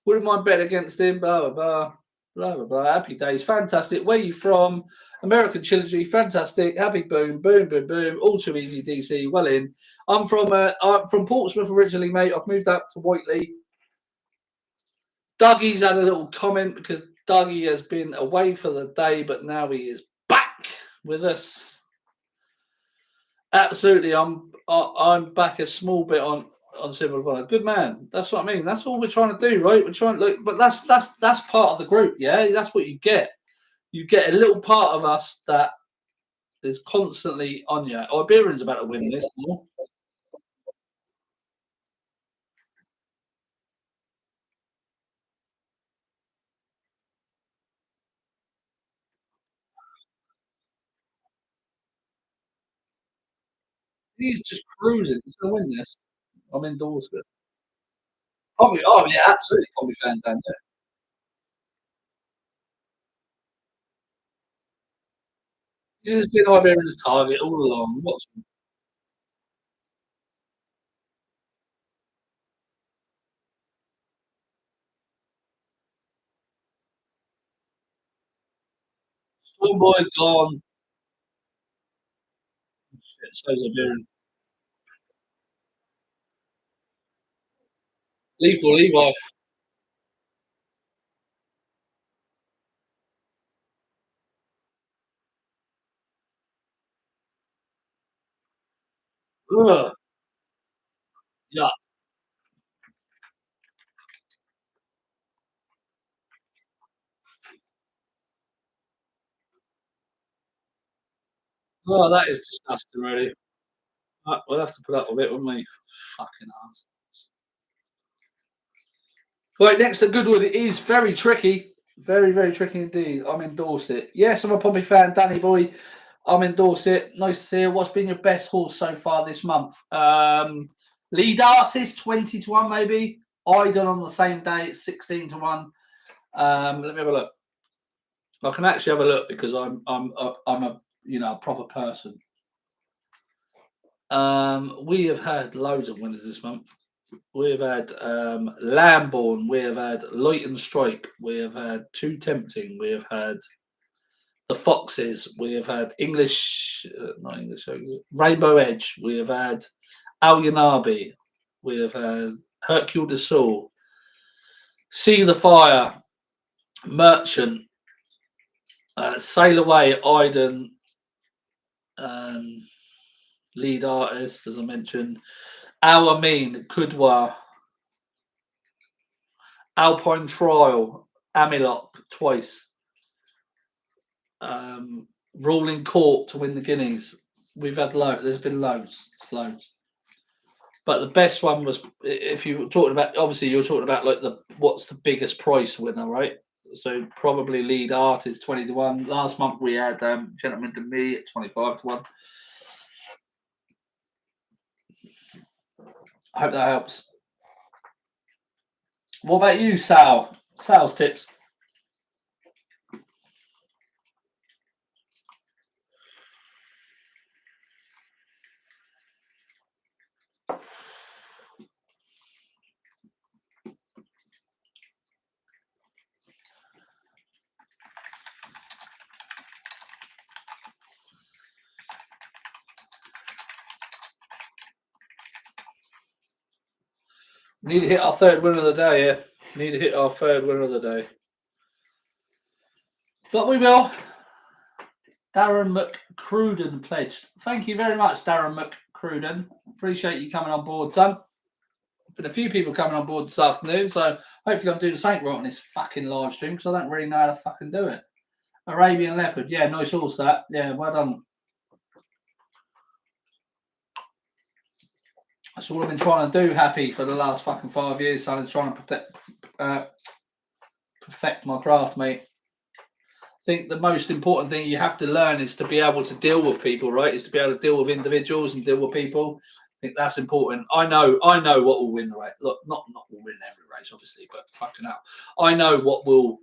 S1: Wouldn't mind betting against him. Blah, blah, blah. Blah, blah, blah. Happy days. Fantastic. Where are you from? American Trilogy. Fantastic. Happy boom. Boom, boom, boom. All too easy, DC. Well in. I'm from Portsmouth originally, mate. I've moved up to Whiteley. Dougie's had a little comment because Dougie has been away for the day, but now he is back with us. Absolutely. I'm back a small bit on Symbol of Honor. Good man. That's what I mean. That's all we're trying to do, right? We're trying to look, but that's part of the group, yeah. That's what you get. You get a little part of us that is constantly on you. Iberian's about to win this. No? He's just cruising. He's going to win this. I'm endorsed it. Oh yeah, absolutely. Probably fan down there. This has been Iberian's target all along. Watch him. Stormboy gone. Shit, so's Iberian. Lethal Levi. Ugh. Yeah. Oh, that is disgusting, really. We'll have to put up with it, wouldn't we? Fucking ass. Right, next to Goodwood, it is very tricky. Very, very tricky indeed. I'm endorsed it. Yes, I'm a Pompey fan, Danny boy. I'm endorsed it. Nice to hear. What's been your best horse so far this month? Lead artist, 20-1, maybe. Iden on the same day, it's 16 to 1. Let me have a look. I can actually have a look because I'm a proper person. We have had loads of winners this month. We have had Lamborn. We have had Light and Strike. We have had Too Tempting. We have had the Foxes. We have had not English, Rainbow Edge. We have had Al Yanabi. We have had Hercule de Sol, See the Fire, Merchant, Sail Away, Iden, lead artist, as I mentioned, Al Amin, Goodwood, Alpine Trial, Amilop twice, Ruling Court to win the Guineas. We've had loads. There's been loads. But the best one was, if you were talking about, obviously you're talking about like what's the biggest price winner, right? So probably lead artist 20 to 1. Last month we had Gentleman to Me at 25 to 1. I hope that helps. What about you, Sal? Sal's tips. We need to hit our third winner of the day, yeah. We need to hit our third winner of the day. But we will. Darren McCruden pledged. Thank you very much, Darren McCruden. Appreciate you coming on board, son. Been a few people coming on board this afternoon, so hopefully I'm doing something right on this fucking live stream because I don't really know how to fucking do it. Arabian Leopard. Yeah, nice horse that. Yeah, well done. That's all I've been trying to do, Happy, for the last fucking 5 years. So I was trying to perfect my craft, mate. I think the most important thing you have to learn is to be able to deal with people, right? Is to be able to deal with individuals and deal with people. I think that's important. I know what will win the race. Look, not will win every race, obviously, but fucking hell, I know what will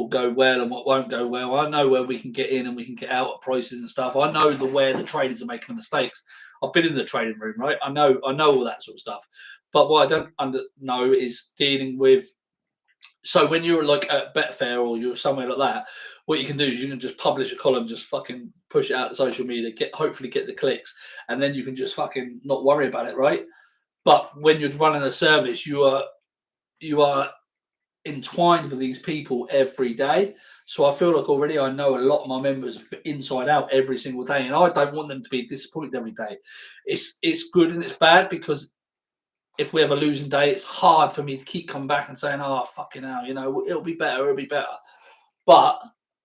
S1: go well and what won't go well. I know where we can get in and we can get out at prices and stuff. I know where the traders are making the mistakes. I've been in the trading room, right? I know all that sort of stuff. But what I don't know is dealing with. So when you're like at Betfair or you're somewhere like that, what you can do is you can just publish a column, just fucking push it out to social media, hopefully get the clicks, and then you can just fucking not worry about it, right? But when you're running a service, you are entwined with these people every day. So I feel like already I know a lot of my members inside out every single day, and I don't want them to be disappointed every day. It's good and it's bad because if we have a losing day, it's hard for me to keep coming back and saying, "Oh, fucking hell, it'll be better." But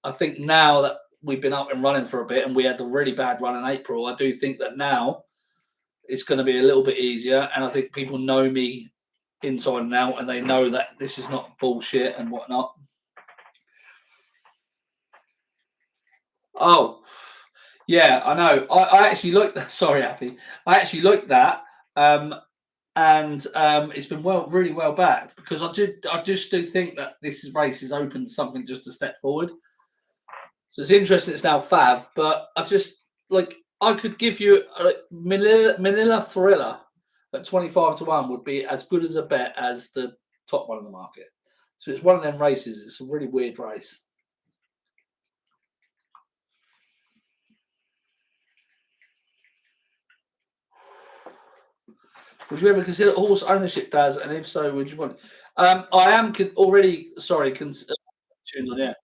S1: I think now that we've been up and running for a bit and we had the really bad run in April, I do think that now it's going to be a little bit easier. And I think people know me inside and out and they know that this is not bullshit and whatnot. Oh, yeah, I know. I actually looked that. Sorry, Happy. I actually looked that. And it's been really well backed because I just do think that this race is open to something just a step forward. So it's interesting. It's now Fav, but I could give you Manila Thriller at 25 to 1 would be as good as a bet as the top one in the market. So it's one of them races. It's a really weird race. Would you ever consider horse ownership, Daz? And if so, would you want? I am already tunes on, yeah.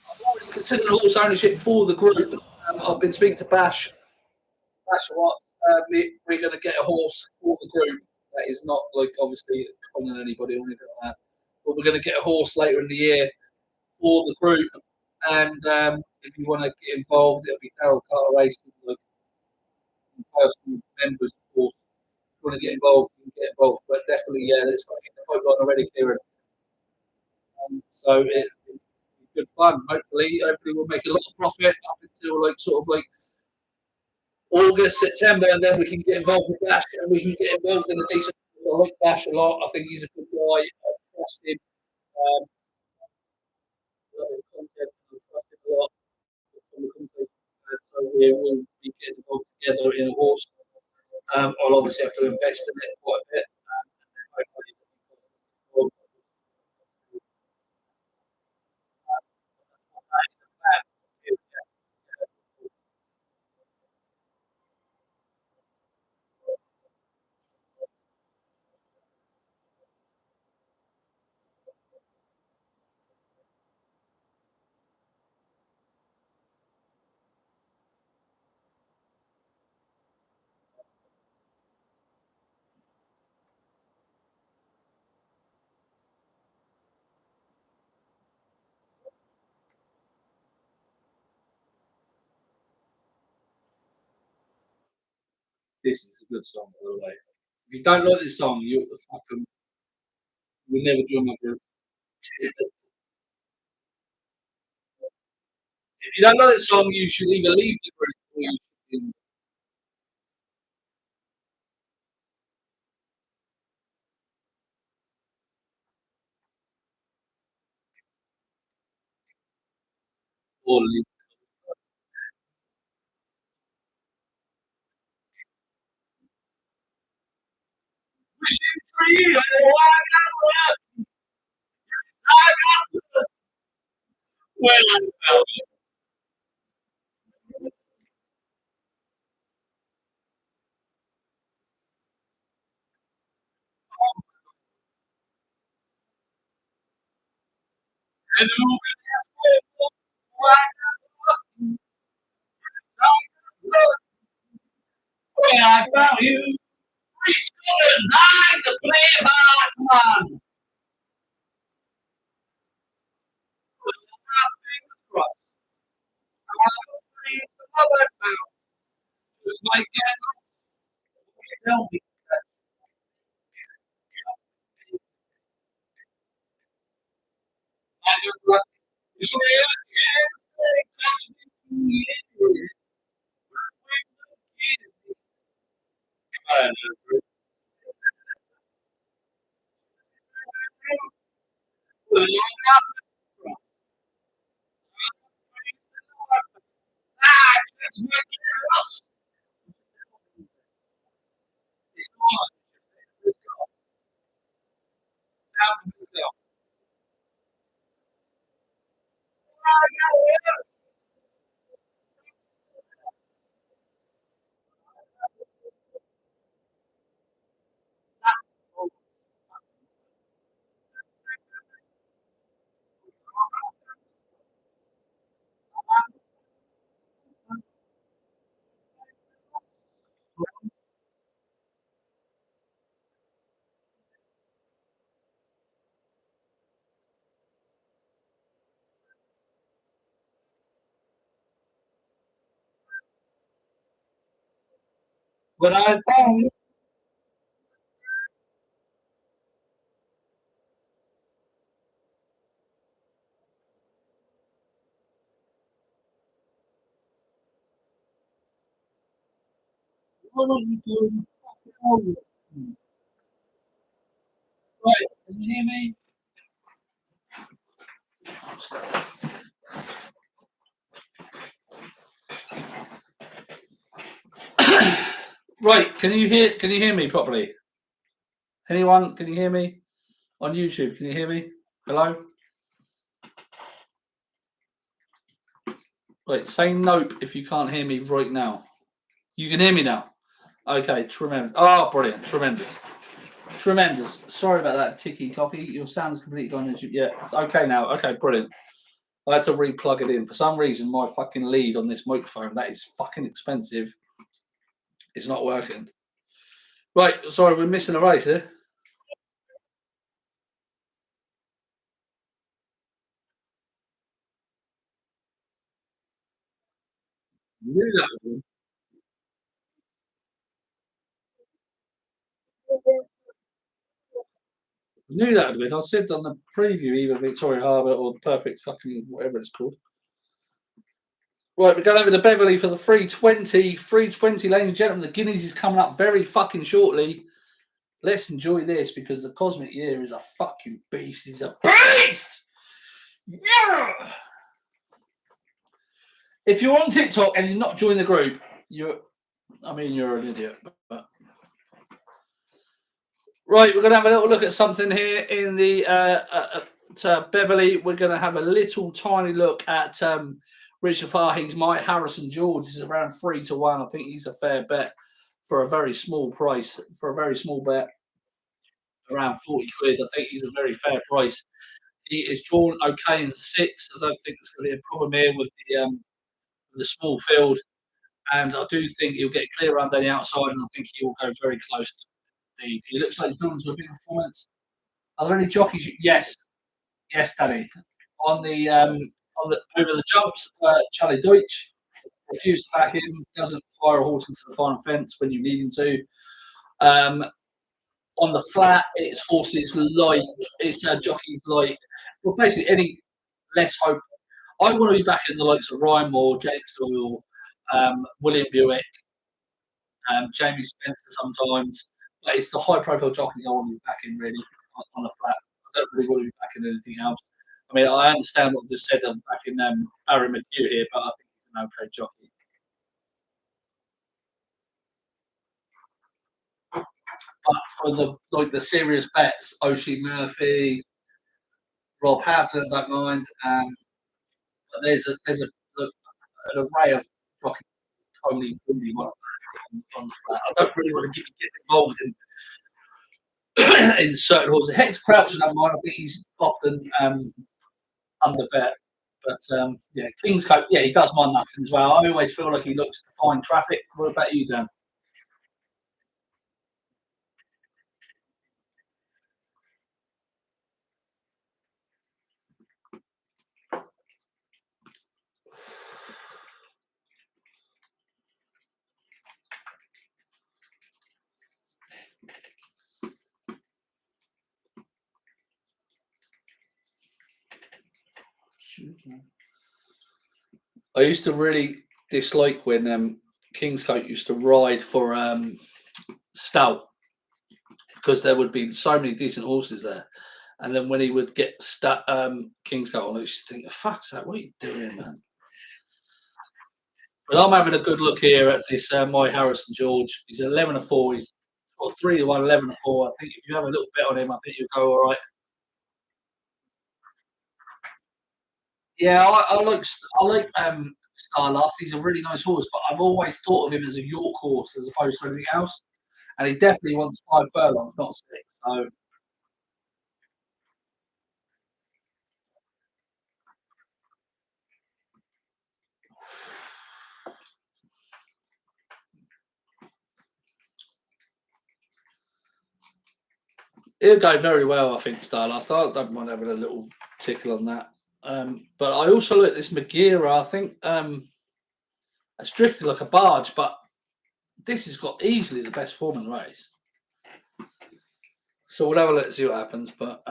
S1: I'm already considering horse ownership for the group. I've been speaking to Bash. Bash, what? We're going to get a horse for the group. That is not obviously calling anybody or anything like that. But we're going to get a horse later in the year for the group. And if you want to get involved, it'll be Darryl Carter Racing, personal members, of course. Want to get involved, you can get involved. But definitely, yeah, there's something that I've got already, Kieran. So it's good fun. Hopefully we'll make a lot of profit up until August, September, and then we can get involved with that and we can get involved in a decent like Dash a lot. I think he's a good guy. I trust him. Um, I love his content. I trust him a lot from the conversation we've had. So we will be getting involved together in a horse. I'll obviously have to invest in it quite a bit. And hopefully, this is a good song, by the way. If you don't like this song, you'll never join my group. If you don't like this song, you should either leave the group or you should. Or leave. Well, where I found you, we stood like the play by man. Just like tell me. It's when I found you, what are you doing? Right, can you hear me? Right, can you hear me properly? Anyone, can you hear me? On YouTube, can you hear me? Hello? Right, say nope if you can't hear me right now. You can hear me now. Okay, tremendous. Oh, brilliant. Tremendous. Tremendous. Sorry about that, Ticky Tocky. Your sound's completely gone. Yeah, it's okay now. Okay, brilliant. I had to re-plug it in. For some reason, my fucking lead on this microphone, that is fucking expensive, it's not working. Right, sorry, we're missing a race here. Knew that would Knew that would I said on the preview either Victoria Harbour or the Perfect fucking whatever it's called. Right, we're going over to Beverly for the 320. 320, ladies and gentlemen. The Guineas is coming up very fucking shortly. let's enjoy this because the Cosmic Year is a fucking beast. He's a beast. Yeah. If you're on TikTok and you're not joining the group, you're an idiot. But. Right, we're going to have a little look at something here in the Beverly. We're going to have a little tiny look at Richard Fahey's My Harrison George. Is around 3-1. I think he's a fair bet for a very small price. For a very small bet, around 40 quid. I think he's a very fair price. He is drawn okay in 6. I don't think there's going to be a problem here with the small field. And I do think he'll get clear around the outside, and I think he will go very close. He looks like he's building to a big performance. Are there any jockeys? Yes, Danny. On the over the jumps, Charlie Deutsch refused to back him. Doesn't fire a horse into the final fence when you need him to. On the flat, it's horses like jockeys like. Well, basically any less hope. I want to be back in the likes of Ryan Moore, James Doyle, William Buick, Jamie Spencer sometimes. But it's the high profile jockeys I want to be back in really on the flat. I don't really want to be back in anything else. I mean, I understand what I just said. I'm back in Barry McHugh here, but I think he's an okay jockey. But for the serious bets, Oshie Murphy, Rob Havlin, don't mind. But there's an array of jockeys totally really want on the flat. I don't really want to get involved in certain horses. Hector Crouch, I don't mind. I think he's often under bet. But yeah, Kingscote, yeah, he does mind nothing as well. I always feel like he looks to find traffic. What about you, Dan? I used to really dislike when Kingscote used to ride for Stout because there would be so many decent horses there. And then when he would get Kingscote on, I used to think, fuck's that, what are you doing, man? But I'm having a good look here at this My Harrison George. He's 11-4. He's got 3-1, 11-4. I think if you have a little bet on him, I think you'll go all right. Yeah, I like Starlast. He's a really nice horse, but I've always thought of him as a York horse as opposed to anything else. And he definitely wants 5 furlongs, not 6. So he'll go very well, I think, Starlast. I don't mind having a little tickle on that. But I also look at this Magira. I think it's drifted like a barge, but this has got easily the best form in the race. So we'll have a look, see what happens. But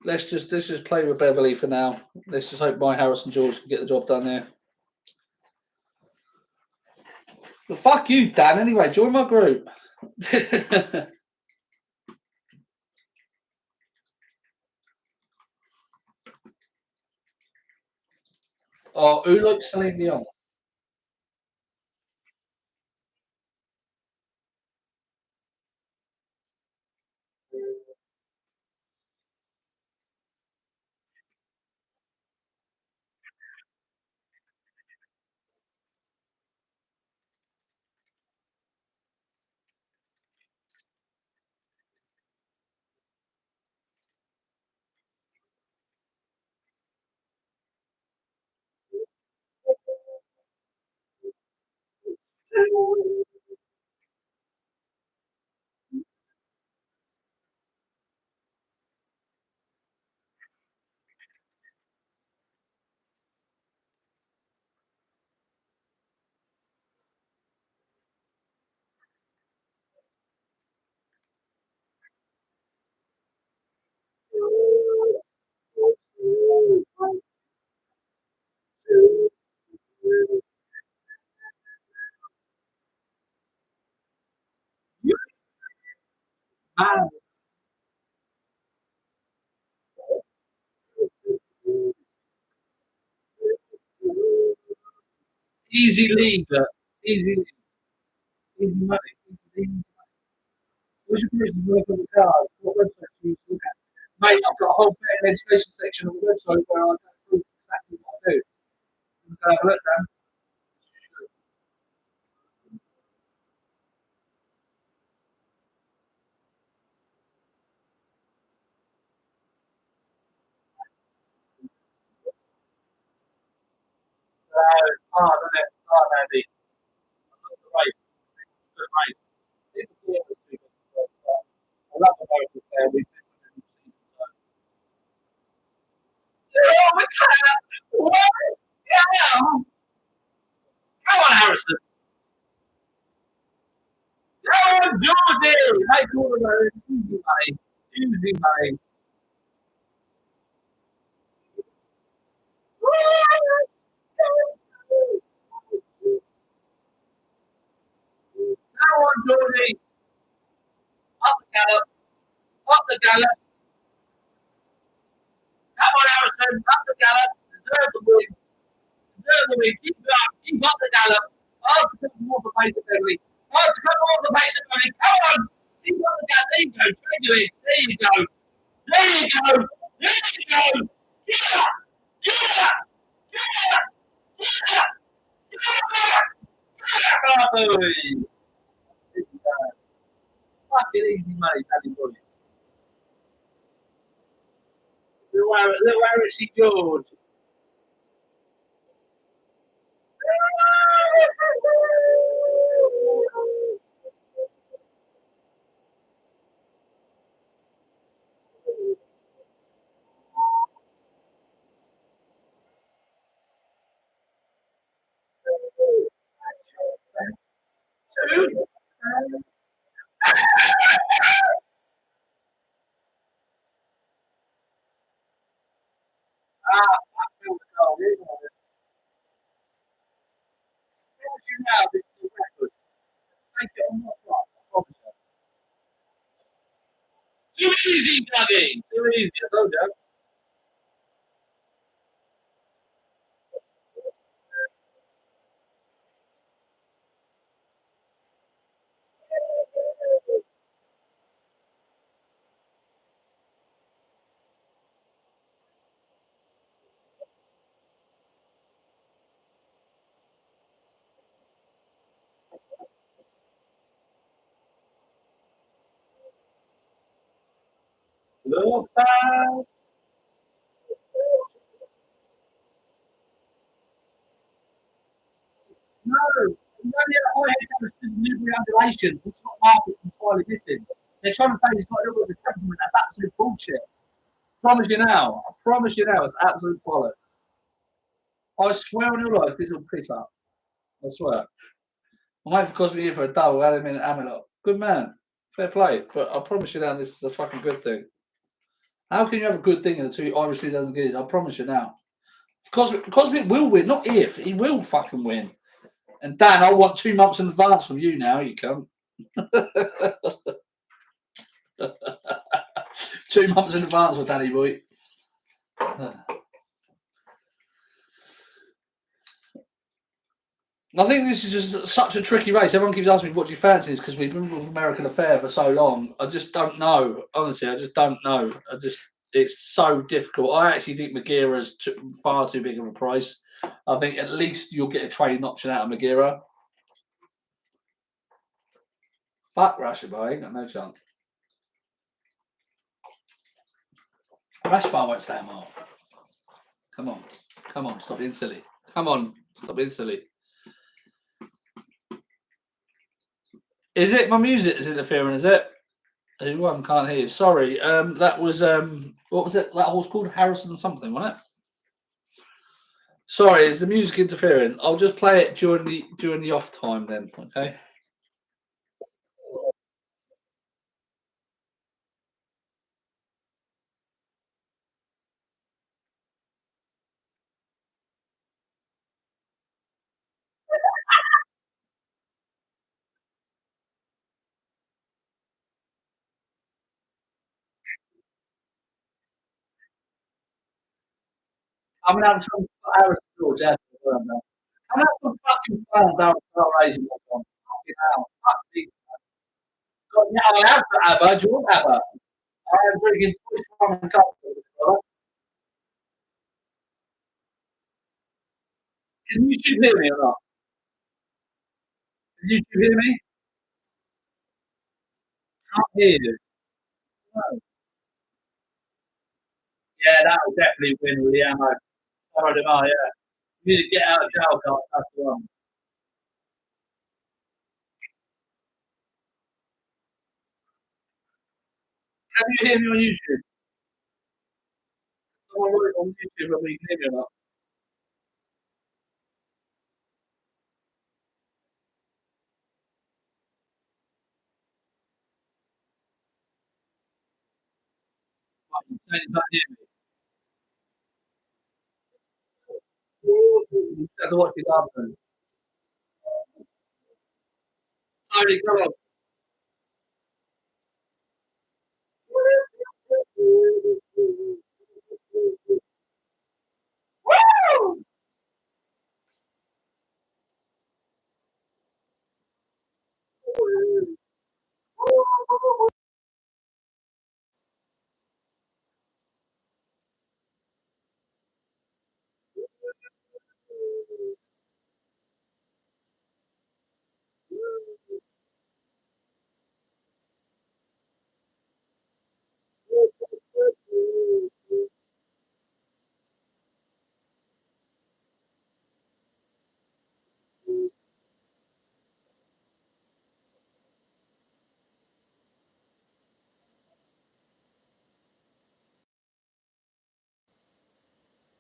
S1: let's just play with Beverly for now. Let's just hope My Harrison George can get the job done there. But fuck you, Dan. Anyway, join my group. Oh, who likes Celine Dion? Man. Easy league, easy, easy money, easy. What's your business work on the card? What website do you look at? Mate, I've got a whole bit of legislation section on the website where I go through exactly what I do. You can have a look, Dan. It's hard, isn't it? It's hard, Andy. I love the race. It's a good race. It's a good race. I love the boat there. We've been with them all season, so. Yeah, what's that? What? Yeah. Come on, Harrison. Come on, Geordie. Hey, Geordie. Easy, mate. Easy, mate. Come on, Geordie. Up the gallop. Up the gallop. Come on, Harrison. Up the gallop. Deserve the win. Deserve the win. Keep it up. Keep up the gallop. Oh, to come off the pace of Beverly. Oh, to come off the pace of Beverly. Come on. Keep up the gallop. There you go. Try to it. There you go. There you go. There you go. Yeah. Yeah. Yeah. Yeah. Yeah. Oh, fucking easy money, Danny Boy. Little Harrisy George. Two. Ah, I feel the goal. You now, this is the record. Take it on my class. I promise you. Too easy, Dougie. Too easy. I told you. Look back. No. You only had a high head coverage to delivery ambulations. It's not markets entirely missing. They're trying to say he's got a little bit of temperament. That's absolute bullshit. Promise you now. I promise you now. It's absolute bollocks. I swear on your life, this will piss up. I swear. I might have cost me here for a double, had him in Amelot. Good man. Fair play. But I promise you now, this is a fucking good thing. How can you have a good thing in the two Irish league doesn't get it? I promise you now. Cosmic will win, not if. He will fucking win. And Dan, I want 2 months in advance from you now, you cunt. 2 months in advance with Danny boy. I think this is just such a tricky race. Everyone keeps asking me what do you fancy because we've been with American Affair for so long. I just don't know. Honestly, I just don't know. It's so difficult. I actually think Maghera's far too big of a price. I think at least you'll get a trading option out of Maghera. Fuck Rashba, I ain't got no chance. Rashba won't stay a mile. Come on, stop being silly. Come on, stop being silly. Is it my music is interfering? Is it? Who won? Can't hear you. Sorry. That was what was it? That horse called Harrison something, wasn't it? Sorry, is the music interfering? I'll just play it during the off time then. Okay. I'm gonna have some Irish George out there. I'm gonna have some fucking fun down at raising my phone. Fucking hell. Fuck me. God, yeah, I have got ABBA. Do you want ABBA? I am drinking Swiss rum and coke. Can you two hear me or not? Can you two hear me? Can't hear you. No. Yeah, that will definitely win with the ammo. Borrow them all, yeah. You need to get out of jail card, that's the one. Can you hear me on YouTube? Someone wrote on YouTube whether you can hear me or not. Right, you saying you can't hear me? You have to watch the garden. Sorry, come on. Woo!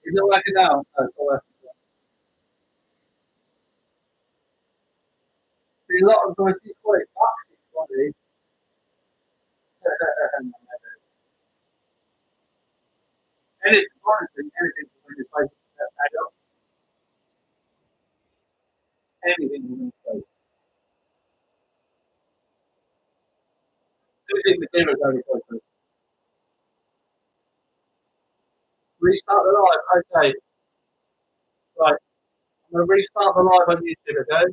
S1: Is it working now? No, it's not working. There's a lot of guys who quite funny. Anything, honestly, anything when you play Haydock, anything when you play. Good thing the camera's only close. Restart the live, okay. Right, I'm going to restart the live on YouTube, okay?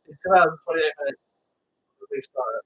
S1: In 2 hours and 28 minutes. We'll restart it.